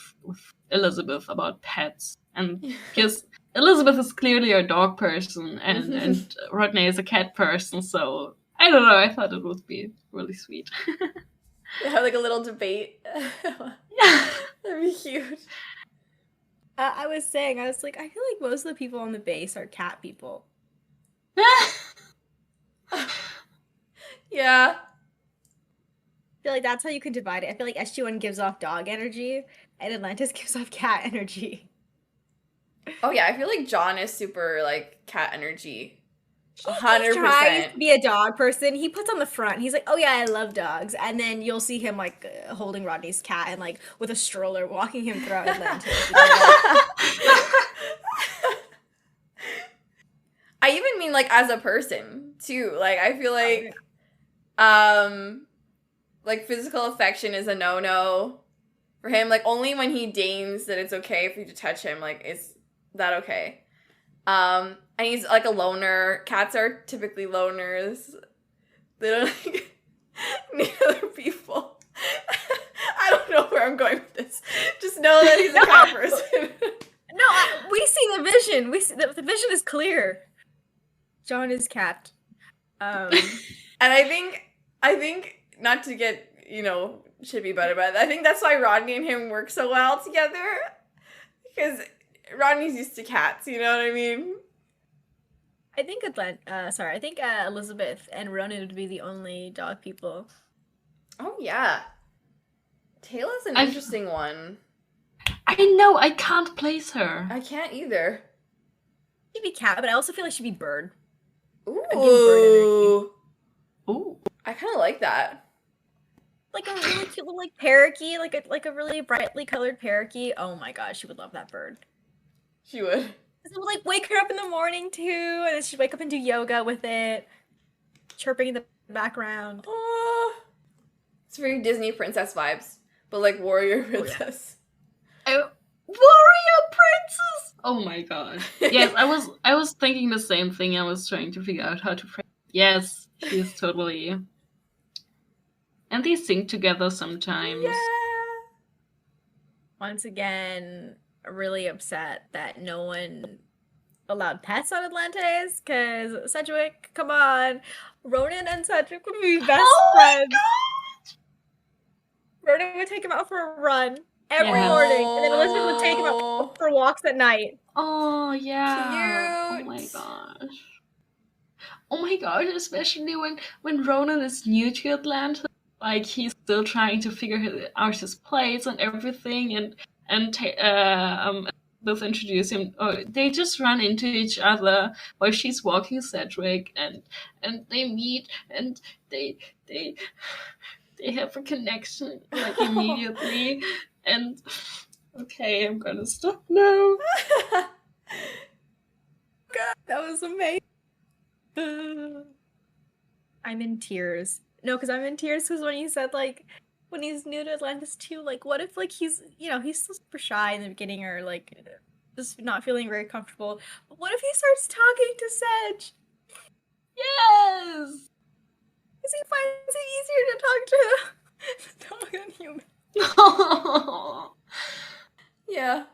Elizabeth about pets, and because Elizabeth is clearly a dog person and Rodney is a cat person, so I don't know, I thought it would be really sweet. Have like a little debate. Yeah. That'd be cute. I was like, I feel like most of the people on the base are cat people. Yeah. I feel like that's how you can divide it. I feel like SG1 gives off dog energy and Atlantis gives off cat energy. Oh yeah, I feel like John is super like cat energy. He's 100%. trying to be a dog person. He puts on the front. He's like, "Oh yeah, I love dogs," and then you'll see him like holding Rodney's cat and like with a stroller walking him throughout Atlantis. I even mean like as a person too. Like I feel like physical affection is a no-no for him. Like only when he deigns that it's okay for you to touch him. Like is that okay? And he's like a loner. Cats are typically loners. They don't like need other people. I don't know where I'm going with this. Just know that he's a cat person. No, we see the vision. We see the vision is clear. John is cat. And I think not to get, chippy about it, but I think that's why Rodney and him work so well together. Because Rodney's used to cats, you know what I mean? I think Elizabeth and Ronan would be the only dog people. Oh yeah. Taylor's an interesting one. I know, I can't place her. I can't either. She'd be cat, but I also feel like she'd be bird. Ooh. Ooh. I kind of like that. Like a really cute little parakeet, like a really brightly colored parakeet. Oh my gosh, she would love that bird. She would. It would wake her up in the morning too, and then she'd wake up and do yoga with it, chirping in the background. Oh, it's very Disney princess vibes, but like warrior princess. Warrior princess. Oh my god. Yes, I was thinking the same thing. I was trying to figure out how to phrase. Yes, she's totally. And they sing together sometimes. Yeah. Once again, really upset that no one allowed pets on Atlantis, because Sedgwick, come on. Ronan and Sedgwick would be best friends. Ronan would take him out for a run every morning, and then Elizabeth would take him out for walks at night. Oh, yeah. Cute. Oh my gosh. Oh my god, especially when Ronan is new to Atlantis. Like, he's still trying to figure out his place and everything, and both introduce him. Oh, they just run into each other while she's walking Cedric, and they meet, and they have a connection like immediately. And okay, I'm gonna stop now. God, that was amazing. I'm in tears. No, because I'm in tears because when you said, like, when he's new to Atlantis too, like, what if, like, he's still super shy in the beginning, or, like, just not feeling very comfortable. But what if he starts talking to Sedge? Yes! Because he finds it easier to talk to dog than human. Yeah.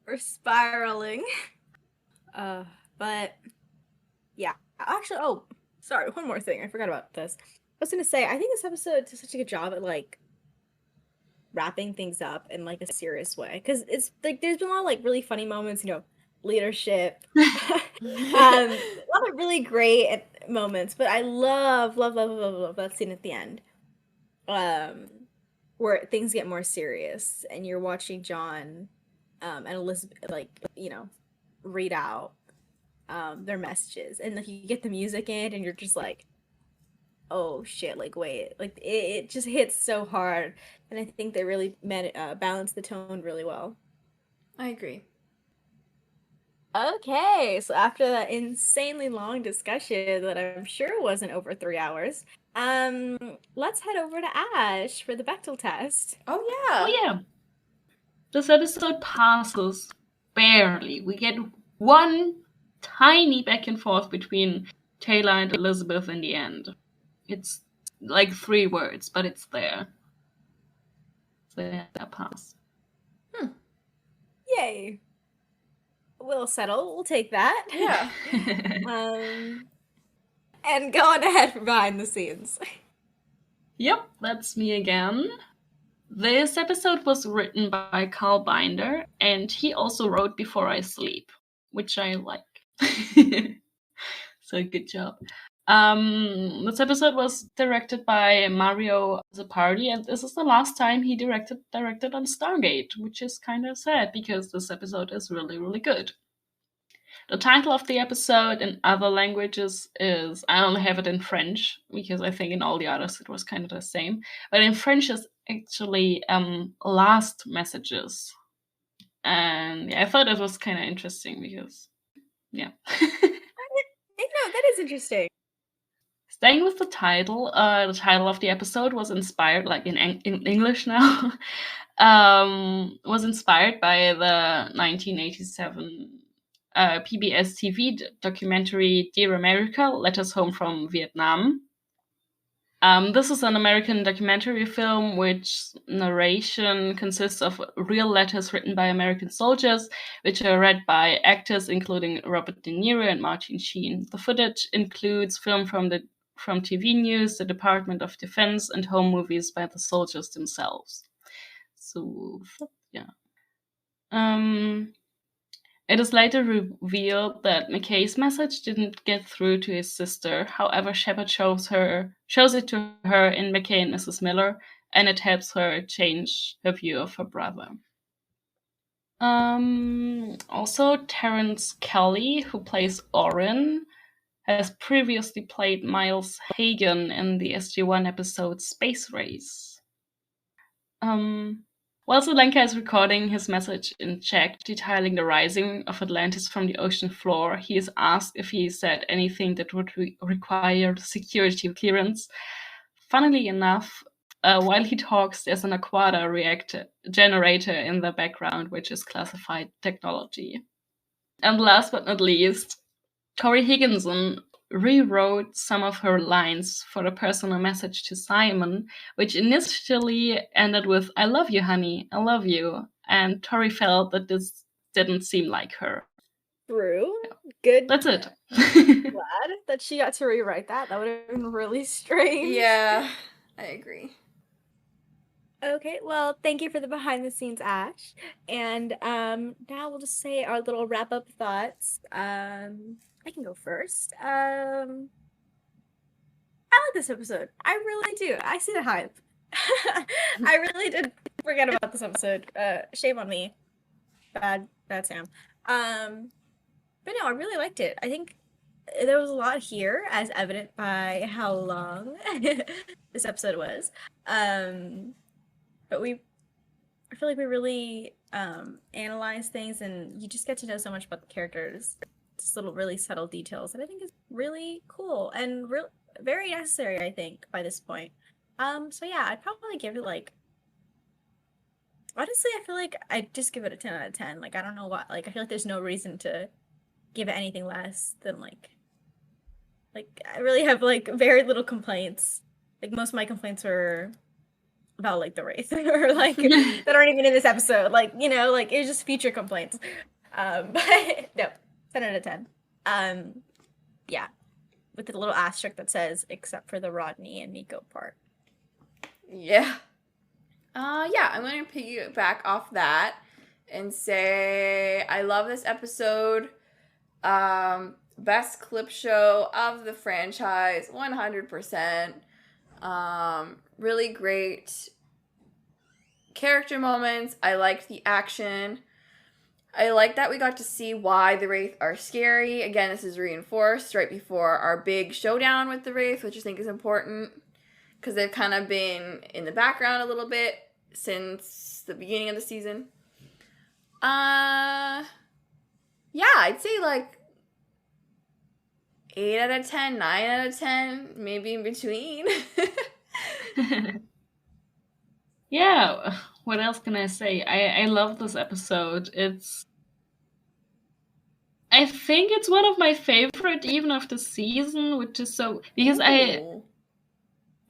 We're spiraling. But, yeah. Actually, oh, sorry, one more thing. I forgot about this. I was gonna say, I think this episode does such a good job at, like, wrapping things up in, like, a serious way. Because it's, like, there's been a lot of, like, really funny moments, leadership. A lot of really great moments. But I love that scene at the end. Where things get more serious. And you're watching John and Elizabeth, like, read out their messages. And, like, you get the music in, and you're just like, oh shit, like, wait, like, it just hits so hard, and I think they really balanced the tone really well. I agree. Okay, so after that insanely long discussion that I'm sure wasn't over 3 hours, let's head over to Ash for the Bechdel test. Oh yeah. Oh yeah. This episode passes barely. We get one tiny back and forth between Taylor and Elizabeth in the end. It's like 3 words, but it's there. So yeah, that pass. Yay. We'll settle. We'll take that. Yeah. And go on ahead for behind the scenes. Yep, that's me again. This episode was written by Carl Binder, and he also wrote Before I Sleep, which I like. So good job. This episode was directed by Mario Zappardi, and this is the last time he directed on Stargate, which is kind of sad because this episode is really, really good. The title of the episode in other languages is, I only have it in French, because I think in all the others it was kind of the same. But in French it's actually Last Messages. And yeah, I thought it was kind of interesting because, yeah. No, that is interesting. Staying with the title of the episode was inspired, like in English now, was inspired by the 1987 PBS TV documentary Dear America, Letters Home from Vietnam. This is an American documentary film which narration consists of real letters written by American soldiers, which are read by actors including Robert De Niro and Martin Sheen. The footage includes film from TV news, the Department of Defense, and home movies by the soldiers themselves. So, yeah. It is later revealed that McKay's message didn't get through to his sister. However, Shepard shows it to her in McKay and Mrs. Miller, and it helps her change her view of her brother. Also, Terrence Kelly, who plays Orin, has previously played Miles Hagen in the SG-1 episode Space Race. While Zelenka is recording his message in Czech detailing the rising of Atlantis from the ocean floor, he is asked if he said anything that would require security clearance. Funnily enough, while he talks, there's an Aquada generator in the background, which is classified technology. And last but not least, Tori Higginson rewrote some of her lines for a personal message to Simon, which initially ended with, "I love you, honey, I love you." And Tori felt that this didn't seem like her. True. Good. That's it. Glad that she got to rewrite that. That would have been really strange. Yeah, I agree. Okay, well, thank you for the behind the scenes, Ash. And now we'll just say our little wrap up thoughts. I can go first. I like this episode. I really do. I see the hype. I really did forget about this episode. Shame on me. Bad Sam. But no, I really liked it. I think there was a lot here, as evident by how long this episode was. But I feel like we really analyze things, and you just get to know so much about the characters. Just little really subtle details that I think is really cool and very necessary, I think, by this point. So yeah, I'd probably give it like, honestly, I feel like I'd just give it a 10 out of 10. Like, I don't know what, like, I feel like there's no reason to give it anything less than like I really have like very little complaints. Like, most of my complaints are about like the wraith or like that aren't even in this episode. Like, you know, like it's just future complaints. But no, 10 out of 10. Yeah, with the little asterisk that says except for the Rodney and Nico part. Yeah. Yeah, I'm going to piggyback off that and say I love this episode. Best clip show of the franchise, 100%. Really great character moments. I liked the action. I like that we got to see why the Wraith are scary. Again, this is reinforced right before our big showdown with the Wraith, which I think is important because they've kind of been in the background a little bit since the beginning of the season. Yeah, I'd say like 8 out of 10, 9 out of 10, maybe in between. Yeah, what else can I say? I love this episode. I think it's one of my favorite even of the season, which is so, because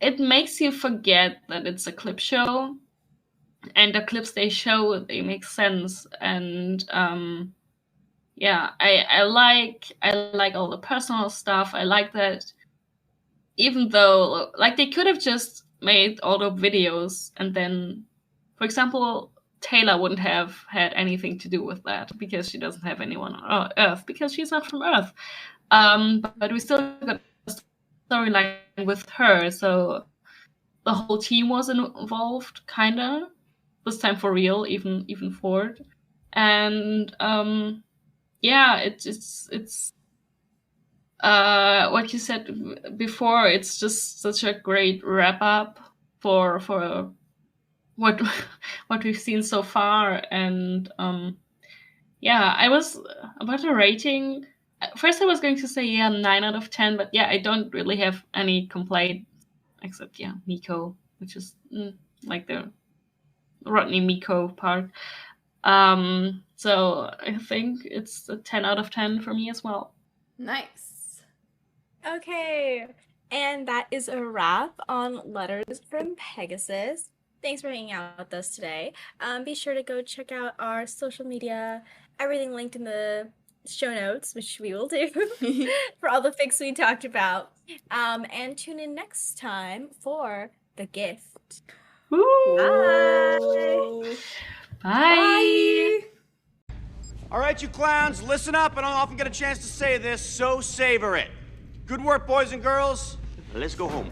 it makes you forget that it's a clip show, and the clips they show, they make sense, and yeah, I like all the personal stuff. I like that, even though like they could have just made all the videos, and then, for example, Taylor wouldn't have had anything to do with that because she doesn't have anyone on Earth because she's not from Earth. But we still got a storyline with her, so the whole team was involved, kinda. This time for real, even Ford. And yeah, it's what you said before. It's just such a great wrap up for what what we've seen so far, and yeah, I was about a rating. First, I was going to say 9 out of 10, but yeah, I don't really have any complaint except Miko, which is like the Rodney Miko part. So I think it's a 10 out of 10 for me as well. Nice. Okay, and that is a wrap on Letters from Pegasus. Thanks for hanging out with us today. Be sure to go check out our social media, everything linked in the show notes, which we will do for all the fics we talked about. And tune in next time for The Gift. Bye. Bye. All right, you clowns, listen up. I don't often get a chance to say this, so savor it. Good work, boys and girls. Let's go home.